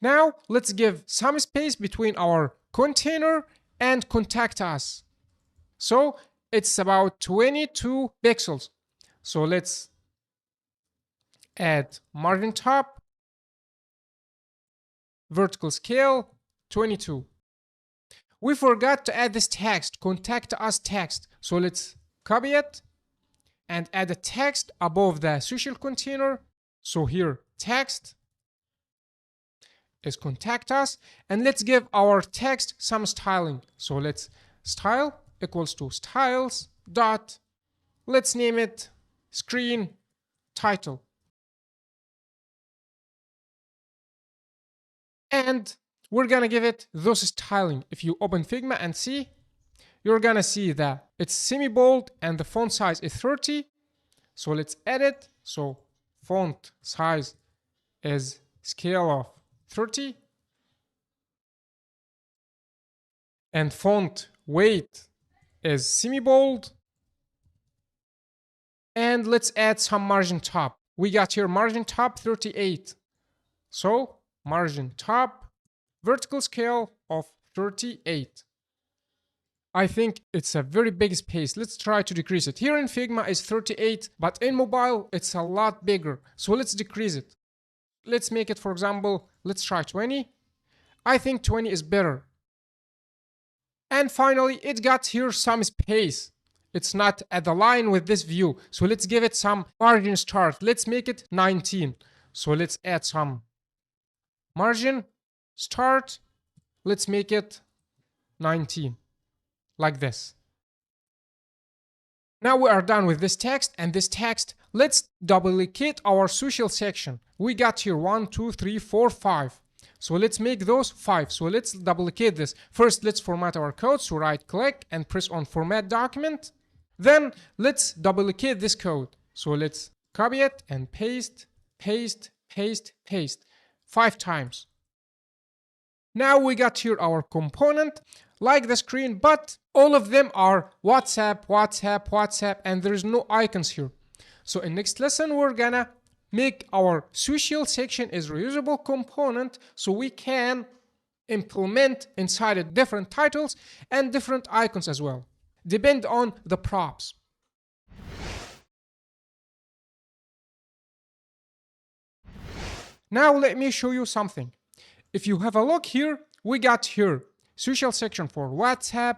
Now let's give some space between our container and contact us. So it's about 22 pixels. So let's add margin top, vertical scale 22. We forgot to add this text, contact us text. So let's copy it and add a text above the social container. So here text is contact us, and let's give our text some styling. So let's style equals to styles dot, let's name it screen title. And we're gonna give it those styling. If you open Figma and see, you're gonna see that it's semi-bold and the font size is 30. So let's edit. So font size is scale of 30. And font weight is semi-bold. And let's add some margin top. We got here margin top 38. So margin top, vertical scale of 38. I think it's a very big space. Let's try to decrease it. Here in Figma is 38, but in mobile it's a lot bigger. So let's decrease it. Let's make it, for example, let's try 20. I think 20 is better. And finally, it got here some space. It's not at the line with this view. So let's give it some margin start. Let's make it 19. So let's add some margin start. Let's make it 19. Like this. Now we are done with this text and this text. Let's duplicate our social section. We got here 1, 2, 3, 4, 5. So let's make those 5. So let's duplicate this. First, let's format our code. So right click and press on format document. Then let's duplicate this code. So let's copy it and paste, paste, paste, paste 5 times. Now we got here our component like the screen, but all of them are WhatsApp, WhatsApp, WhatsApp, and there is no icons here. So in next lesson, we're gonna make our social section as reusable component so we can implement inside it different titles and different icons as well. Depend on the props. Now let me show you something. If you have a look here, we got here social section for WhatsApp,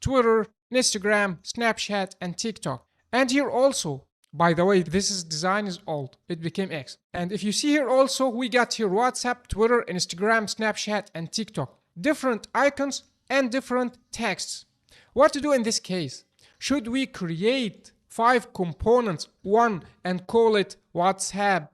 Twitter, Instagram, Snapchat, and TikTok. And here also, by the way, this design is old. It became X. And if you see here also, we got here WhatsApp, Twitter, Instagram, Snapchat, and TikTok. Different icons and different texts. What to do in this case? Should we create 5 components, one and call it WhatsApp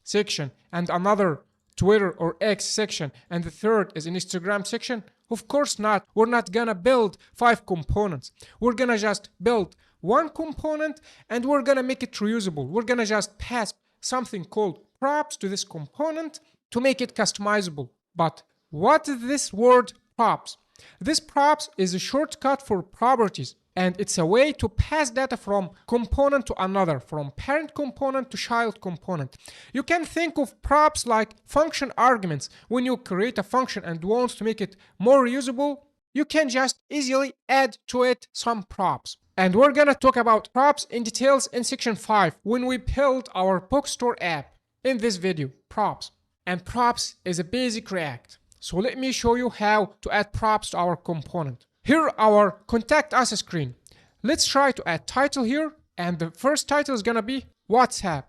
section and another Twitter or X section and the third is an Instagram section? Of course not. We're not gonna build 5 components. We're gonna just build one component and we're gonna make it reusable. We're gonna just pass something called props to this component to make it customizable. But what is this word props? This props is a shortcut for properties, and it's a way to pass data from component to another, from parent component to child component. You can think of props like function arguments. When you create a function and want to make it more reusable, you can just easily add to it some props. And we're gonna talk about props in details in section 5 when we build our bookstore app. In this video, props. And props is a basic React. So let me show you how to add props to our component. Here our contact us screen. Let's try to add title here, and the first title is gonna be WhatsApp,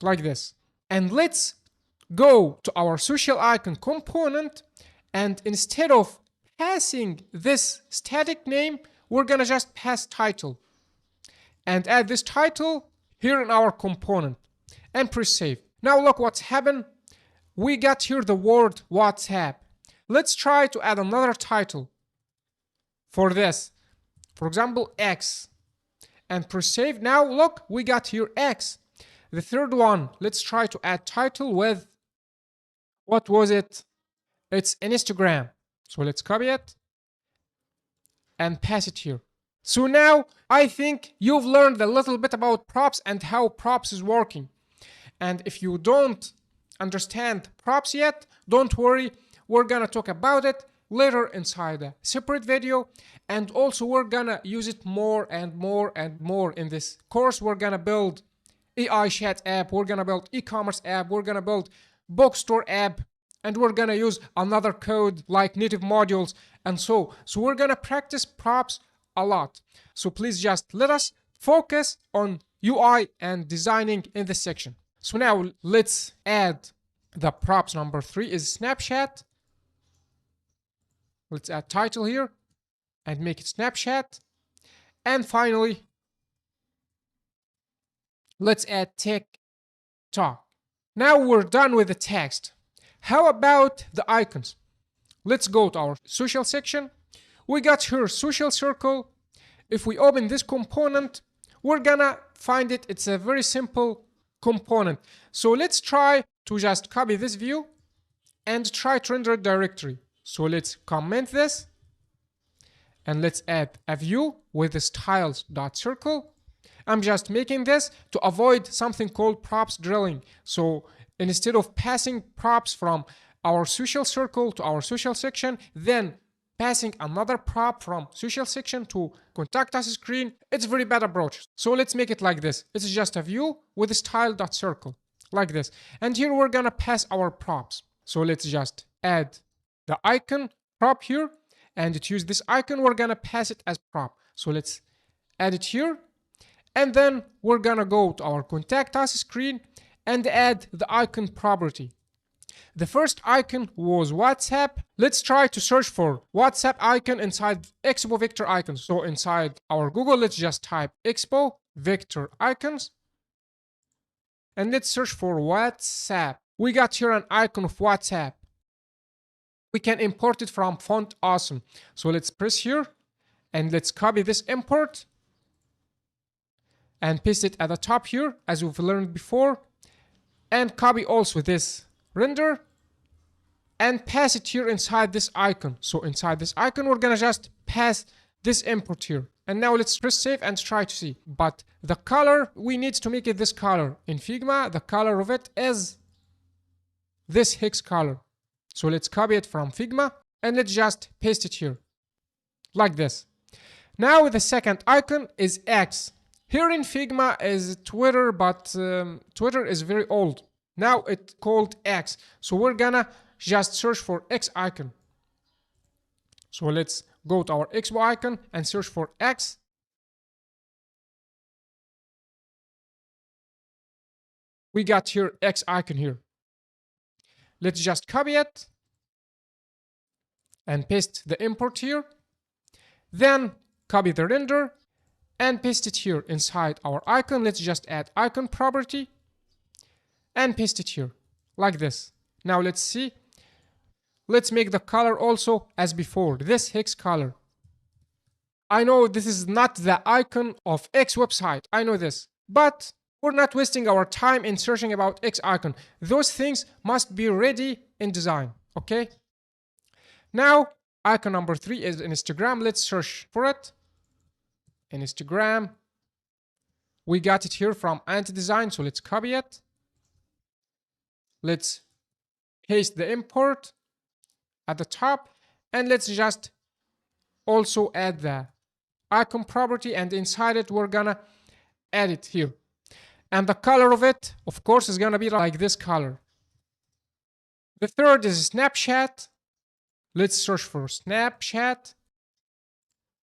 like this. And let's go to our social icon component, and instead of passing this static name, we're gonna just pass title and add this title here in our component and press save. Now look what's happened. We got here the word WhatsApp. Let's try to add another title for this. For example, X. And press save. Now look, we got here X. The third one, let's try to add title with, what was it? It's Instagram. So let's copy it and pass it here. So now I think you've learned a little bit about props and how props is working. And if you don't understand props yet, don't worry. We're gonna talk about it later inside a separate video. And also we're gonna use it more and more and more in this course. We're gonna build AI chat app, we're gonna build e-commerce app, we're gonna build bookstore app, and we're gonna use another code like native modules. And so we're gonna practice props a lot. So please just let us focus on UI and designing in this section. So now let's add the props. Number 3 is snapshot. Let's add title here and make it snapshot. And finally, let's add TikTok. Now we're done with the text. How about the icons? Let's go to our social section. We got here social circle. If we open this component, we're gonna find it. It's a very simple component. So let's try to just copy this view and try to render it directly. So let's comment this and let's add a view with the styles.circle. I'm just making this to avoid something called props drilling. So instead of passing props from our social circle to our social section, then passing another prop from social section to contact us screen, it's a very bad approach. So let's make it like this. It's just a view with a style.circle like this. And here we're gonna pass our props. So let's just add the icon prop here, and to use this icon, we're gonna pass it as prop. So let's add it here. And then we're gonna go to our contact us screen and add the icon property. The first icon was WhatsApp. Let's try to search for WhatsApp icon inside Expo vector icons. So inside our Google, let's just type Expo vector icons. And let's search for WhatsApp. We got here an icon of WhatsApp. We can import it from Font Awesome. So let's press here and let's copy this import and paste it at the top here as we've learned before. And copy also this render and pass it here inside this icon. So inside this icon, we're gonna just pass this import here. And now let's press save and try to see. But the color, we need to make it this color. In Figma, the color of it is this hex color. So let's copy it from Figma and let's just paste it here like this. Now the second icon is X. Here in Figma is Twitter, but Twitter is very old. Now it's called X. So we're gonna just search for X icon. So let's go to our Expo icon and search for X. We got here X icon here. Let's just copy it and paste the import here. Then copy the render and paste it here inside our icon. Let's just add icon property and paste it here like this. Now let's see. Let's make the color also as before, this hex color. I know this is not the icon of X website. I know this, but we're not wasting our time in searching about X icon. Those things must be ready in design, okay? Now, icon number 3 is Instagram. Let's search for it. Instagram. We got it here from anti-design, so let's copy it. Let's paste the import at the top, and let's just also add the icon property, and inside it we're gonna add it here. And the color of it, of course, is gonna be like this color. The third is Snapchat. Let's search for Snapchat.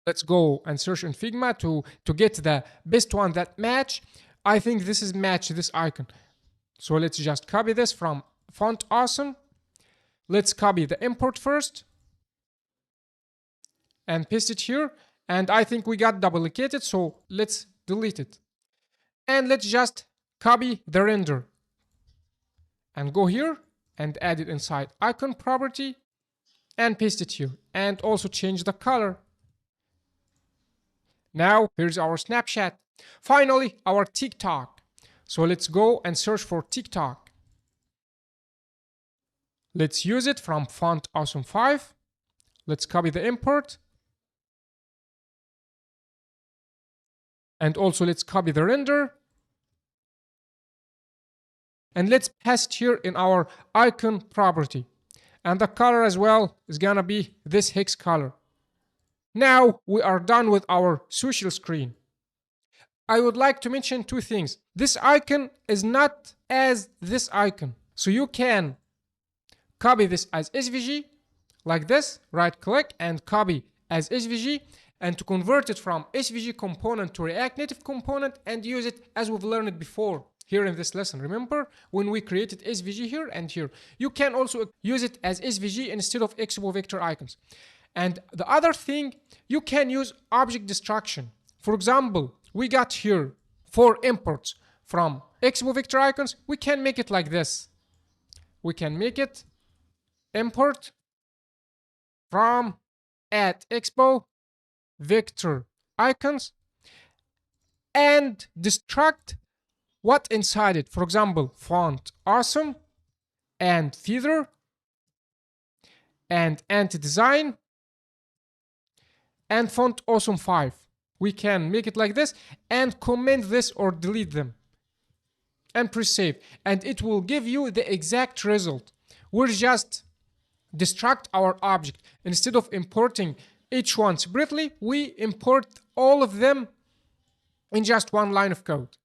Let's go and search in Figma to get the best one that match. I think this is match this icon. So let's just copy this from Font Awesome. Let's copy the import first and paste it here. And I think we got duplicated, so let's delete it. And let's just copy the render and go here and add it inside icon property and paste it here, and also change the color. Now here's our Snapchat. Finally, our TikTok. So let's go and search for TikTok. Let's use it from Font Awesome 5. Let's copy the import. And also let's copy the render. And let's paste here in our icon property. And the color as well is gonna be this hex color. Now we are done with our social screen. I would like to mention two things. This icon is not as this icon. So you can copy this as SVG like this, right click and copy as SVG, and to convert it from SVG component to React Native component and use it as we've learned before here in this lesson. Remember when we created SVG here and here? You can also use it as SVG instead of Expo vector icons. And the other thing, you can use object destruction. For example, we got here 4 imports from Expo vector icons. We can make it like this. We can make it import from @Expo vector icons and destruct what inside it. For example, font awesome and feather and anti-design and font awesome 5. We can make it like this and comment this or delete them and press save, and it will give you the exact result. We'll just destruct our object. Instead of importing each one separately, we import all of them in just one line of code.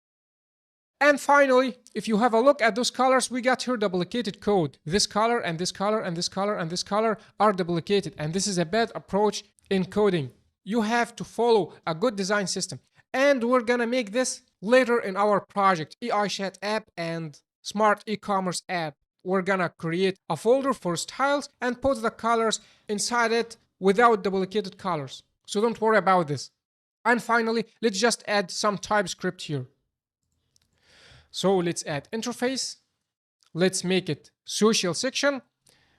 And finally, if you have a look at those colors, we got here duplicated code. This color and this color and this color and this color are duplicated, and this is a bad approach in coding. You have to follow a good design system, and we're gonna make this later in our project, AI chat app and smart e-commerce app. We're gonna create a folder for styles and put the colors inside it without duplicated colors. So don't worry about this. And finally, let's just add some TypeScript here. So let's add interface. Let's make it social section.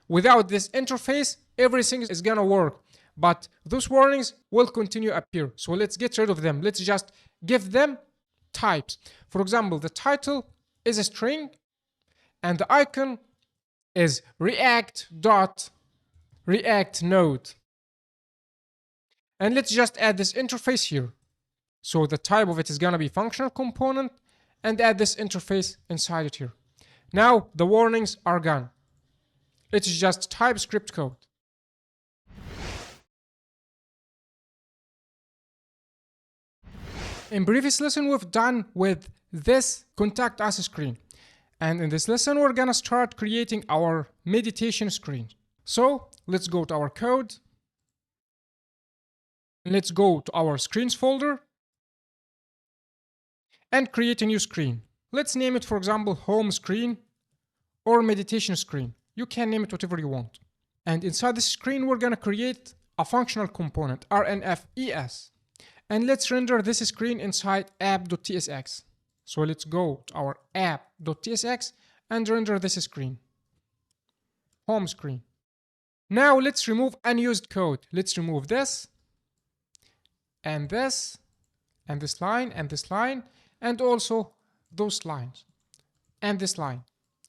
Without this interface, everything is gonna work, but those warnings will continue to appear. So let's get rid of them. Let's just give them types. For example, the title is a string and the icon is React node. And let's just add this interface here. So the type of it is gonna be functional component, and add this interface inside it here. Now the warnings are gone. It's just TypeScript code. In previous lesson, we've done with this contact us screen. And in this lesson, we're gonna start creating our meditation screen. So let's go to our code. Let's go to our screens folder and create a new screen. Let's name it, for example, home screen or meditation screen. You can name it whatever you want. And inside the screen, we're gonna create a functional component, RNFES. And let's render this screen inside app.tsx. So let's go to our app.tsx and render this screen. Home screen. Now let's remove unused code. Let's remove this and this and this line and this line and also those lines and this line.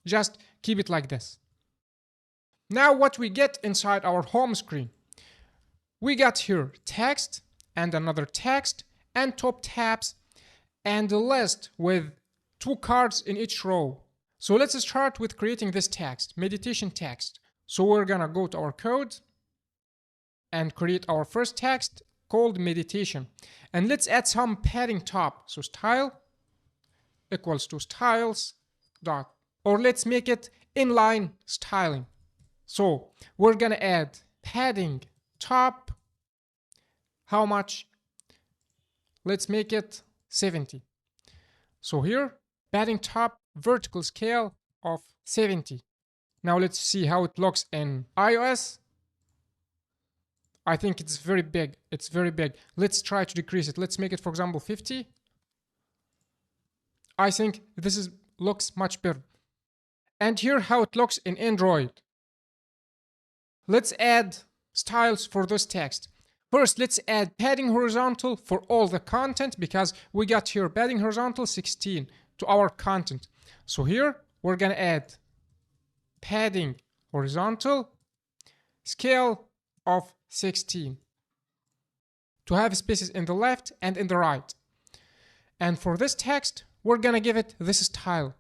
Just keep it like this. Now what we get inside our home screen, we got here text and another text and top tabs and a list with 2 cards in each row. So let's start with creating this text, meditation text. So we're gonna go to our code and create our first text called meditation. And let's add some padding top. So style equals to styles dot, or let's make it inline styling. So we're gonna add padding top. How much? Let's make it 70. So here, padding top vertical scale of 70. Now let's see how it looks in iOS. I think it's very big. It's very big. Let's try to decrease it. Let's make it, for example, 50. I think this looks much better. And here how it looks in Android. Let's add styles for this text. First, let's add padding horizontal for all the content, because we got here padding horizontal 16 to our content. So here we're gonna add padding horizontal scale of 16 to have spaces in the left and in the right. And for this text, we're gonna give it this style.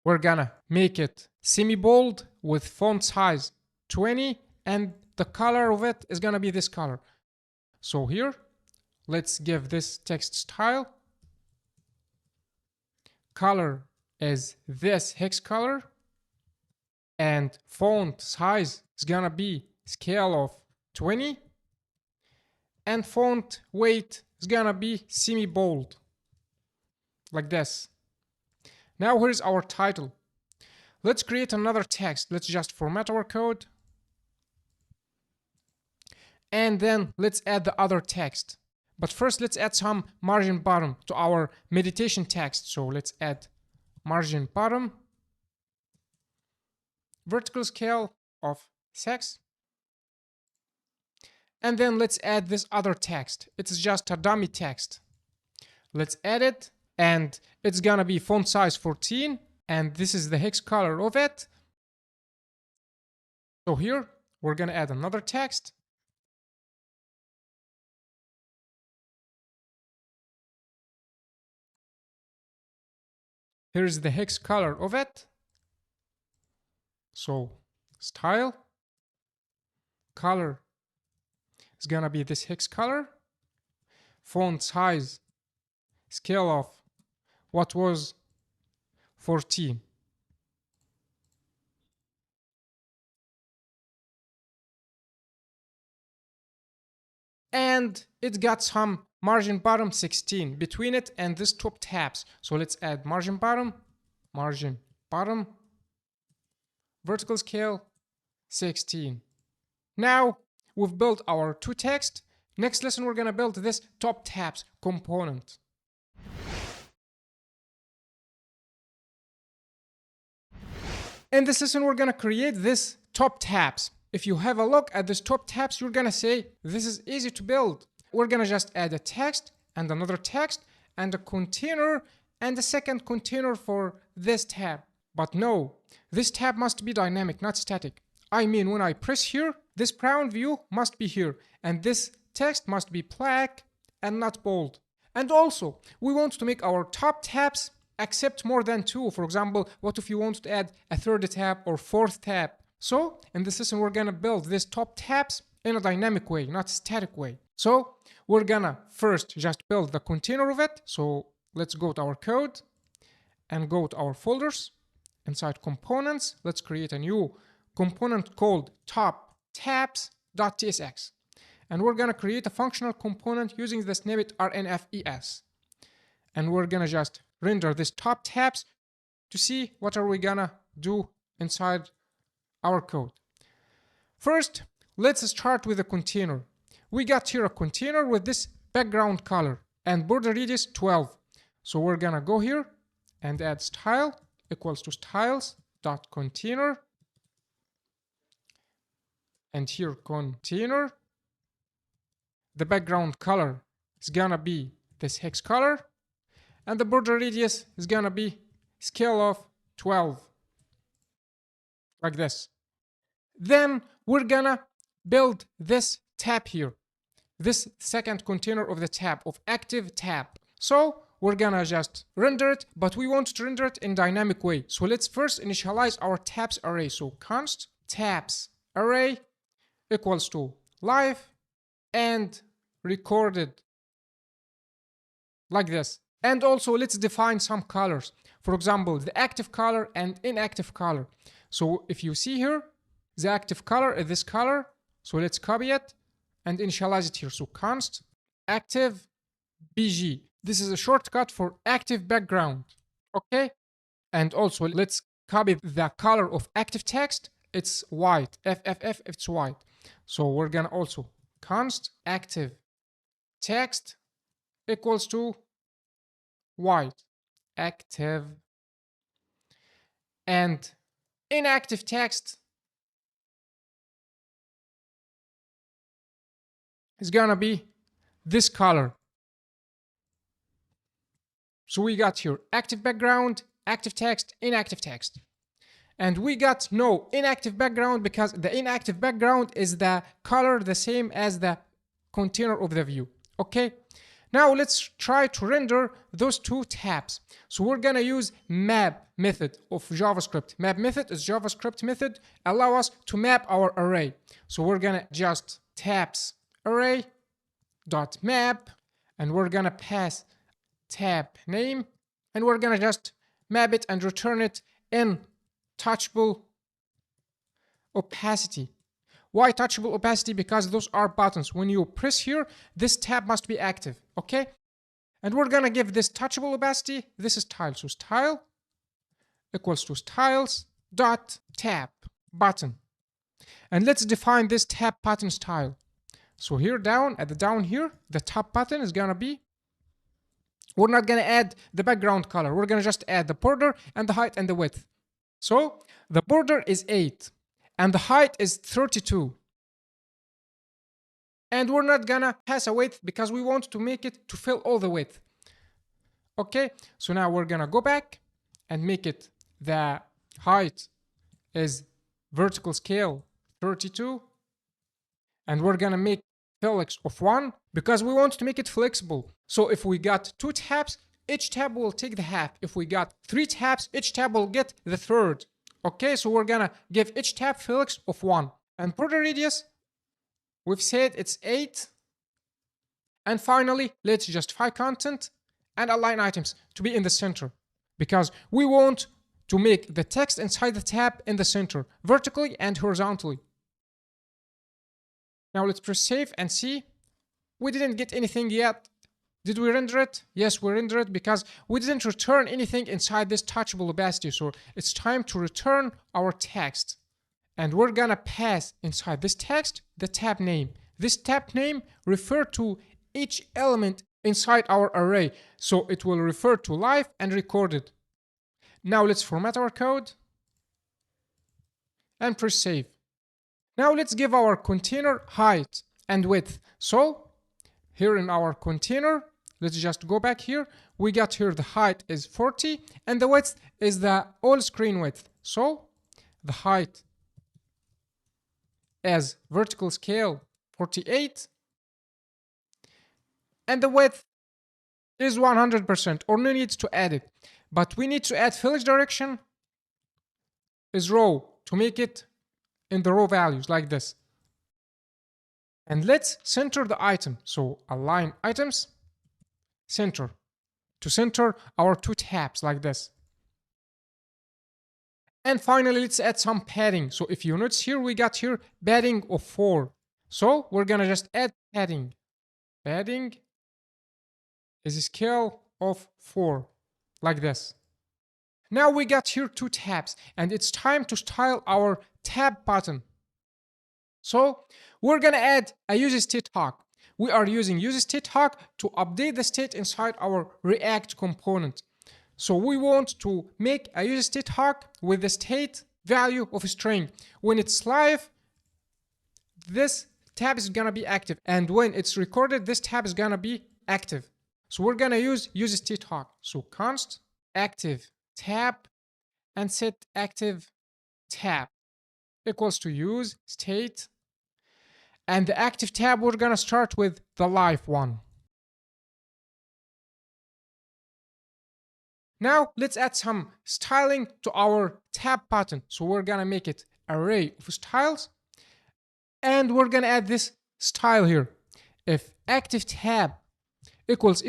We're gonna make it semi-bold with font size 20, and the color of it is gonna be this color. So here, let's give this text style. Color is this hex color, and font size is gonna be scale of 20, and font weight is gonna be semi-bold, like this. Now here's our title. Let's create another text. Let's just format our code, and then let's add the other text. But first, let's add some margin bottom to our meditation text. So let's add margin bottom, vertical scale of 6. And then let's add this other text. It's just a dummy text. Let's add it, and it's gonna be font size 14, and this is the hex color of it. So here, we're gonna add another text. Here's the hex color of it. So style, color is gonna be this hex color. Font size, scale of what was 14. And it got some margin bottom 16 between it and this top tabs. So let's add margin bottom, vertical scale 16. Now we've built our two text. Next lesson, we're gonna build this top tabs component. In this lesson, we're gonna create this top tabs. If you have a look at this top tabs, you're gonna say, this is easy to build. We're gonna just add a text and another text and a container and a second container for this tab. But no, this tab must be dynamic, not static. I mean, when I press here, this brown view must be here, and this text must be black and not bold. And also, we want to make our top tabs accept more than 2. For example, what if you want to add a third tab or fourth tab? So in this lesson, we're gonna build this top tabs in a dynamic way, not static way. So we're gonna first just build the container of it. So let's go to our code and go to our folders. Inside components, let's create a new component called top tabs.tsx. And we're gonna create a functional component using the snippet rnfes. And we're gonna just render this top tabs to see what are we gonna do inside our code. First, let's start with a container. We got here a container with this background color and border radius 12. So we're gonna go here and add style equals to styles.container, and here container. The background color is gonna be this hex color, and the border radius is gonna be scale of 12, like this. Then we're gonna build this tab here, this second container of the tab, of active tab. So we're gonna just render it, but we want to render it in dynamic way. So let's first initialize our tabs array. So const tabs array equals to live and recorded, like this. And also let's define some colors. For example, the active color and inactive color. So if you see here, the active color is this color. So let's copy it and initialize it here. So const active bg. This is a shortcut for active background. Okay. And also let's copy the color of active text. It's white. FFF, it's white. So we're gonna also const active text equals to white, active, and inactive text is gonna be this color. So we got here active background, active text, inactive text. And we got no inactive background because the inactive background is the color the same as the container of the view. Okay. Now let's try to render those two tabs. So we're gonna use map method of JavaScript. Map method is JavaScript method allow us to map our array. So we're gonna just tabs array dot map, and we're gonna pass tab name, and we're gonna just map it and return it in touchable opacity. Why touchable opacity? Because those are buttons. When you press here, this tab must be active, okay? And we're gonna give this touchable opacity, this is style. So style equals to styles dot tab button. And let's define this tab button style. So here down, at the down here, the top button is gonna be, we're not gonna add the background color. We're gonna just add the border and the height and the width. So the border is 8 and the height is 32. And we're not gonna pass a width because we want to make it to fill all the width. Okay, so now we're gonna go back and make it the height is vertical scale 32. And we're gonna make felix of 1 because we want to make it flexible. So if we got 2 tabs, each tab will take the half. If we got 3 tabs, each tab will get the third. Okay, so we're gonna give each tab felix of 1. And border radius, we've said it's 8. And finally, let's justify content and align items to be in the center, because we want to make the text inside the tab in the center, vertically and horizontally. Now let's press save and see. We didn't get anything yet. Did we render it? Yes, we rendered it because we didn't return anything inside this touchable opacity. So it's time to return our text. And we're gonna pass inside this text the tab name. This tab name refers to each element inside our array. So it will refer to live and recorded. Now let's format our code and press save. Now let's give our container height and width. So here in our container, let's just go back here. We got here the height is 40 and the width is the all screen width. So the height as vertical scale 48 and the width is 100%, or no need to add it. But we need to add Felix direction is row to make it in the row values like this. And let's center the item. So align items, center, to center our 2 tabs like this. And finally, let's add some padding. So if you notice here, we got here padding of 4. So we're gonna just add padding. Padding is a scale of 4, like this. Now we got here 2 tabs, and it's time to style our tab button. So we're gonna add a useState hook. We are using useState hook to update the state inside our React component. So we want to make a useState hook with the state value of a string. When it's live, this tab is gonna be active, and when it's recorded, this tab is gonna be active. So we're gonna use useState hook. So const active tab and set active tab equals to use state, and the active tab we're gonna start with the live one. Now let's add some styling to our tab button. So we're gonna make it array of styles, and we're gonna add this style here. If active tab equals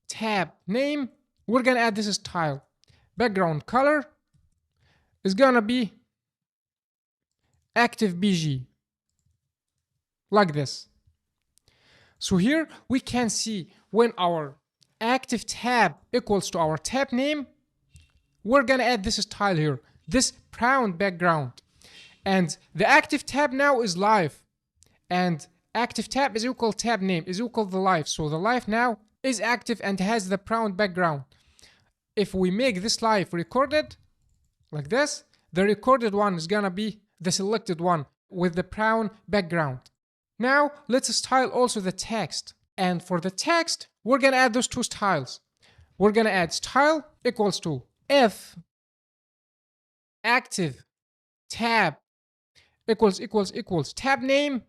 tab name, we're gonna add this style. Background color is gonna be active BG, like this. So here we can see when our active tab equals to our tab name, we're gonna add this style here, this brown background. And the active tab now is live, and active tab is equal tab name is equal the live. So the live now is active and has the brown background. If we make this live recorded like this, the recorded one is gonna be the selected one with the brown background. Now let's style also the text. And for the text, we're gonna add those 2 styles. We're gonna add style equals to if active tab equals tab name.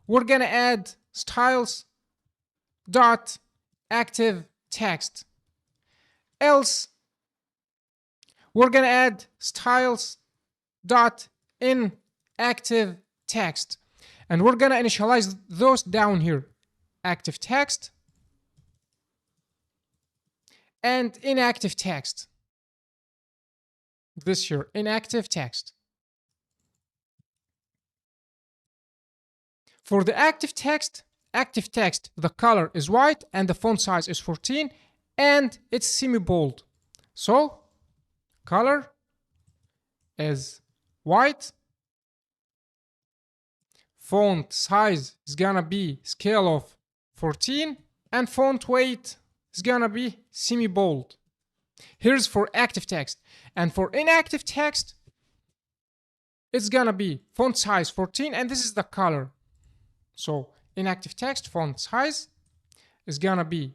We're gonna add styles dot active text. Else we're gonna add styles dot inactive text, and we're gonna initialize those down here, active text and inactive text. This here, inactive text. For the active text, the color is white and the font size is 14 and it's semi-bold. So color is white, font size is gonna be scale of 14, and font weight is gonna be semi-bold. Here's for active text. And for inactive text, it's gonna be font size 14 and this is the color. So inactive text font size is gonna be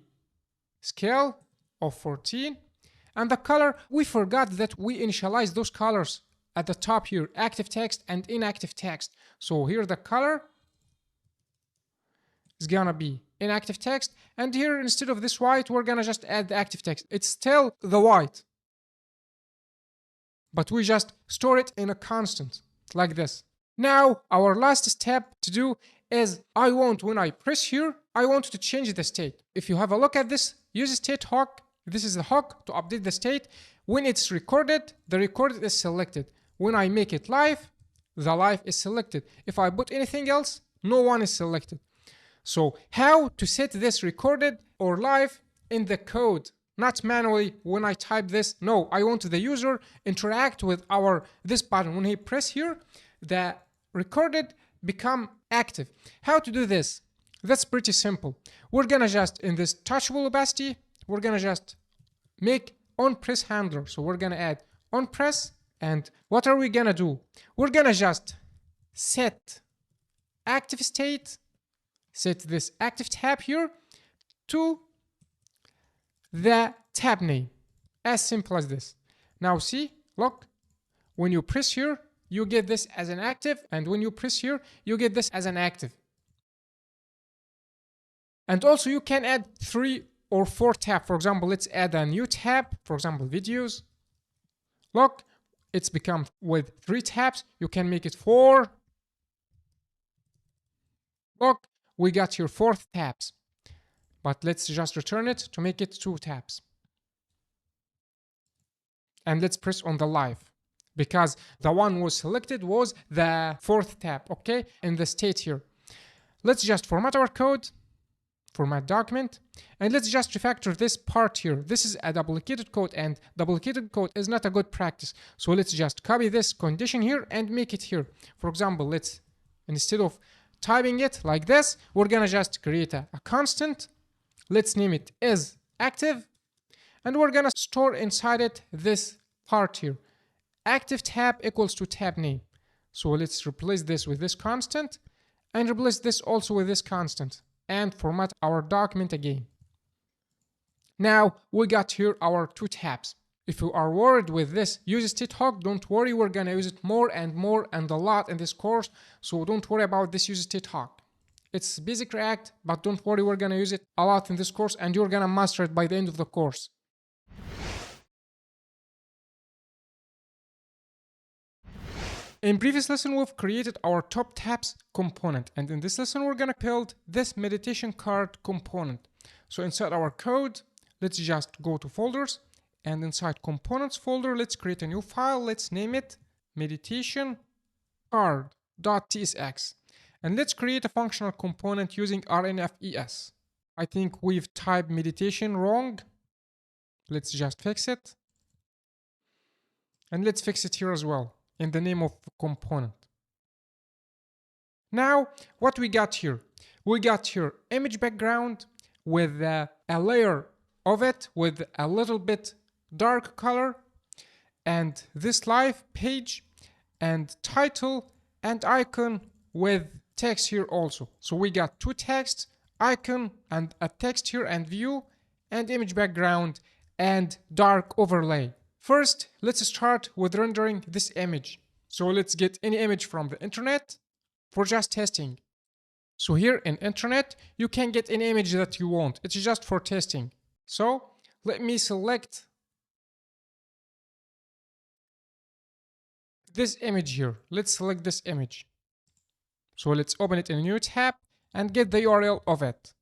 scale of 14, and the color, we forgot that we initialize those colors at the top here, active text and inactive text. So here the color is gonna be inactive text, and here instead of this white we're gonna just add the active text. It's still the white, but we just store it in a constant like this. Now our last step to do is when I press here, I want to change the state. If you have a look at this useState hook, this is the hook to update the state. When it's recorded, the recorded is selected. When I make it live, the live is selected. If I put anything else, no one is selected. So how to set this recorded or live in the code, not manually when I type this. No, I want the user interact with this button. When he press here, the recorded become active. How to do this? That's pretty simple. We're gonna just, in this touchable opacity, we're gonna just make onPress handler. So we're gonna add onPress, and what are we gonna do? We're gonna just set active state, set this active tab here to the tab name. As simple as this. Now see, look, when you press here, you get this as an active, and when you press here, you get this as an active. And also you can add 3 or 4 tabs. For example, let's add a new tab, for example, videos. Look, it's become with 3 tabs. You can make it 4. Look, we got here 4 tabs. But let's just return it to make it 2 tabs. And let's press on the live, because the one was selected was the 4th tab, okay, in the state here. Let's just format our code, format document, and let's just refactor this part here. This is a duplicated code, and duplicated code is not a good practice. So let's just copy this condition here and make it here. For example, let's, instead of typing it like this, we're gonna just create a constant. Let's name it is active, and we're gonna store inside it this part here. Active tab equals to tab name. So let's replace this with this constant and replace this also with this constant and format our document again. Now we got here our 2 tabs. If you are worried with this useState hook, don't worry, we're gonna use it more and more and a lot in this course. So don't worry about this useState hook. It's basic React, but don't worry, we're gonna use it a lot in this course and you're gonna master it by the end of the course. In previous lesson, we've created our top tabs component, and in this lesson, we're gonna build this meditation card component. So inside our code, let's just go to folders, and inside components folder, let's create a new file. Let's name it meditation card.tsx, and let's create a functional component using RNFES. I think we've typed meditation wrong. Let's just fix it, and let's fix it here as well in the name of component. Now, what we got here? We got here image background with a layer of it with a little bit dark color, and this live page and title and icon with text here also. So we got 2 texts, icon and a text here and view, and image background and dark overlay. First, let's start with rendering this image. So let's get any image from the internet for just testing. So here in internet, you can get an image that you want. It's just for testing. So let me select this image here. Let's select this image. So let's open it in a new tab and get the URL of it.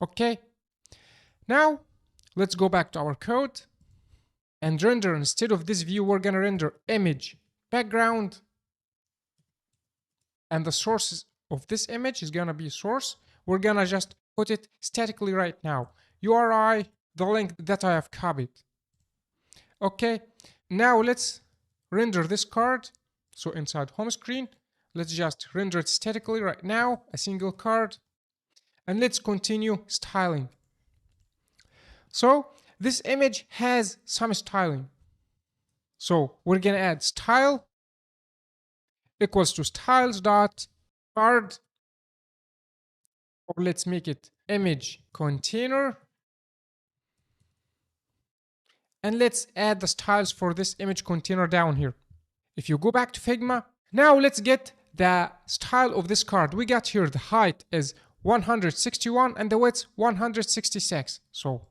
Okay. Now let's go back to our code and render. Instead of this view, we're going to render image background. And the source of this image is going to be source. We're going to just put it statically right now. URI, the link that I have copied. Okay. Now let's render this card. So inside home screen, let's just render it statically right now, a single card. And let's continue styling. So this image has some styling. So we're going to add style equals to styles.card, or let's make it image container. And let's add the styles for this image container down here. If you go back to Figma, now let's get the style of this card. We got here the height is 161 and the width 166. So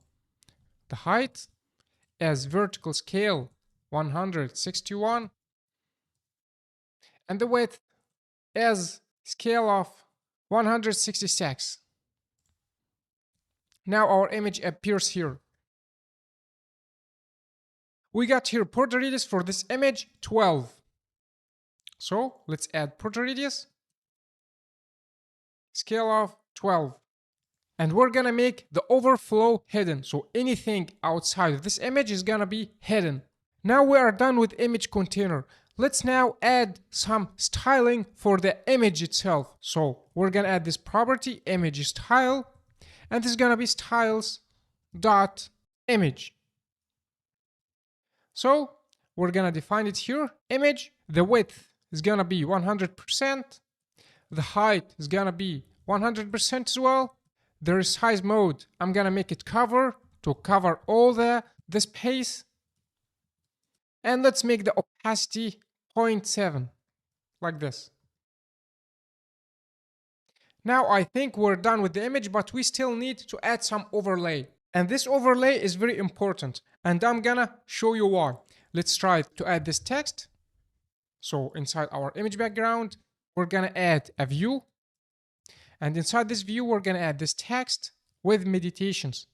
the height as vertical scale 161 and the width as scale of 166. Now our image appears here. We got here border radius for this image 12. So let's add border radius, scale of 12. And we're gonna make the overflow hidden. So anything outside of this image is gonna be hidden. Now we are done with image container. Let's now add some styling for the image itself. So we're gonna add this property image style, and this is gonna be styles.image. So we're gonna define it here. Image, the width is gonna be 100%. The height is gonna be 100% as well. The resize mode, I'm gonna make it cover to cover all the space. And let's make the opacity 0.7 like this. Now I think we're done with the image, but we still need to add some overlay. And this overlay is very important, and I'm gonna show you why. Let's try to add this text. So inside our image background, we're gonna add a view. And inside this view, we're gonna add this text with meditations.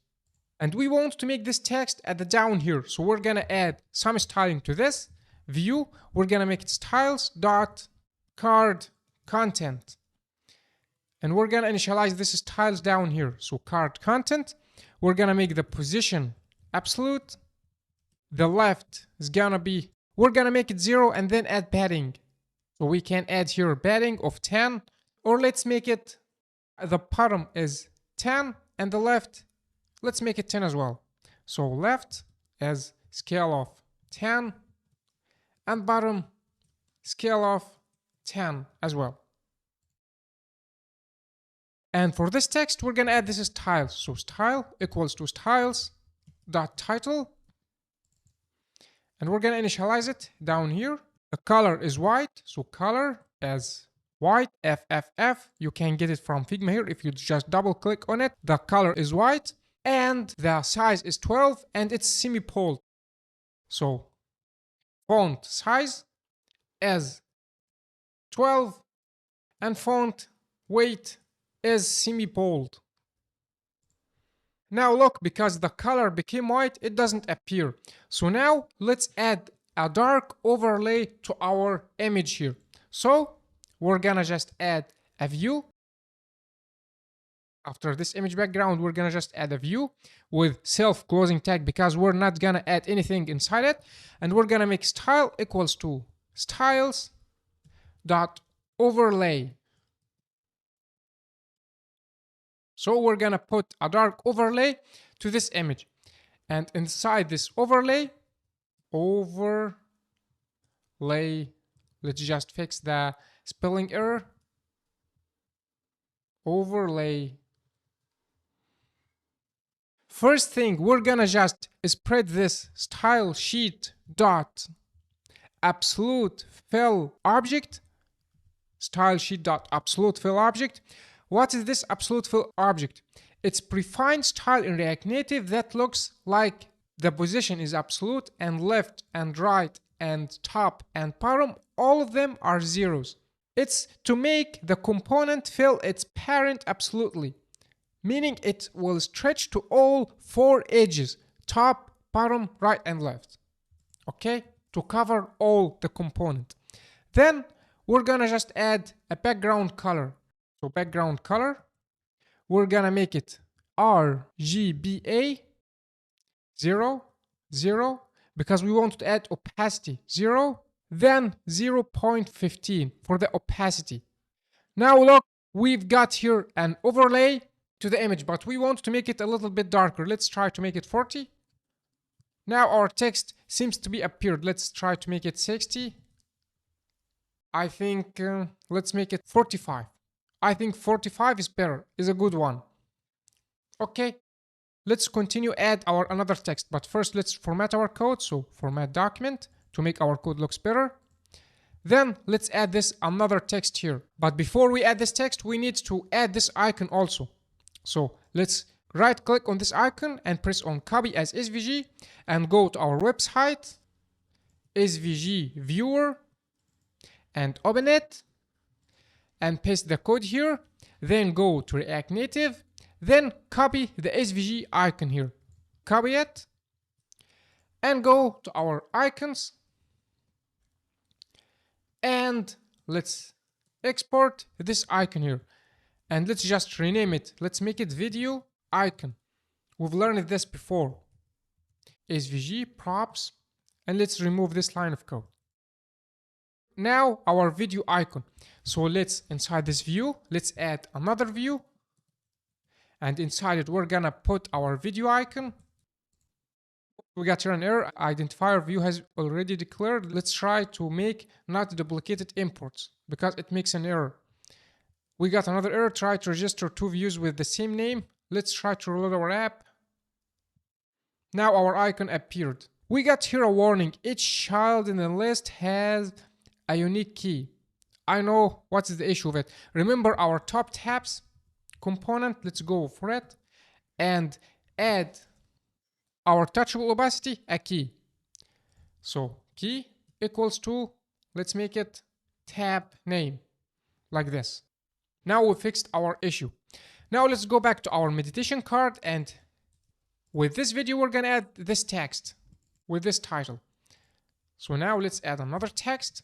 And we want to make this text at the down here. So we're gonna add some styling to this view. We're gonna make it styles.card content. And we're gonna initialize this styles down here. So card content. We're gonna make the position absolute. The left is gonna be, we're gonna make it 0 and then add padding. So we can add here padding of 10, or let's make it, the bottom is 10 and the left, let's make it 10 as well. So left as scale of 10 and bottom scale of 10 as well. And for this text, we're gonna add this style. So style equals to styles.title. And we're gonna initialize it down here. The color is white, so color as white, FFF. You can get it from Figma here if you just double click on it. The color is white and the size is 12 and it's semi-bold. So font size as 12 and font weight is semi-bold. Now look, because the color became white, it doesn't appear. So now let's add a dark overlay to our image here. So we're gonna just add a view. After this image background, we're gonna just add a view with self-closing tag because we're not gonna add anything inside it. And we're gonna make style equals to styles.overlay. So we're gonna put a dark overlay to this image. And inside this overlay, let's just fix the spelling error. Overlay. First thing, we're gonna just spread this StyleSheet dot absolute fill object, StyleSheet dot absolute fill object What is this absolute fill object? It's predefined style in React Native that looks like the position is absolute and left and right and top and bottom, all of them are zeros. It's to make the component fill its parent absolutely, meaning it will stretch to all four edges, top, bottom, right, and left. Okay, to cover all the component. Then we're gonna just add a background color. So background color, we're gonna make it RGBA 0, 0, because we want to add opacity 0, then 0.15 for the opacity. Now look, we've got here an overlay to the image, but we want to make it a little bit darker. Let's try to make it 40. Now our text seems to be appeared. Let's try to make it 60. I think let's make it 45. I think 45 is better, is a good one. Okay, let's continue add our another text, but first let's format our code. So format document to make our code looks better. Then let's add this another text here. But before we add this text, we need to add this icon also. So let's right click on this icon and press on copy as SVG and go to our website, SVG viewer, and open it and paste the code here. Then go to React Native, then copy the SVG icon here. Copy it and go to our icons and let's export this icon here and let's just rename it. Let's make it video icon. We've learned this before. SVG props, and let's remove this line of code. Now our video icon. So let's inside this view, let's add another view, and inside it we're gonna put our video icon. We got here an error. Identifier view has already declared. Let's try to make not duplicated imports because it makes an error. We got another error. Try to register two views with the same name. Let's try to reload our app. Now our icon appeared. We got here a warning. Each child in the list has a unique key. I know what is the issue with it. Remember our top tabs component. Let's go for it and add our touchable opacity a key. So key equals to, let's make it tab name like this. Now we fixed our issue. Now let's go back to our meditation card, and with this video we're gonna add this text with this title. So now let's add another text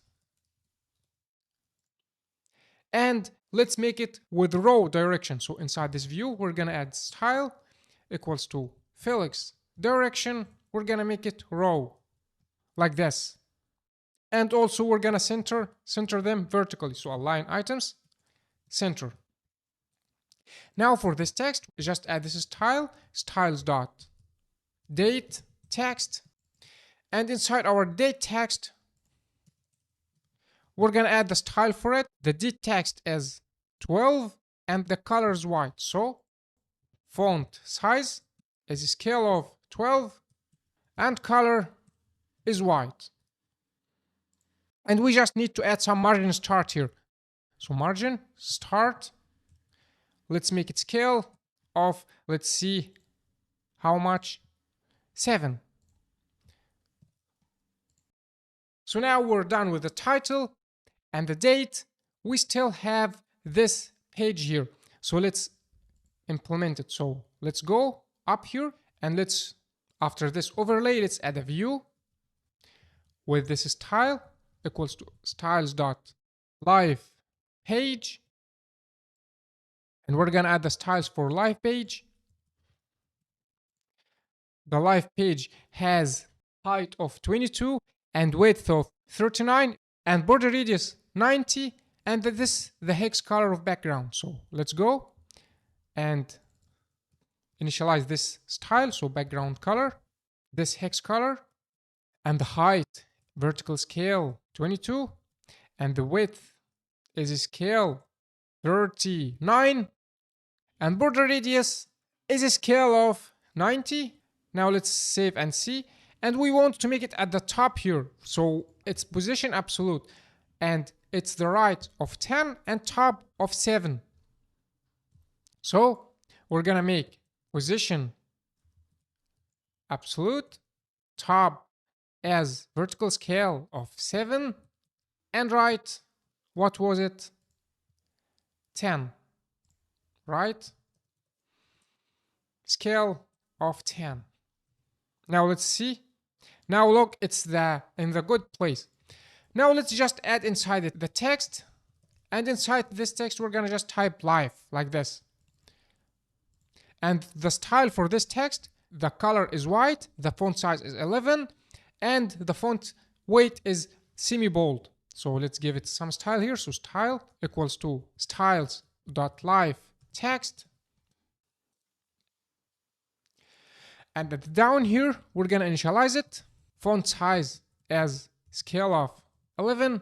and let's make it with row direction. So inside this view we're gonna add style equals to Felix direction. We're gonna make it row like this, and also we're gonna center them vertically. So align items, center. Now for this text, just add this style, styles dot date text, and inside our date text we're gonna add the style for it. The date text is 12 and the color is white. So font size is a scale of 12 and color is white. And we just need to add some margin start here. So margin start, let's make it scale of, let's see how much, 7. So now we're done with the title and the date. We still have this page here. So let's implement it. So let's go up here and let's, after this overlay, let's add a view with this style equals to styles dot live page, and we're gonna add the styles for live page. The live page has height of 22 and width of 39 and border radius 90, and the hex color of background. So let's go and initialize this style. So background color, this hex color, and the height vertical scale 22, and the width is a scale 39, and border radius is a scale of 90. Now let's save and see, and we want to make it at the top here. So it's position absolute, and it's the right of 10 and top of 7. So we're gonna make position absolute, top as vertical scale of 7, and right, what was it? 10, right? Scale of 10. Now let's see. Now look, it's in the good place. Now let's just add inside it the text, and inside this text we're gonna just type live like this. And the style for this text, the color is white, the font size is 11, and the font weight is semi-bold. So let's give it some style here. So style equals to styles.live text. And down here, we're gonna initialize it. Font size as scale of 11.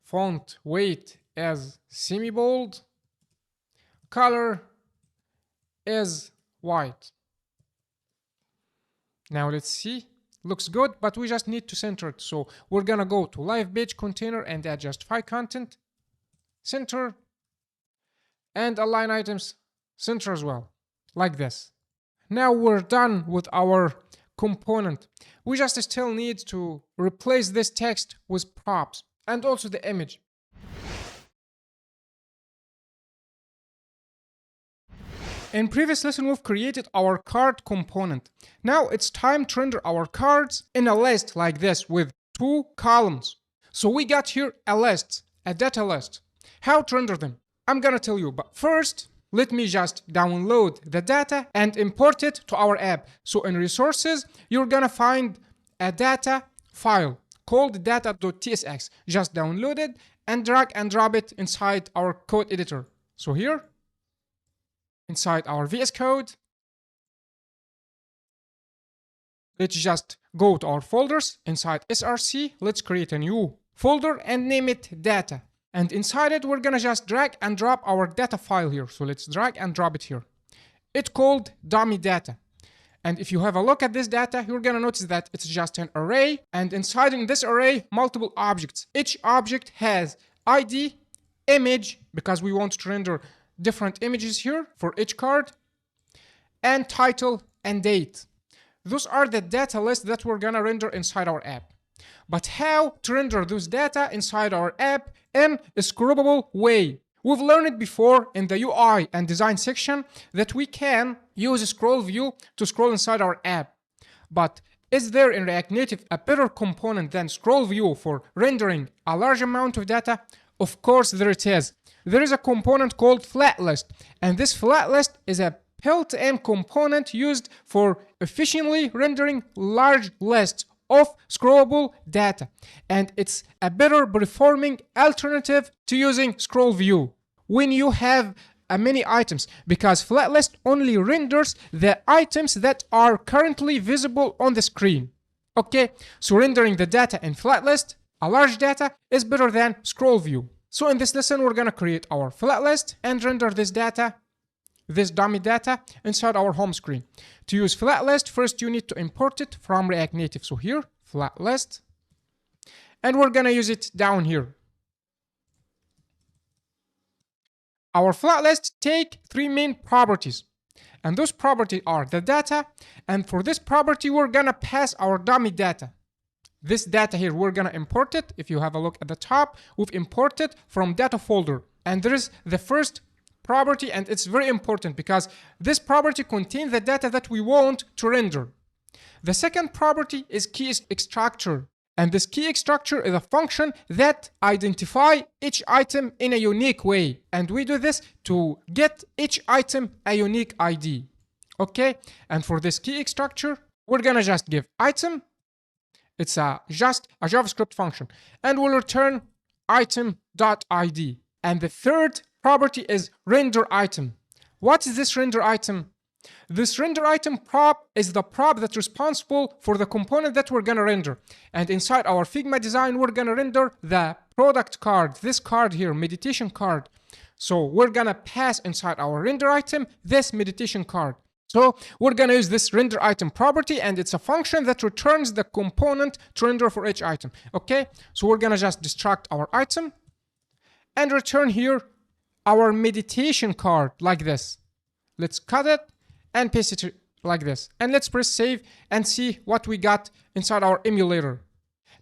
Font weight as semi-bold. Color is white. Now let's see. Looks good, but we just need to center it. So we're gonna go to live page container and add justify content, center, and align items, center as well, like this. Now we're done with our component. We just still need to replace this text with props and also the image. In previous lesson, we've created our card component. Now it's time to render our cards in a list like this with 2 columns. So we got here a list, a data list. How to render them? I'm gonna tell you, but first, let me just download the data and import it to our app. So in resources, you're gonna find a data file called data.tsx. Just download it and drag and drop it inside our code editor. So here, inside our VS Code, let's just go to our folders. Inside src, let's create a new folder and name it data. And inside it, we're gonna just drag and drop our data file here. So let's drag and drop it here. It's called dummy data. And if you have a look at this data, you're gonna notice that it's just an array. And inside in this array, multiple objects. Each object has ID, image, because we want to render different images here for each card, and title and date. Those are the data lists that we're gonna render inside our app. But how to render those data inside our app in a scrollable way? We've learned it before in the UI and design section that we can use ScrollView to scroll inside our app. But is there in React Native a better component than ScrollView for rendering a large amount of data? Of course there it is. There is a component called FlatList, and this FlatList is a built-in component used for efficiently rendering large lists of scrollable data, and it's a better performing alternative to using ScrollView when you have many items, because FlatList only renders the items that are currently visible on the screen. Okay, so rendering the data in FlatList, a large data, is better than ScrollView. So in this lesson, we're gonna create our FlatList and render this data, this dummy data, inside our home screen. To use FlatList, first you need to import it from React Native. So here, FlatList, and we're gonna use it down here. Our FlatList take 3 main properties, and those properties are the data, and for this property, we're gonna pass our dummy data. This data here, we're gonna import it. If you have a look at the top, we've imported from data folder. And there is the first property, and it's very important because this property contains the data that we want to render. The second property is key extractor. And this key extractor is a function that identifies each item in a unique way. And we do this to get each item a unique ID. Okay? And for this key extractor, we're gonna just give item. It's just a JavaScript function, and we'll return item.id. And the third property is render item. What is this render item? This render item prop is the prop that's responsible for the component that we're gonna render. And inside our Figma design, we're gonna render the product card, this card here, meditation card. So we're gonna pass inside our render item this meditation card. So we're gonna use this render item property, and it's a function that returns the component to render for each item. Okay, so we're gonna just destruct our item and return here our meditation card like this. Let's cut it and paste it like this. And let's press save and see what we got inside our emulator.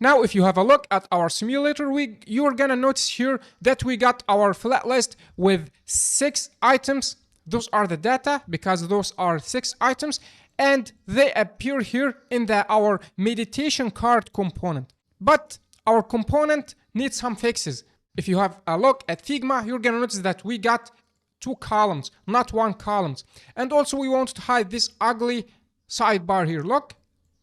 Now, if you have a look at our simulator, you're gonna notice here that we got our flat list with 6 items. Those are the data because those are 6 items, and they appear here in our meditation card component. But our component needs some fixes. If you have a look at Figma, you're gonna notice that we got 2 columns, not 1 column. And also we want to hide this ugly sidebar here. Look,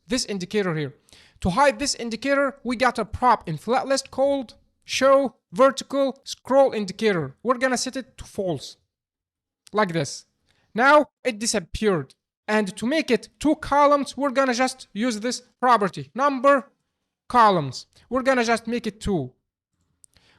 this indicator here. To hide this indicator, we got a prop in FlatList called show vertical scroll indicator. We're gonna set it to false, like this. Now it disappeared. And to make it 2 columns, we're gonna just use this property, number columns. We're gonna just make it 2.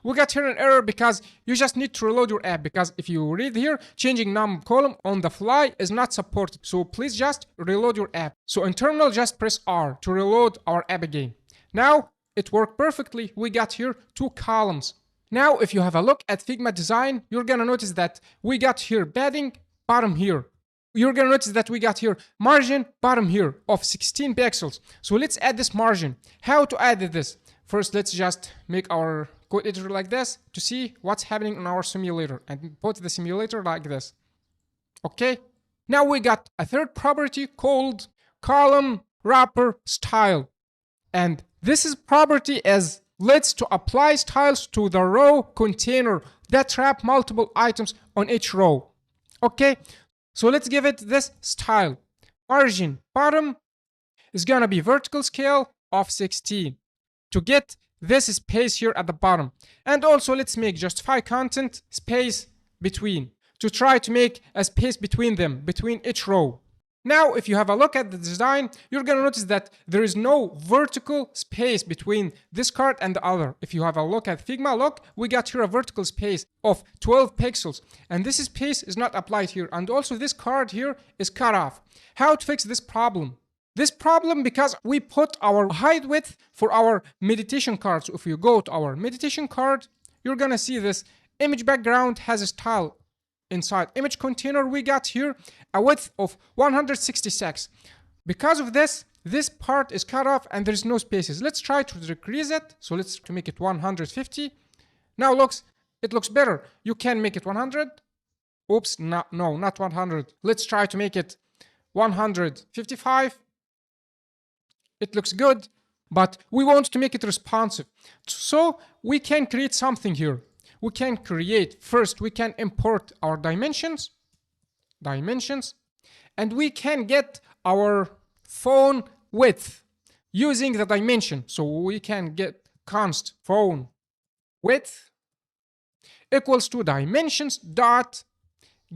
We got here an error because you just need to reload your app, because if you read here, changing num column on the fly is not supported. So please just reload your app. So in terminal, just press R to reload our app again. Now it worked perfectly. We got here 2 columns. Now if you have a look at Figma design, you're gonna notice that we got here padding bottom here. You're gonna notice that we got here margin bottom here of 16 pixels. So let's add this margin. How to add this? First, let's just make our code editor like this to see what's happening in our simulator, and put the simulator like this. Okay. Now we got a third property called column wrapper style. And this is property as lets to apply styles to the row container that wrap multiple items on each row. Okay. So let's give it this style. Margin bottom is gonna be vertical scale of 16 to get this space here at the bottom. And also let's make justify content space between to try to make a space between them, between each row. Now if you have a look at the design, you're gonna notice that there is no vertical space between this card and the other. If you have a look at Figma, look, we got here a vertical space of 12 pixels, and this space is not applied here. And also this card here is cut off. How to fix this problem? This problem because we put our height width for our meditation card. So if you go to our meditation card, you're gonna see this image background has a style inside image container. We got here a width of 166. Because of this, this part is cut off and there's no spaces. Let's try to decrease it. So let's to make it 150. Now it looks better. You can make it 100. Oops, no, not 100. Let's try to make it 155. It looks good, but we want to make it responsive. So we can create something here. We can create, first we can import our dimensions, and we can get our phone width using the dimension. So we can get const phone width equals to dimensions dot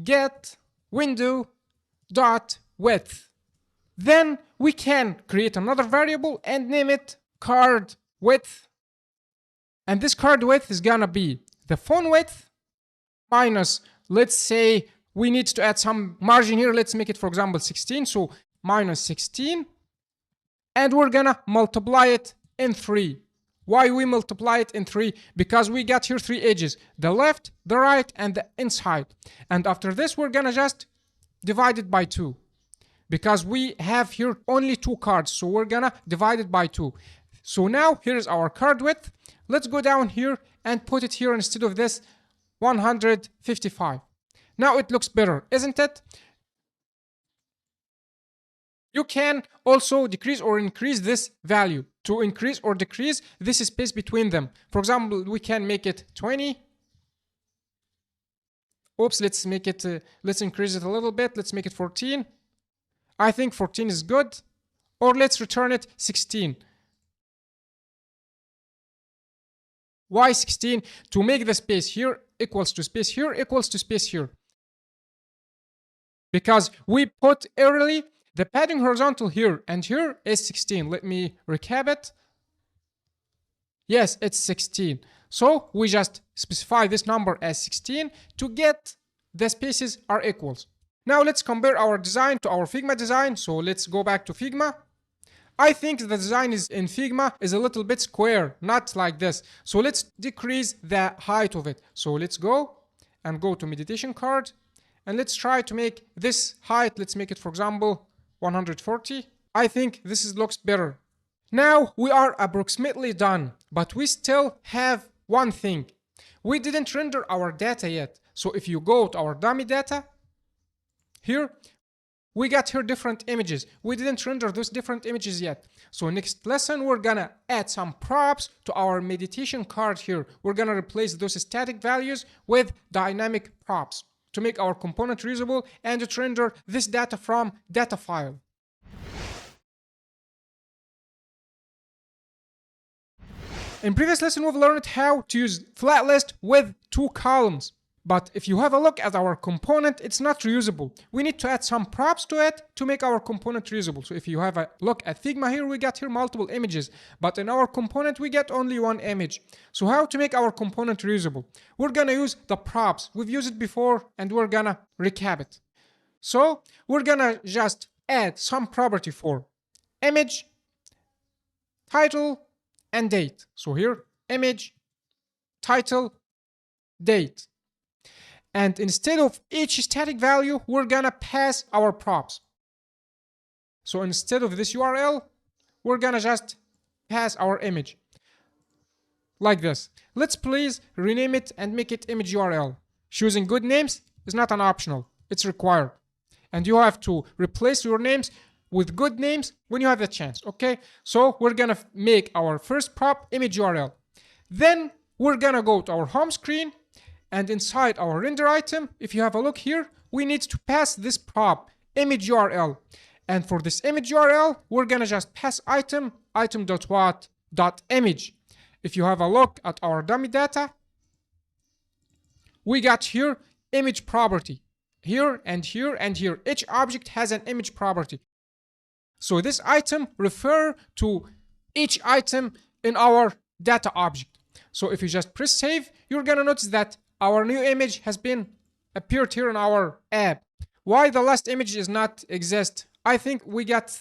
get window dot width. Then we can create another variable and name it card width. And this card width is gonna be the phone width minus, let's say we need to add some margin here. Let's make it, for example, 16. So minus 16. And we're gonna multiply it in 3. Why we multiply it in 3? Because we got here 3 edges, the left, the right, and the inside. And after this, we're gonna just divide it by 2. Because we have here only 2 cards, so we're gonna divide it by 2. So now here's our card width. Let's go down here and put it here instead of this 155. Now it looks better, isn't it? You can also decrease or increase this value. To increase or decrease this space between them. For example, we can make it 20. Oops, let's make it, let's increase it a little bit. Let's make it 14. I think 14 is good. Or let's return it 16. Why 16? To make the space here equals to space here equals to space here. Because we put early the padding horizontal here and here is 16. Let me recap it. Yes, it's 16. So we just specify this number as 16 to get the spaces are equals. Now let's compare our design to our Figma design. So let's go back to Figma. I think the design is in Figma is a little bit square, not like this. So let's decrease the height of it. So let's go and go to meditation card And let's try to make this height, let's make it, for example, 140. I think this looks better. Now we are approximately done, but we still have one thing. We didn't render our data yet. So if you go to our dummy data, here, we got here different images. We didn't render those different images yet. So next lesson, we're gonna add some props to our meditation card here. We're gonna replace those static values with dynamic props to make our component reusable and to render this data from data file. In previous lesson, we've learned how to use FlatList with 2 columns. But if you have a look at our component, it's not reusable. We need to add some props to it to make our component reusable. So if you have a look at Figma here, we got here multiple images. But in our component, we get only one image. So how to make our component reusable? We're gonna use the props. We've used it before and we're gonna recap it. So we're gonna just add some property for image, title, and date. So here, image, title, date. And instead of each static value, we're gonna pass our props. So instead of this URL, we're gonna just pass our image. Like this. Let's please rename it and make it image URL. Choosing good names is not an optional, it's required. And you have to replace your names with good names when you have the chance, okay? So we're gonna make our first prop image URL. Then we're gonna go to our home screen, and inside our render item, if you have a look here, we need to pass this prop image URL. And for this image URL, we're gonna just pass item.what.image. If you have a look at our dummy data, we got here image property. Here and here and here. Each object has an image property. So this item refers to each item in our data object. So if you just press save, you're gonna notice that our new image has been appeared here in our app. Why the last image is not exist? I think we got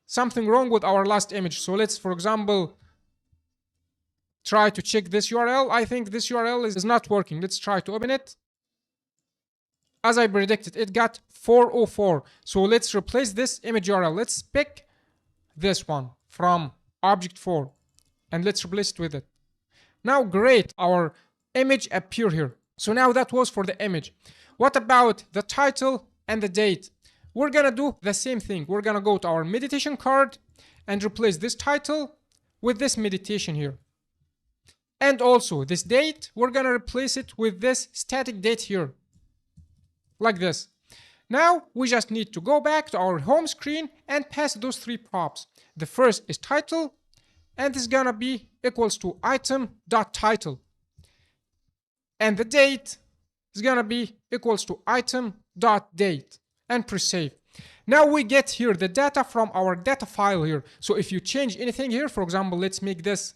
something wrong with our last image. So let's, for example, try to check this URL. I think this URL is not working. Let's try to open it. As I predicted, it got 404. So let's replace this image URL. Let's pick this one from object 4 and let's replace it with it. Now, great, our image appear here. So now that was for the image. What about the title and the date? We're gonna do the same thing. We're gonna go to our meditation card and replace this title with this meditation here. And also this date, we're gonna replace it with this static date here. Like this. Now we just need to go back to our home screen and pass those 3 props. The first is title, and it's gonna be equals to item.title. And the date is gonna be equals to item.date. And press save. Now we get here the data from our data file here. So if you change anything here, for example, let's make this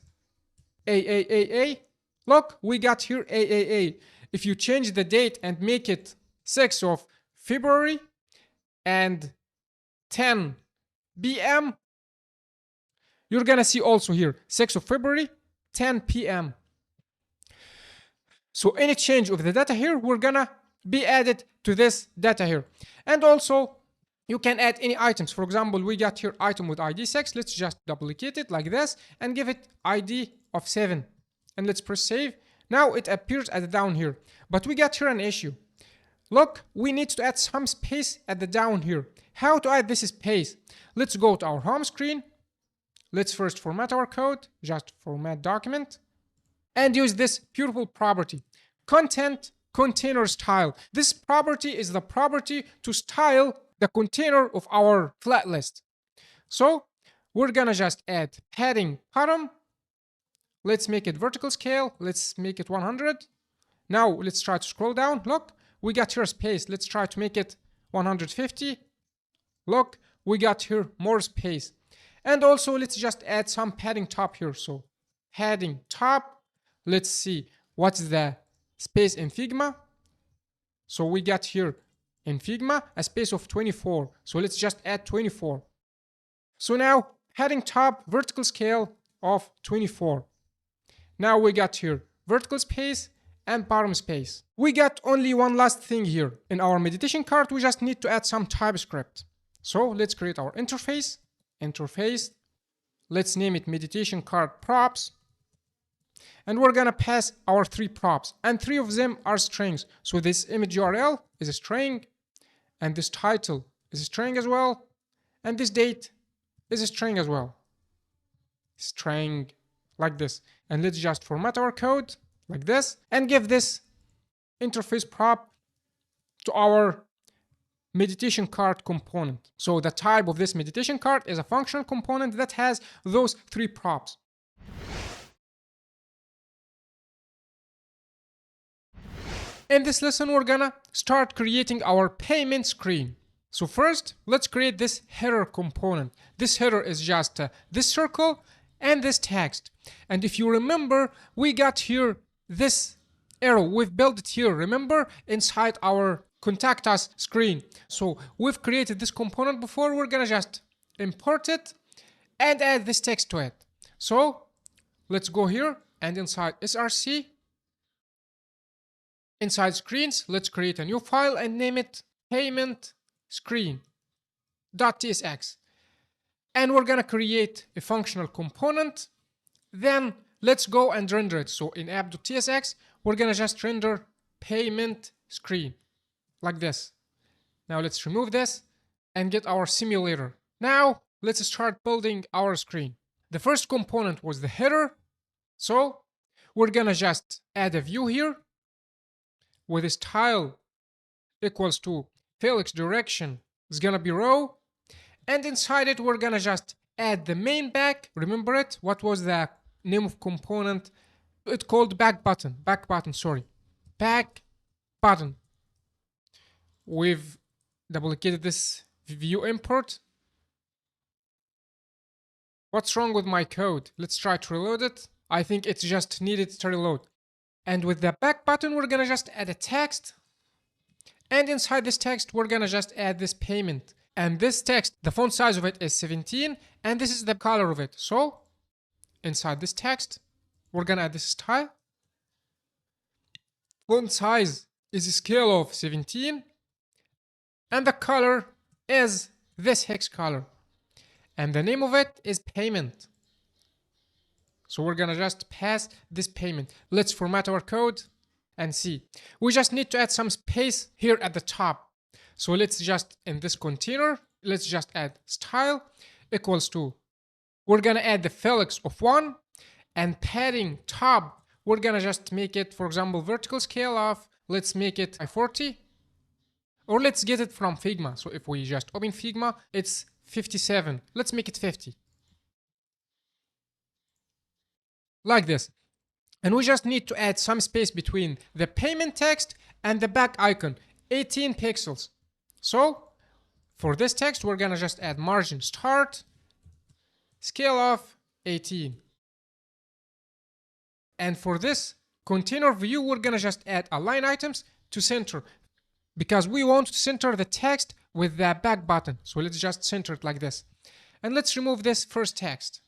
AAAA. Look, we got here AAA. If you change the date and make it 6th of February and 10 p.m. You're gonna see also here 6th of February, 10 p.m. So any change of the data here, we're gonna be added to this data here. And also you can add any items. For example, we got here item with ID 6. Let's just duplicate it like this and give it ID of 7. And let's press save. Now it appears at the down here. But we got here an issue. Look, we need to add some space at the down here. How to add this space? Let's go to our home screen. Let's first format our code, just format document, and use this beautiful property, content container style. This property is the property to style the container of our FlatList. So we're gonna just add padding bottom. Let's make it vertical scale. Let's make it 100. Now let's try to scroll down. Look. We got here space. Let's try to make it 150. Look, we got here more space. And also let's just add some padding top here. So padding top. Let's see what's the space in Figma. So we got here in Figma a space of 24. So let's just add 24. So now padding top vertical scale of 24. Now we got here vertical space and bottom space. We got only one last thing here. In our meditation cart, we just need to add some TypeScript. So let's create our interface. Let's name it meditation cart props. And we're gonna pass our 3 props, and 3 of them are strings. So this image URL is a string, and this title is a string as well, and this date is a string as well. String, like this. And let's just format our code like this and give this interface prop to our meditation cart component. So the type of this meditation cart is a functional component that has those 3 props. In this lesson, we're gonna start creating our payment screen. So first, let's create this header component. This header is just this circle and this text. And if you remember, we got here this arrow. We've built it here, remember, inside our contact us screen. So we've created this component before. We're gonna just import it and add this text to it. So let's go here and inside src, inside screens, let's create a new file and name it payment screen.tsx. And we're gonna create a functional component. Then let's go and render it. So in app.tsx, we're gonna just render payment screen like this. Now let's remove this and get our simulator. Now let's start building our screen. The first component was the header. So we're gonna just add a view here with a style equals to Felix direction is gonna be row, and inside it we're gonna just add the main back. Remember it? What was the name of component? It's called back button. Back button. We've duplicated this view import. What's wrong with my code? Let's try to reload it. I think it's just needed to reload. And with the back button, we're gonna just add a text. And inside this text, we're gonna just add this payment. And this text, the font size of it is 17, and this is the color of it. So inside this text, we're gonna add this style. Font size is a scale of 17, and the color is this hex color. And the name of it is payment. So we're gonna just pass this payment. Let's format our code and see. We just need to add some space here at the top. So let's just, in this container, let's just add style equals to, we're gonna add the Felix of 1, and padding top, we're gonna just make it, for example, vertical scale of, let's make it 40, or let's get it from Figma. So if we just open Figma, it's 57. Let's make it 50. Like this. And we just need to add some space between the payment text and the back icon, 18 pixels. So for this text, we're gonna just add margin start, scale of 18. And for this container view, we're gonna just add align items to center, because we want to center the text with the back button. So let's just center it like this. And let's remove this first text.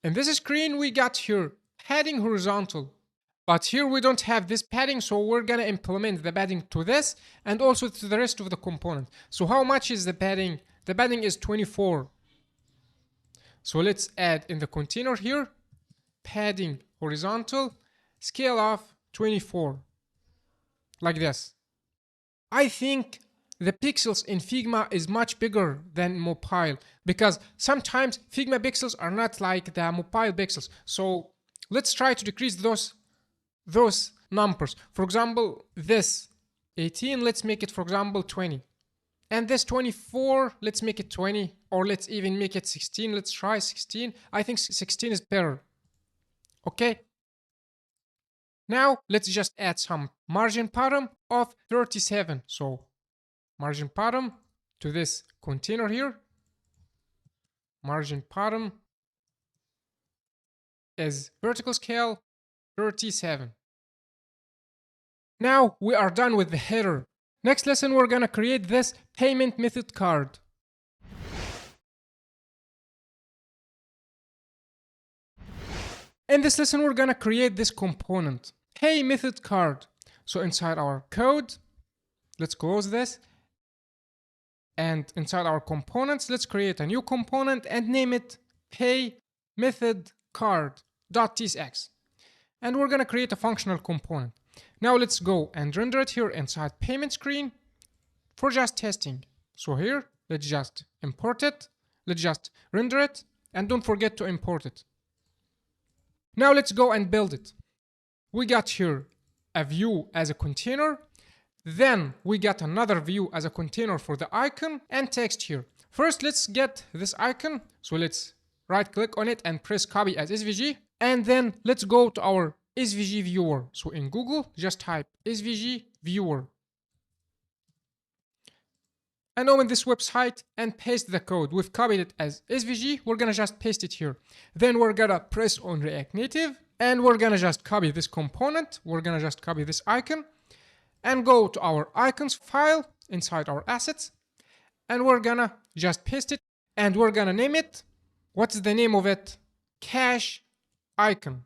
In this screen, we got here padding horizontal, but here we don't have this padding, so we're gonna implement the padding to this and also to the rest of the component. So how much is the padding? The padding is 24. So let's add in the container here, padding horizontal, scale of 24, like this. I think the pixels in Figma is much bigger than mobile, because sometimes Figma pixels are not like the mobile pixels. So let's try to decrease those numbers. For example, this 18, let's make it, for example, 20. And this 24, let's make it 20, or let's even make it 16. Let's try 16. I think 16 is better. Okay. Now let's just add some margin bottom of 37. So margin bottom to this container here. Margin bottom is vertical scale 37. Now we are done with the header. Next lesson, we're gonna create this payment method card. In this lesson, we're gonna create this component, pay method card. So inside our code, let's close this. And inside our components, let's create a new component and name it pay method card.tsx. And we're gonna create a functional component. Now let's go and render it here inside payment screen for just testing. So here, let's just import it. Let's just render it, and don't forget to import it. Now let's go and build it. We got here a view as a container. Then we got another view as a container for the icon and text here. First, let's get this icon. So let's right click on it and press copy as SVG. And then let's go to our SVG viewer. So in Google, just type SVG viewer. And open this website and paste the code. We've copied it as SVG. We're gonna just paste it here. Then we're gonna press on React Native and we're gonna just copy this component. We're gonna just copy this icon and go to our icons file inside our assets. And we're gonna just paste it and we're gonna name it. What's the name of it? Cache icon.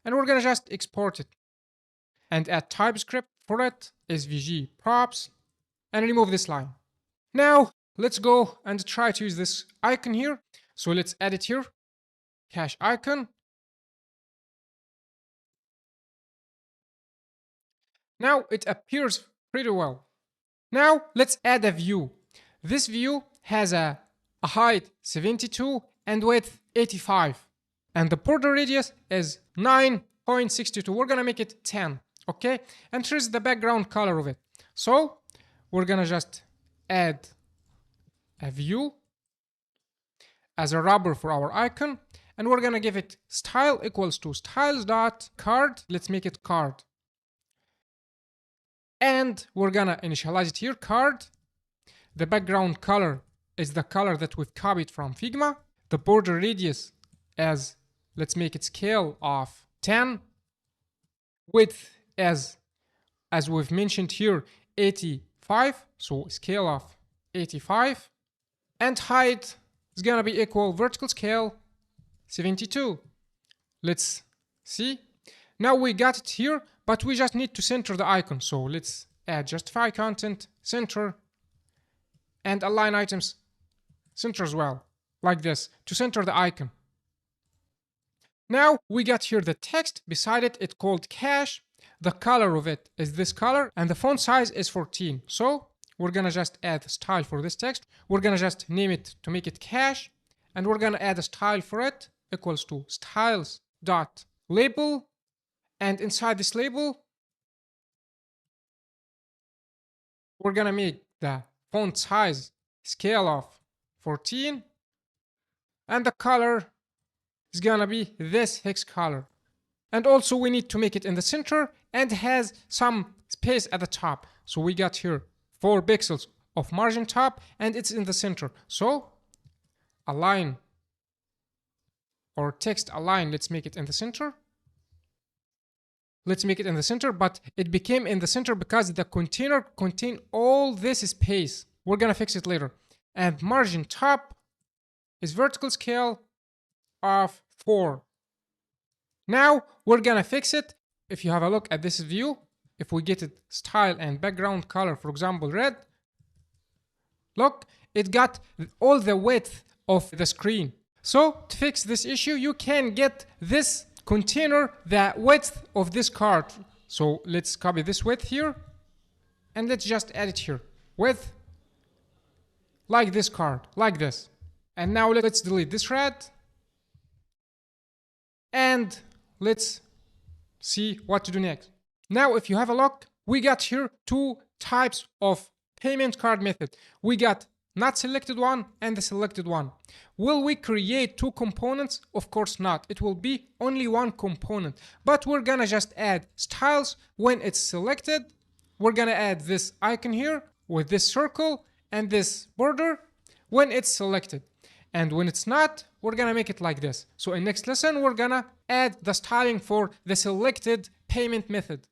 And we're gonna just export it and add TypeScript for it, SVG props, and remove this line. Now, let's go and try to use this icon here. So let's add it here, cache icon. Now it appears pretty well. Now let's add a view. This view has a height 72 and width 85. And the border radius is 9.62. We're gonna make it 10, okay? And here's the background color of it. So we're gonna just add a view as a wrapper for our icon, and we're gonna give it style equals to styles.card. Let's make it card. And we're gonna initialize it here, card. The background color is the color that we've copied from Figma. The border radius as, let's make it scale of 10. Width as we've mentioned here, 85. So scale of 85. And height is gonna be equal vertical scale 72. Let's see. Now we got it here, but we just need to center the icon. So let's add justify content, center, and align items, center as well, like this, to center the icon. Now we got here the text. Beside it, it's called cache. The color of it is this color, and the font size is 14. So we're gonna just add a style for this text. We're gonna just name it to make it cache, and we're gonna add a style for it equals to styles.label. And inside this label, we're gonna make the font size scale of 14, and the color is gonna be this hex color. And also we need to make it in the center and has some space at the top. So we got here 4 pixels of margin top and it's in the center. So align or text align, let's make it in the center. Let's make it in the center, but it became in the center because the container contained all this space. We're gonna fix it later. And margin top is vertical scale of 4. Now we're gonna fix it. If you have a look at this view, if we get it style and background color, for example, red, look, it got all the width of the screen. So to fix this issue, you can get this container the width of this card. So let's copy this width here and let's just add it here. Width like this card, like this. And now let's delete this red. And let's see what to do next. Now, if you have a look, we got here 2 types of payment card method. We got not selected one and the selected one. Will we create 2 components? Of course not. It will be only 1 component. But we're gonna just add styles when it's selected. We're gonna add this icon here with this circle and this border when it's selected. And when it's not, we're gonna make it like this. So in next lesson, we're gonna add the styling for the selected payment method.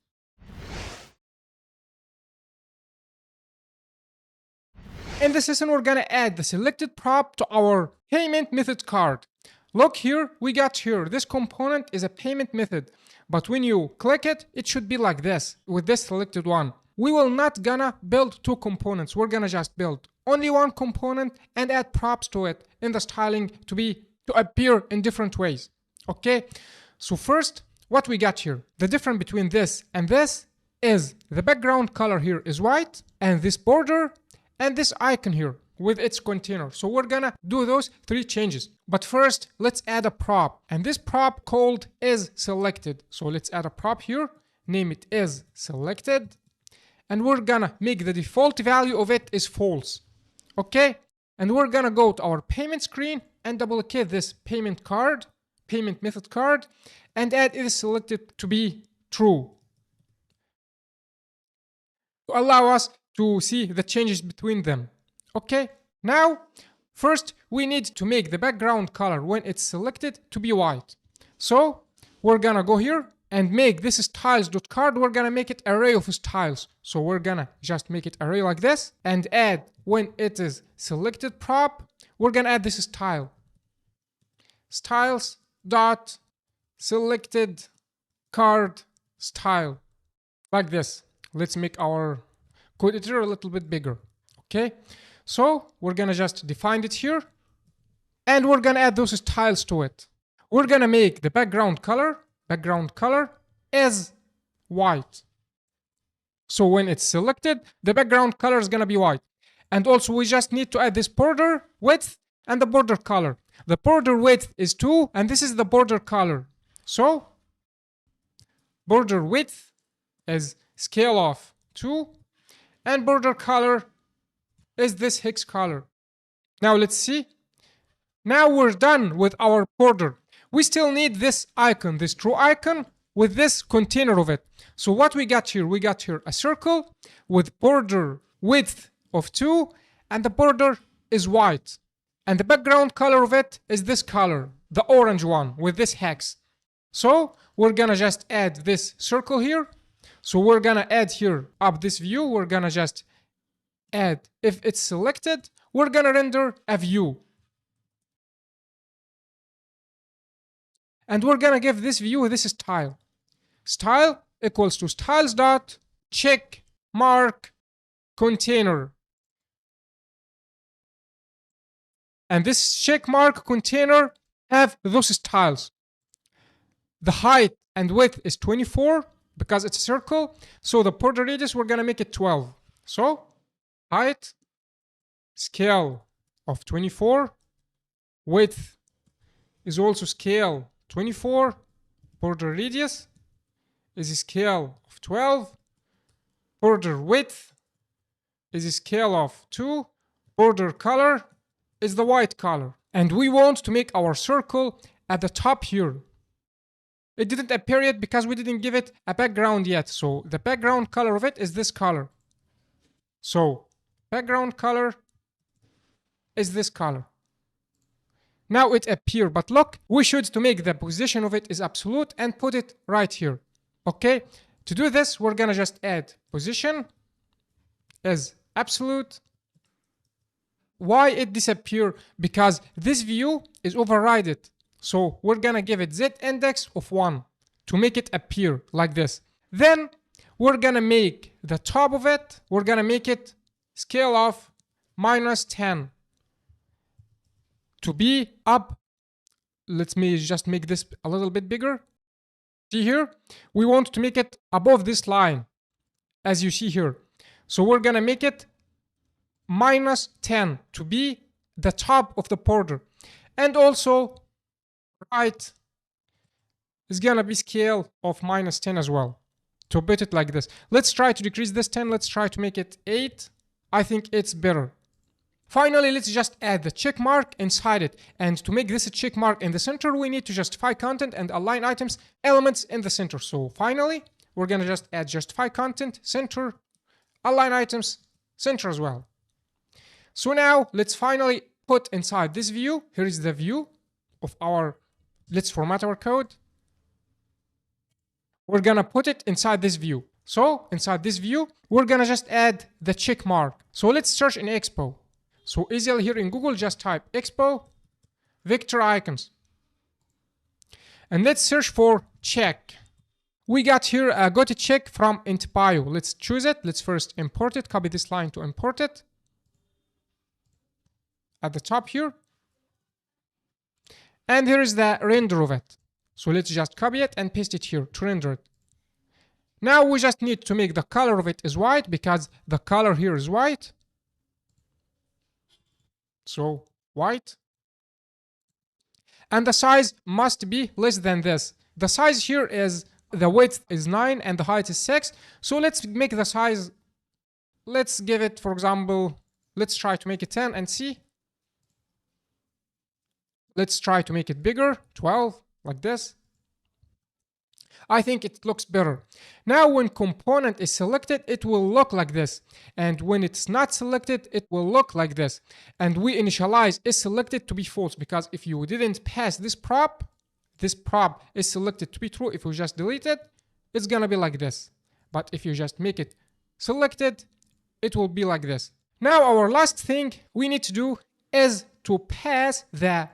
In this lesson, we're gonna add the selected prop to our payment method card. Look here, we got here. This component is a payment method. But when you click it, it should be like this, with this selected one. We will not gonna build two components. We're gonna just build only one component and add props to it in the styling to appear in different ways. Okay, so first, what we got here, the difference between this and this is the background color here is white, and this border and this icon here with its container. So we're gonna do those three changes. But first, let's add a prop, and this prop called is selected. So let's add a prop here, name it is selected, and we're gonna make the default value of it is false. Okay, and we're gonna go to our payment screen and duplicate this payment method card, and add is selected to be true to allow us to see the changes between them. Okay, now first we need to make the background color when it's selected to be white. So we're gonna go here and make this styles.card. We're gonna make it array of styles. So we're gonna just make it array like this and add when it is selected prop, we're gonna add this style. Styles dot selected card style like this. Let's make our code editor a little bit bigger. Okay, so we're gonna just define it here and we're gonna add those styles to it. We're gonna make the background color is white. So when it's selected, the background color is gonna be white. And also we just need to add this border width and the border color. The border width is 2 and this is the border color. So border width is scale of 2 and border color is this hex color. Now let's see. Now we're done with our border. We still need this icon, this true icon with this container of it. So what we got here? We got here a circle with border width of 2 and the border is white. And the background color of it is this color, the orange one with this hex. So we're gonna just add this circle here. So we're gonna add here up this view. We're gonna just add, if it's selected, we're gonna render a view. And we're gonna give this view this style. Style equals to styles dot check mark container. And this check mark container have those styles. The height and width is 24 because it's a circle. So the border radius, we're gonna make it 12. So height, scale of 24, width is also scale 24, border radius is a scale of 12, border width is a scale of 2, border color is the white color. And we want to make our circle at the top here. It didn't appear yet because we didn't give it a background yet. So the background color of it is this color. So background color is this color. Now it appears, but look, we should to make the position of it is absolute and put it right here. Okay, to do this, we're gonna just add position is absolute. Why it disappear? Because this view is overridden. So we're gonna give it z index of 1 to make it appear like this. Then we're gonna make the top of it, we're gonna make it scale of -10 to be up. Let me just make this a little bit bigger. See here, we want to make it above this line as you see here. So we're gonna make it -10 to be the top of the border. And also right is gonna be scale of -10 as well to put it like this. Let's try to decrease this 10. Let's try to make it 8. I think it's better. Finally, let's just add the check mark inside it. And to make this a check mark in the center, we need to justify content and align items elements in the center. So finally, we're gonna just add justify content, center, align items, center as well. So now let's finally put inside this view. Here is the view of our, let's format our code. We're gonna put it inside this view. So inside this view, we're gonna just add the check mark. So let's search in Expo. So easily here in Google, just type Expo, vector icons. And let's search for check. We got here a got a check from int bio. Let's choose it. Let's first import it. Copy this line to import it at the top here. And here is the render of it. So let's just copy it and paste it here to render it. Now we just need to make the color of it is white because the color here is white. So white. And the size must be less than this. The size here is the width is 9 and the height is 6. So let's make the size. Let's give it, for example, let's try to make it 10 and see. Let's try to make it bigger, 12, like this. I think it looks better. Now when component is selected, it will look like this. And when it's not selected, it will look like this. And we initialize is selected to be false, because if you didn't pass this prop is selected to be true. If we just delete it, it's gonna be like this. But if you just make it selected, it will be like this. Now our last thing we need to do is to pass the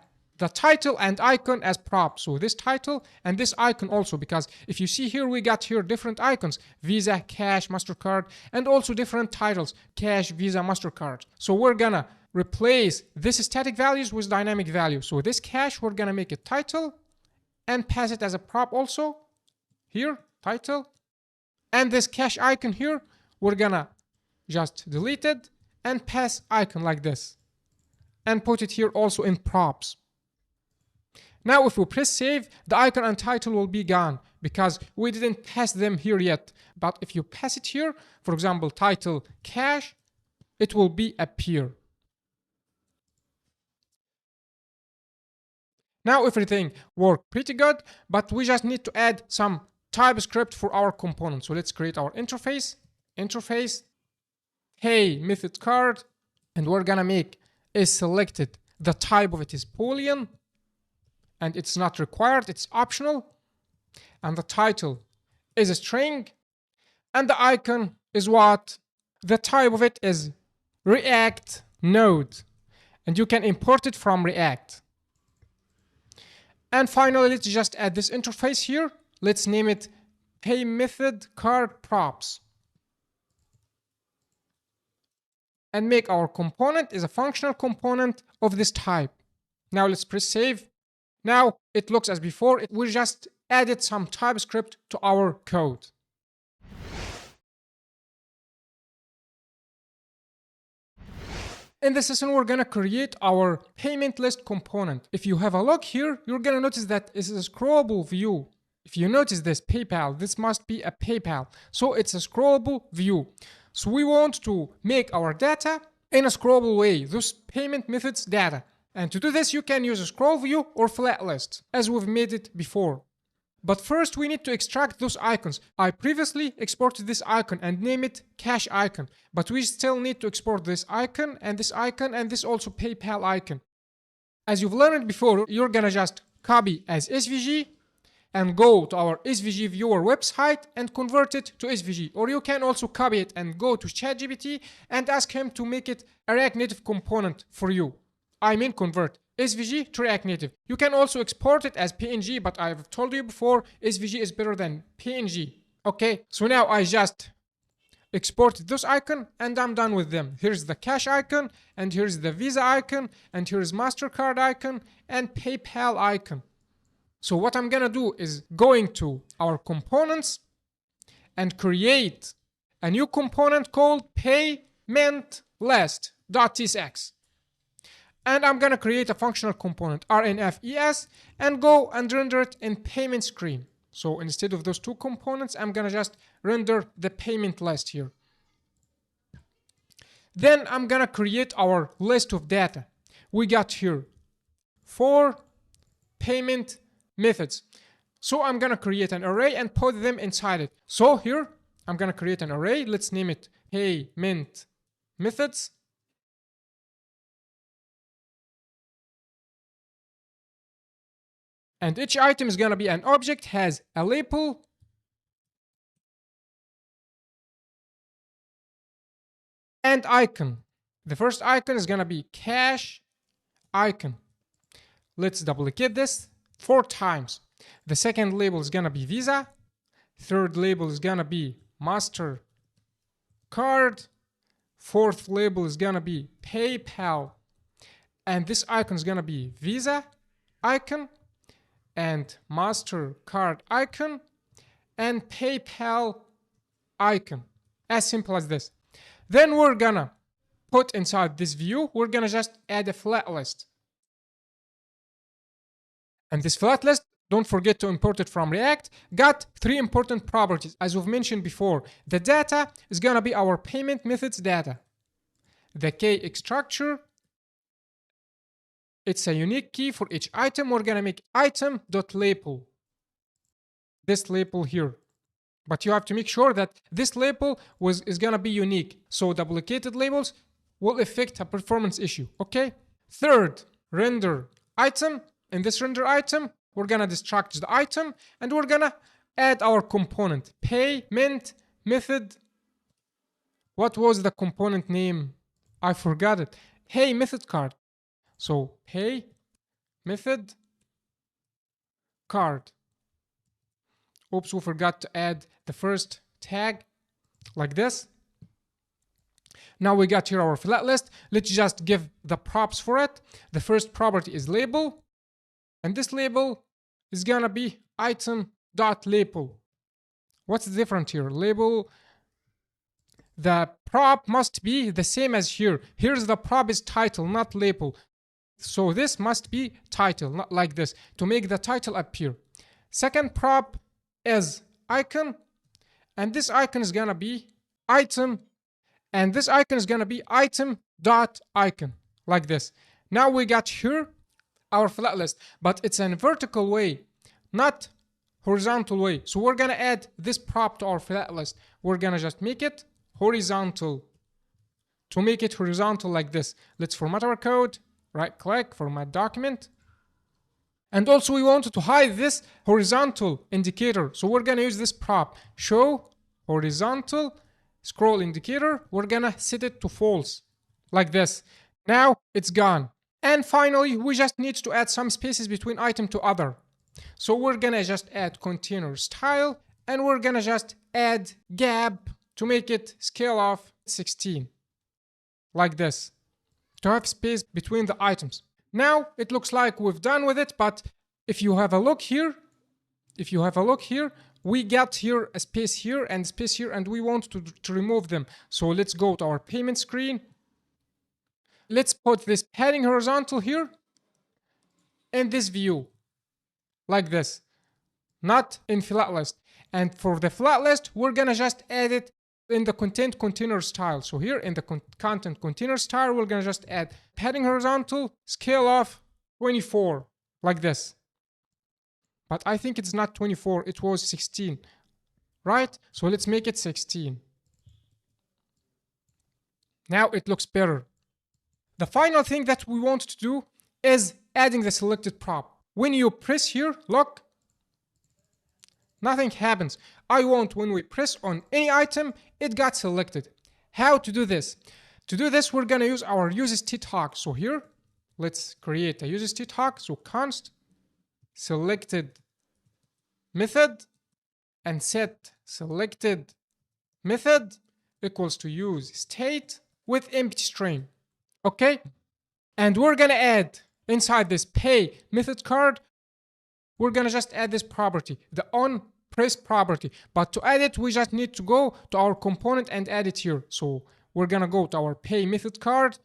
title and icon as props. So this title and this icon also, because if you see here, we got here different icons: Visa, Cash, MasterCard, and also different titles: Cash, Visa, MasterCard. So we're gonna replace this static values with dynamic values. So this Cash, we're gonna make it title and pass it as a prop also here, title. And this Cash icon here, we're gonna just delete it and pass icon like this and put it here also in props. Now if we press save, the icon and title will be gone because we didn't pass them here yet. But if you pass it here, for example, title Cash, it will be appear. Now everything worked pretty good, but we just need to add some TypeScript for our component. So let's create our interface, hey method card, and we're gonna make is selected. The type of it is Boolean. And it's not required, it's optional. And the title is a string. And the icon is what? The type of it is React Node. And you can import it from React. And finally, let's just add this interface here. Let's name it Pay Method Card Props. And make our component is a functional component of this type. Now let's press save. Now it looks as before. We just added some TypeScript to our code. In this session, we're gonna create our payment list component. If you have a look here, you're gonna notice that it's a scrollable view. If you notice this PayPal, this must be a PayPal. So it's a scrollable view. So we want to make our data in a scrollable way, those payment methods data. And to do this, you can use a ScrollView or FlatList, as we've made it before. But first, we need to extract those icons. I previously exported this icon and name it Cash icon, but we still need to export this icon, and this also PayPal icon. As you've learned before, you're gonna just copy as SVG and go to our SVG viewer website and convert it to SVG. Or you can also copy it and go to ChatGPT and ask him to make it a React Native component for you. I mean convert SVG to React Native. You can also export it as PNG, but I've told you before, SVG is better than PNG. Okay, so now I just exported this icon and I'm done with them. Here's the Cash icon, and here's the Visa icon, and here's MasterCard icon and PayPal icon. So what I'm gonna do is going to our components and create a new component called paymentlist.tsx. And I'm gonna create a functional component, RNFES, and go and render it in payment screen. So instead of those two components, I'm gonna just render the payment list here. Then I'm gonna create our list of data. We got here 4 payment methods. So I'm gonna create an array and put them inside it. So here, I'm gonna create an array. Let's name it payment methods. And each item is gonna be an object, has a label, and icon. The first icon is gonna be Cash icon. Let's duplicate this 4 times. The second label is gonna be Visa. Third label is gonna be Master Card. Fourth label is gonna be PayPal. And this icon is gonna be Visa icon and MasterCard icon and PayPal icon. As simple as this. Then we're gonna put inside this view, we're gonna just add a flat list. And this flat list, don't forget to import it from React, got 3 important properties. As we've mentioned before, the data is gonna be our payment methods data. The key structure, it's a unique key for each item. We're gonna make item.label. This label here. But you have to make sure that this label is gonna be unique. So duplicated labels will affect a performance issue, okay? Third, render item. In this render item, we're gonna destruct the item and we're gonna add our component. Payment method. What was the component name? I forgot it. Hey, method card. So pay method card. Oops, we forgot to add the first tag like this. Now we got here our flat list. Let's just give the props for it. The first property is label. And this label is gonna be item.label. What's the difference here? Label, the prop must be the same as here. Here's the prop is title, not label. So this must be title, not like this, to make the title appear. Second prop is icon, and this icon is gonna be item, and this icon is gonna be item.icon, like this. Now we got here our flat list, but it's in a vertical way, not horizontal way. So we're gonna add this prop to our flat list. We're gonna just make it horizontal. To make it horizontal like this, let's format our code, right click, format document. And also we wanted to hide this horizontal indicator. So we're gonna use this prop, show horizontal scroll indicator. We're gonna set it to false, like this. Now it's gone. And finally, we just need to add some spaces between item to other. So we're gonna just add container style, and we're gonna just add gap to make it scale of 16, like this, to have space between the items. Now it looks like we've done with it, but if you have a look here, we got here a space here and space here, and we want to remove them. So let's go to our payment screen. Let's put this padding horizontal here in this view, like this, not in flat list. And for the flat list, we're gonna just add it in the content container style. So here in the content container style, we're gonna just add padding horizontal, scale of 24, like this. But I think it's not 24, it was 16, right? So let's make it 16. Now it looks better. The final thing that we want to do is adding the selected prop. When you press here, look, nothing happens. I want when we press on any item, it got selected. How to do this? To do this, we're gonna use our useState hook. So here, let's create a useState hook. So const selected method and set selected method equals to useState with empty string. Okay, and we're gonna add inside this pay method card, we're gonna just add this property, the on press property. But to add it, we just need to go to our component and add it here. So we're gonna go to our pay method card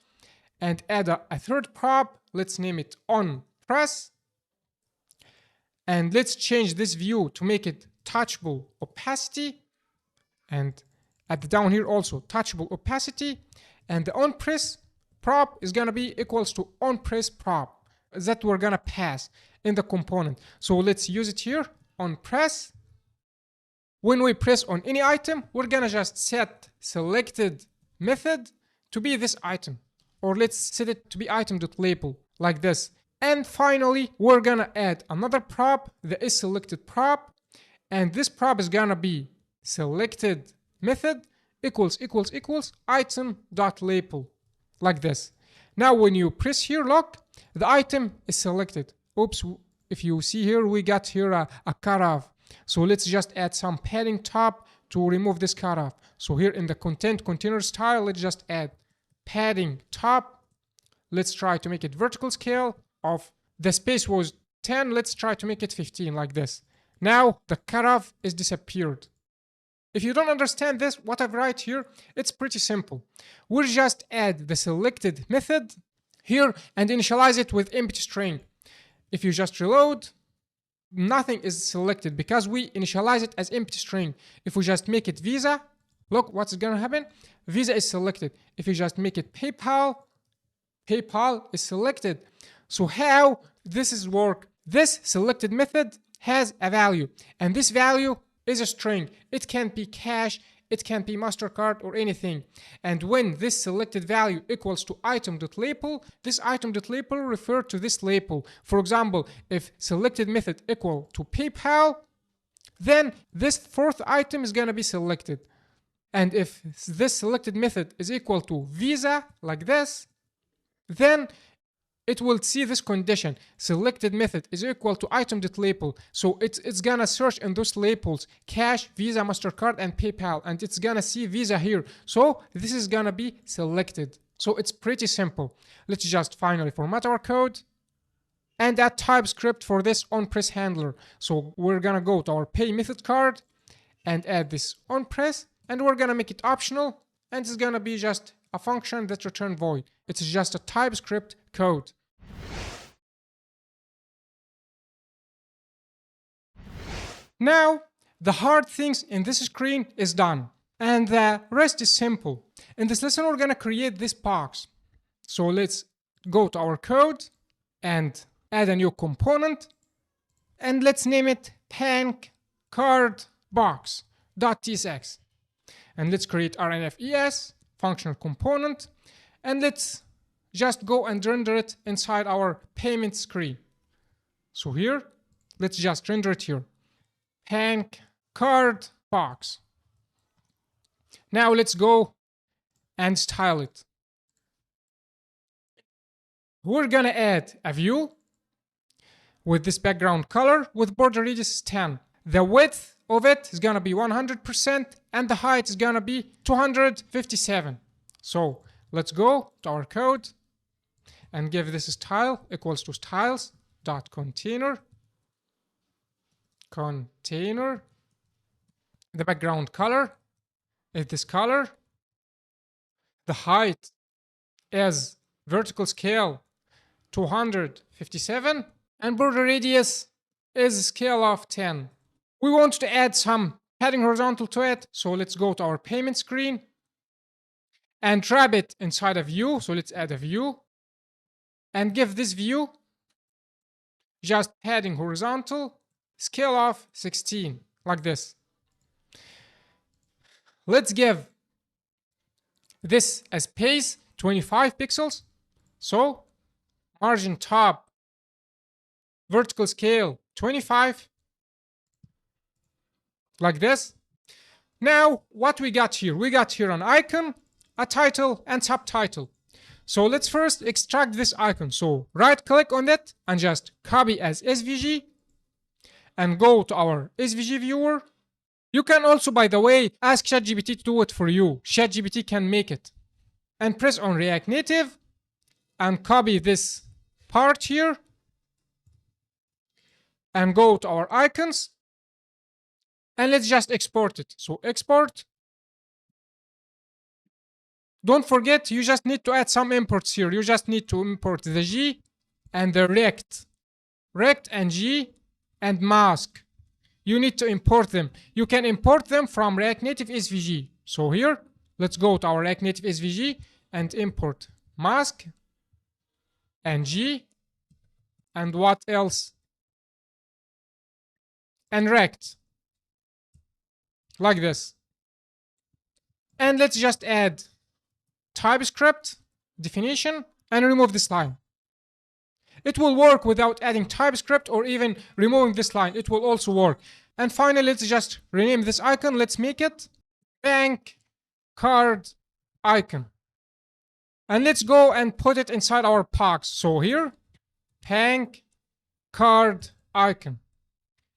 and add a third prop. Let's name it on press, and let's change this view to make it touchable opacity, and at the down here also touchable opacity, and the on press prop is gonna be equals to on press prop that we're gonna pass in the component. So let's use it here on press. When we press on any item, we're gonna just set selected method to be this item, or let's set it to be item.label, like this. And finally, we're gonna add another prop, the isSelected prop, and this prop is gonna be selected method equals item.label, like this. Now when you press here, look, the item is selected. Oops, if you see here, we got here a cutoff. So let's just add some padding top to remove this cutoff. So here in the content container style, let's just add padding top. Let's try to make it vertical scale of the space was 10. Let's try to make it 15 like this. Now the cutoff is disappeared. If you don't understand this, what I've write here, it's pretty simple. We'll just add the selected method here and initialize it with empty string. If you just reload, nothing is selected because we initialize it as empty string. If we just make it Visa, look what's gonna happen. Visa is selected. If you just make it PayPal, PayPal is selected. So how this is work? This selected method has a value, and this value is a string. It can be cash, it can be MasterCard or anything. And when this selected value equals to item.label, this item.label refers to this label. For example, if selected method equal to PayPal, then this fourth item is gonna be selected. And if this selected method is equal to Visa, like this, then it will see this condition. Selected method is equal to item.label. So it's gonna search in those labels, cash, Visa, MasterCard, and PayPal, and it's gonna see Visa here. So this is gonna be selected. So it's pretty simple. Let's just finally format our code and add TypeScript for this onPress handler. So we're gonna go to our pay method card and add this onPress, and we're gonna make it optional, and it's gonna be just a function that return void. It's just a TypeScript code. Now, the hard things in this screen is done, and the rest is simple. In this lesson, we're gonna create this box. So let's go to our code and add a new component, and let's name it pancardbox.tsx. And let's create RNFES functional component, and let's just go and render it inside our payment screen. So here, let's just render it here. Pank card box. Now let's go and style it. We're gonna add a view with this background color with border radius 10. The width of it is gonna be 100% and the height is gonna be 257. So let's go to our code and give this style equals to styles.container. Container. The background color is this color. The height is vertical scale 257 and border radius is scale of 10. We want to add some padding horizontal to it, so let's go to our payment screen and trap it inside a view. So let's add a view and give this view just padding horizontal, scale of 16, like this. Let's give this a space 25 pixels. So margin top, vertical scale 25, like this. Now what we got here? We got here an icon, a title, and subtitle. So let's first extract this icon. So right click on it and just copy as SVG and go to our SVG viewer. You can also, by the way, ask ChatGPT to do it for you. ChatGPT can make it. And press on React Native and copy this part here and go to our icons and let's just export it. So export. Don't forget, you just need to add some imports here. You just need to import the G and the rect and G and mask. You need to import them. You can import them from React Native SVG. So here, let's go to our React Native SVG and import mask and G and what else? And rect. Like this. And let's just add TypeScript definition and remove this line. It will work without adding TypeScript or even removing this line. It will also work. And finally, let's just rename this icon. Let's make it bank card icon. And let's go and put it inside our box. So here, bank card icon.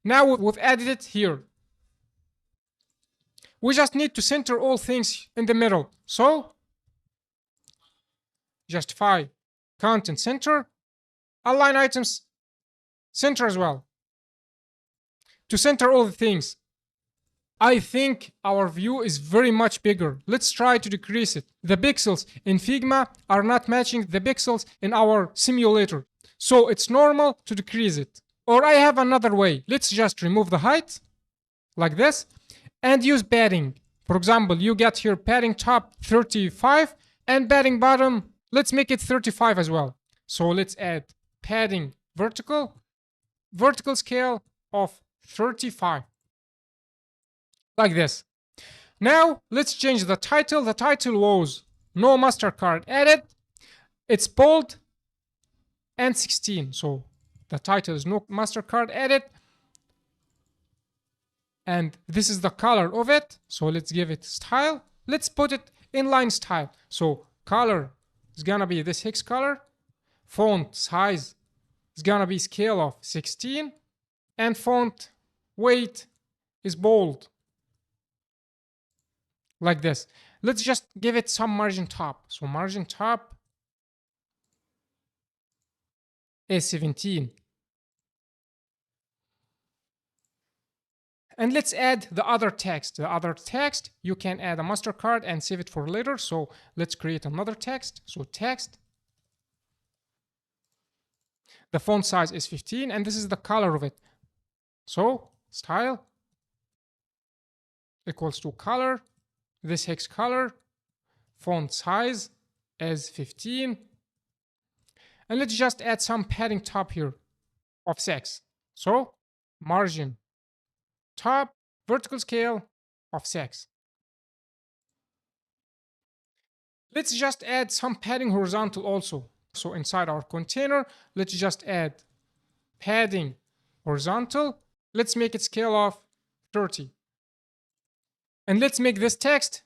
Now we've added it here. We just need to center all things in the middle. So justify content center, align items center as well, to center all the things. I think our view is very much bigger. Let's try to decrease it. The pixels in Figma are not matching the pixels in our simulator, so it's normal to decrease it. Or I have another way. Let's just remove the height like this and use padding. For example, you get here padding top 35 and padding bottom, let's make it 35 as well. So let's add padding vertical scale of 35. Like this. Now let's change the title. The title was no MasterCard added. It's bold and 16. So the title is no MasterCard added. And this is the color of it. So let's give it style. Let's put it inline style. So color is gonna be this hex color. Font size is gonna be scale of 16. And font weight is bold. Like this. Let's just give it some margin top. So margin top is 17. And let's add the other text. The other text, you can add a MasterCard and save it for later. So let's create another text. So text. The font size is 15 and this is the color of it. So style equals to color. This hex color, font size is 15. And let's just add some padding top here of 6. So margin top, vertical scale of 6. Let's just add some padding horizontal also. So inside our container, let's just add padding horizontal. Let's make it scale of 30. And let's make this text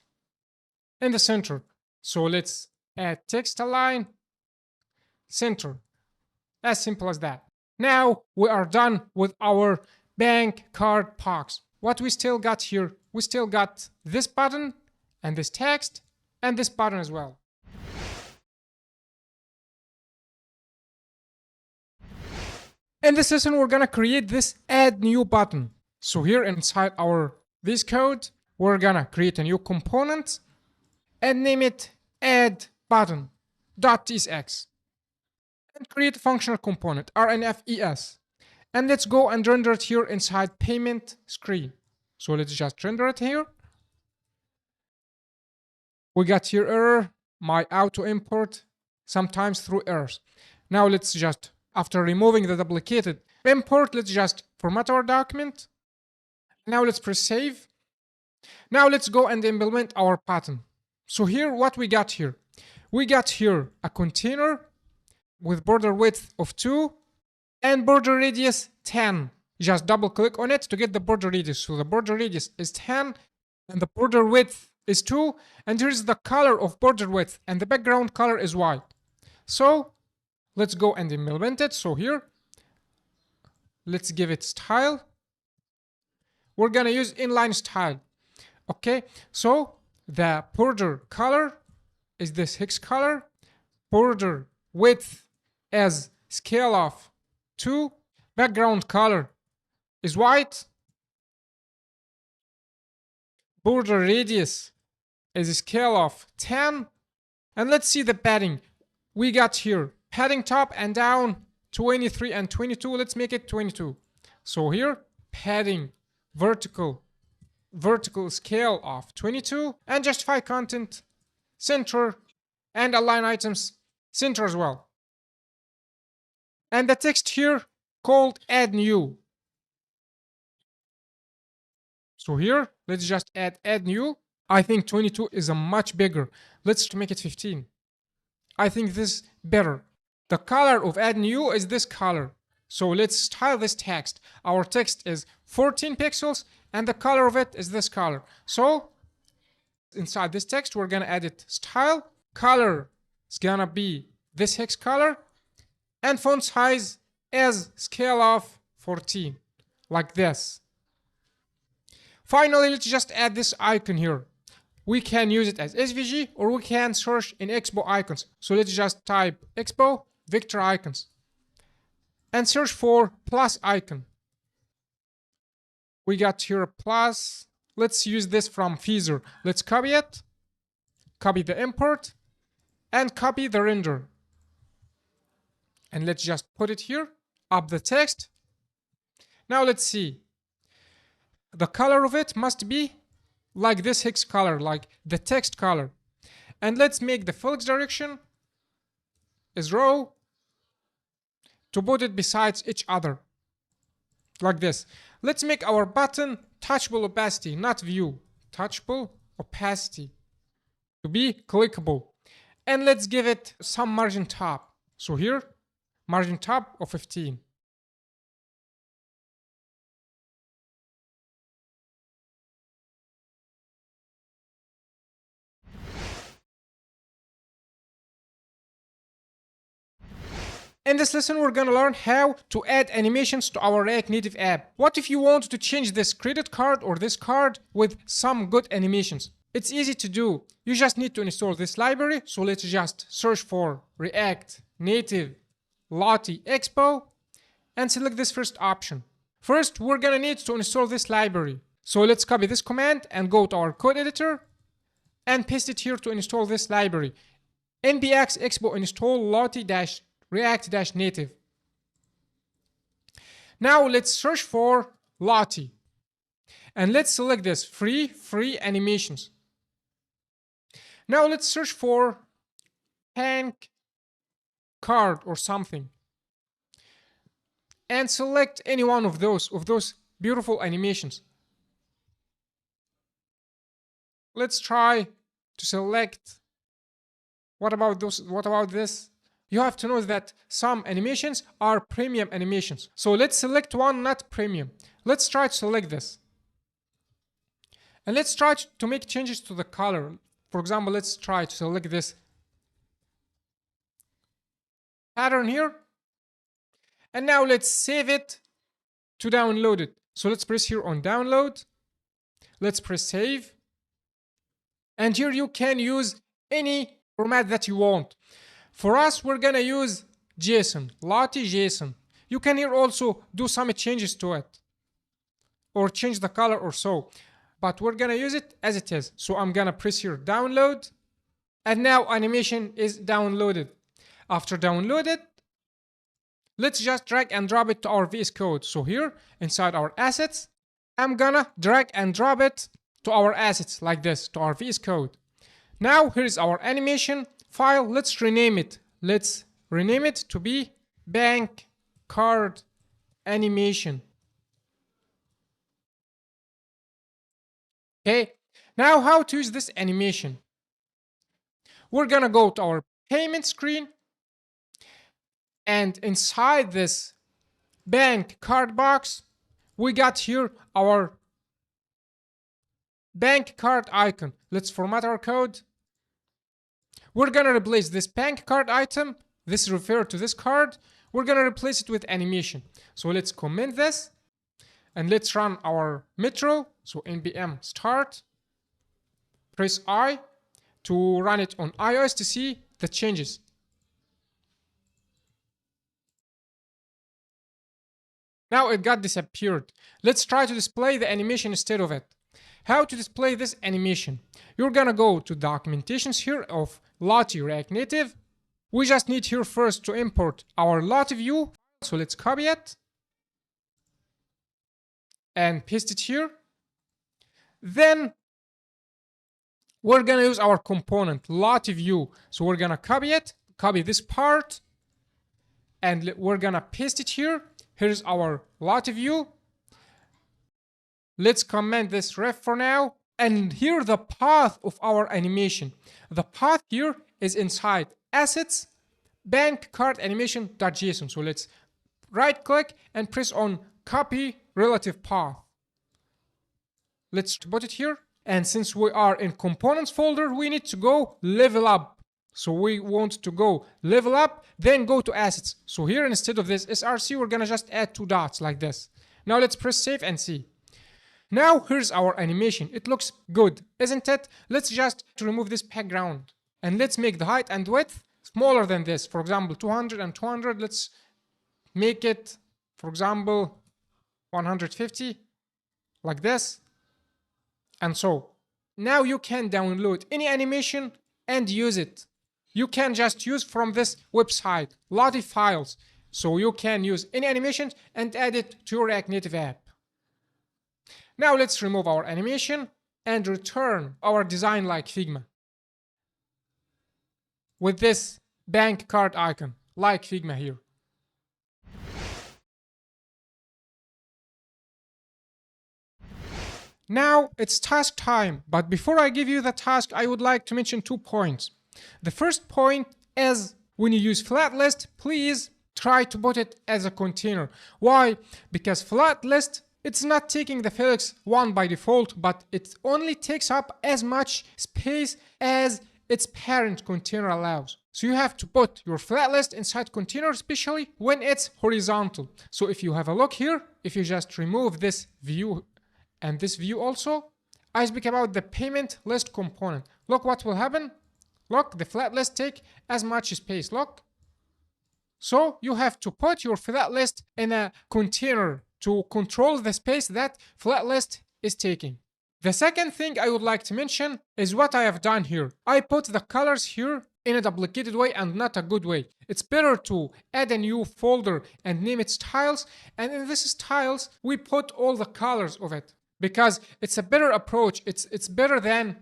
in the center. So let's add text align center. As simple as that. Now we are done with our bank card box. What we still got here? We still got this button and this text and this button as well. In this session, we're gonna create this add new button. So here inside our this code, we're gonna create a new component and name it add button.tsx and create a functional component rnfes. And let's go and render it here inside payment screen. So let's just render it here. We got here error, my auto import sometimes through errors. Now let's just, after removing the duplicated import, let's just format our document. Now let's press save. Now let's go and implement our pattern. So here, what we got here? We got here a container with border width of 2 and border radius 10. Just double click on it to get the border radius. So the border radius is 10 and the border width is 2. And here's the color of border width and the background color is white. So let's go and implement it. So here, let's give it style. We're gonna use inline style. Okay, so the border color is this hex color. Border width as scale of 2. Background color is white. Border radius is a scale of 10. And let's see the padding. We got here padding top and down 23 and 22. Let's make it 22. So here padding vertical scale of 22 and justify content center and align items center as well. And the text here called add new. So here let's just add new. I think 22 is a much bigger. Let's make it 15. I think this is better. The color of add new is this color. So let's style this text. Our text is 14 pixels and the color of it is this color. So inside this text, we're gonna edit style. Color is gonna be this hex color and font size as scale of 14, like this. Finally, let's just add this icon here. We can use it as SVG or we can search in Expo icons. So let's just type Expo vector icons and search for plus icon. We got here a plus. Let's use this from Feather. Let's copy it, copy the import, and copy the render. And let's just put it here, up the text. Now let's see. The color of it must be like this hex color, like the text color. And let's make the Felix direction is row to put it besides each other, like this. Let's make our button touchable opacity, not view, touchable opacity, to be clickable. And let's give it some margin top. So here, margin top of 15. In this lesson, we're gonna learn how to add animations to our React Native app. What if you want to change this credit card or this card with some good animations? It's easy to do. You just need to install this library. So let's just search for React Native Lottie Expo and select this first option. First, we're gonna need to install this library. So let's copy this command and go to our code editor and paste it here to install this library. npx expo install Lottie-React-Native. Now let's search for Lottie and let's select this free animations. Now let's search for bank card or something and select any one of those beautiful animations. Let's try to select. What about this? You have to know that some animations are premium animations. So let's select one not premium. Let's try to select this. And let's try to make changes to the color. For example, let's try to select this pattern here. And now let's save it to download it. So let's press here on download. Let's press save. And here you can use any format that you want. For us, we're gonna use JSON, Lottie JSON. You can here also do some changes to it or change the color or so, but we're gonna use it as it is. So I'm gonna press here download, and now animation is downloaded. After downloaded, let's just drag and drop it to our VS Code. So here inside our assets, I'm gonna drag and drop it to our assets like this, to our VS Code. Now here's our animation file. Let's rename it. Let's rename it to be bank card animation. Okay, now how to use this animation? We're gonna go to our payment screen, and inside this bank card box, we got here our bank card icon. Let's format our code. We're gonna replace this bank card item, this refer to this card, we're gonna replace it with animation. So let's comment this and let's run our metro. So npm start, press I to run it on iOS to see the changes. Now it got disappeared. Let's try to display the animation instead of it. How to display this animation? You're gonna go to documentations here of Lottie React Native. We just need here first to import our Lottie view. So let's copy it and paste it here. Then we're gonna use our component Lottie view. So we're gonna copy it, copy this part, and we're gonna paste it here. Here's our Lottie view. Let's comment this ref for now. And here the path of our animation. The path here is inside assets bank card animation.json. So let's right click and press on copy relative path. Let's put it here. And since we are in components folder, we need to go level up. So we want to go level up, then go to assets. So here instead of this SRC, we're gonna just add 2 dots like this. Now let's press save and see. Now here's our animation. It looks good, isn't it? Let's just remove this background and let's make the height and width smaller than this. For example, 200 and 200. Let's make it, for example, 150 like this. And so now you can download any animation and use it. You can just use from this website, Lottie files. So you can use any animations and add it to your React Native app. Now let's remove our animation and return our design like Figma with this bank card icon like Figma here. Now it's task time, but before I give you the task, I would like to mention 2 points. The first point is when you use FlatList, please try to put it as a container. Why? Because FlatList, it's not taking the Felix one by default, but it only takes up as much space as its parent container allows. So you have to put your FlatList inside container, especially when it's horizontal. So if you have a look here, if you just remove this view and this view also, I speak about the payment list component. Look what will happen. Look, the FlatList take as much space. Look. So you have to put your FlatList in a container to control the space that FlatList is taking. The second thing I would like to mention is what I have done here. I put the colors here in a duplicated way and not a good way. It's better to add a new folder and name it styles, and in this styles we put all the colors of it because it's a better approach. It's better than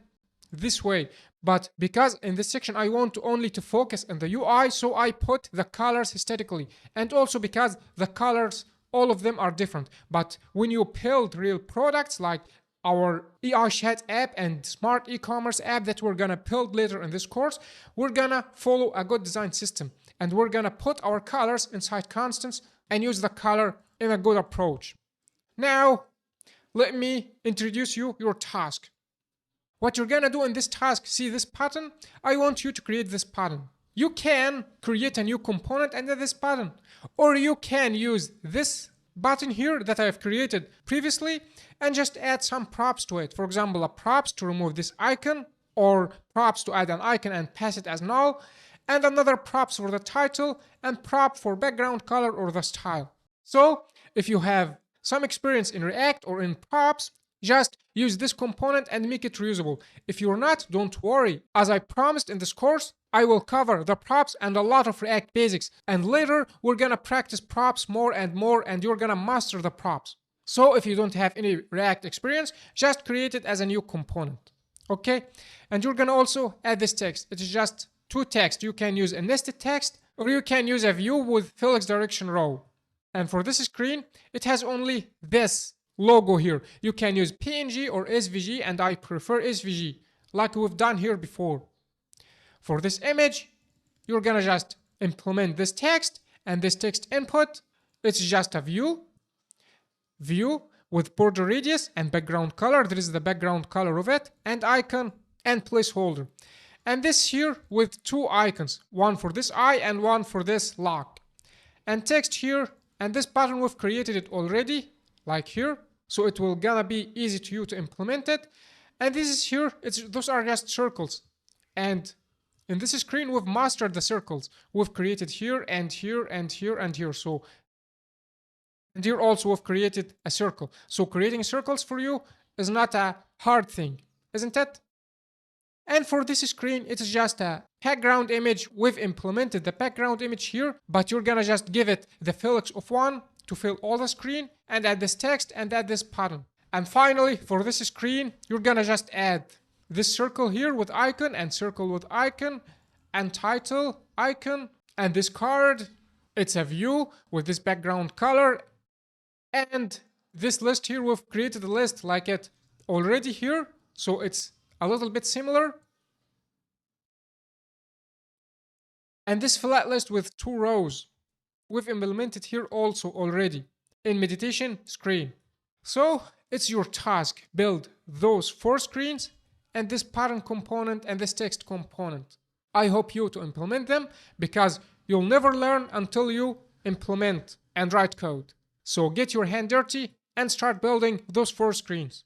this way. But because in this section I want only to focus on the UI, so I put the colors aesthetically, and also because the colors, all of them are different. But when you build real products like our AI chat app and smart e-commerce app that we're gonna build later in this course, we're gonna follow a good design system, and we're gonna put our colors inside constants and use the color in a good approach. Now let me introduce you your task. What you're gonna do in this task, see this button? I want you to create this button. You can create a new component under this button, or you can use this button here that I have created previously and just add some props to it. For example, a props to remove this icon, or props to add an icon and pass it as null, and another props for the title and prop for background color or the style. So if you have some experience in React or in props, just use this component and make it reusable. If you're not, don't worry. As I promised in this course, I will cover the props and a lot of React basics. And later, we're gonna practice props more and more, and you're gonna master the props. So if you don't have any React experience, just create it as a new component. Okay? And you're gonna also add this text. It is just 2 text. You can use a nested text, or you can use a view with Felix direction row. And for this screen, it has only this logo here. You can use PNG or SVG, and I prefer SVG like we've done here before. For this image, you're gonna just implement this text and this text input. It's just a view with border radius and background color. There is the background color of it, and icon and placeholder. And this here with 2 icons, one for this eye and one for this lock. And text here, and this button we've created it already, like here, so it will gonna be easy to you to implement it. And this is here, those are just circles, and in this screen we've mastered the circles. We've created here and here and here and here. So and here also we've created a circle. So creating circles for you is not a hard thing, isn't it? And for this screen, it's just a background image. We've implemented the background image here, but you're gonna just give it the Felix of 1 to fill all the screen, and add this text and add this button. And finally, for this screen, you're gonna just add this circle here with icon, and circle with icon, and title icon, and this card. It's a view with this background color, and this list here, we've created a list like it already here, so it's a little bit similar. And this flat list with 2 rows, we've implemented here also already in meditation screen. So it's your task, build those 4 screens and this pattern component and this text component. I hope you to implement them because you'll never learn until you implement and write code. So get your hand dirty and start building those 4 screens.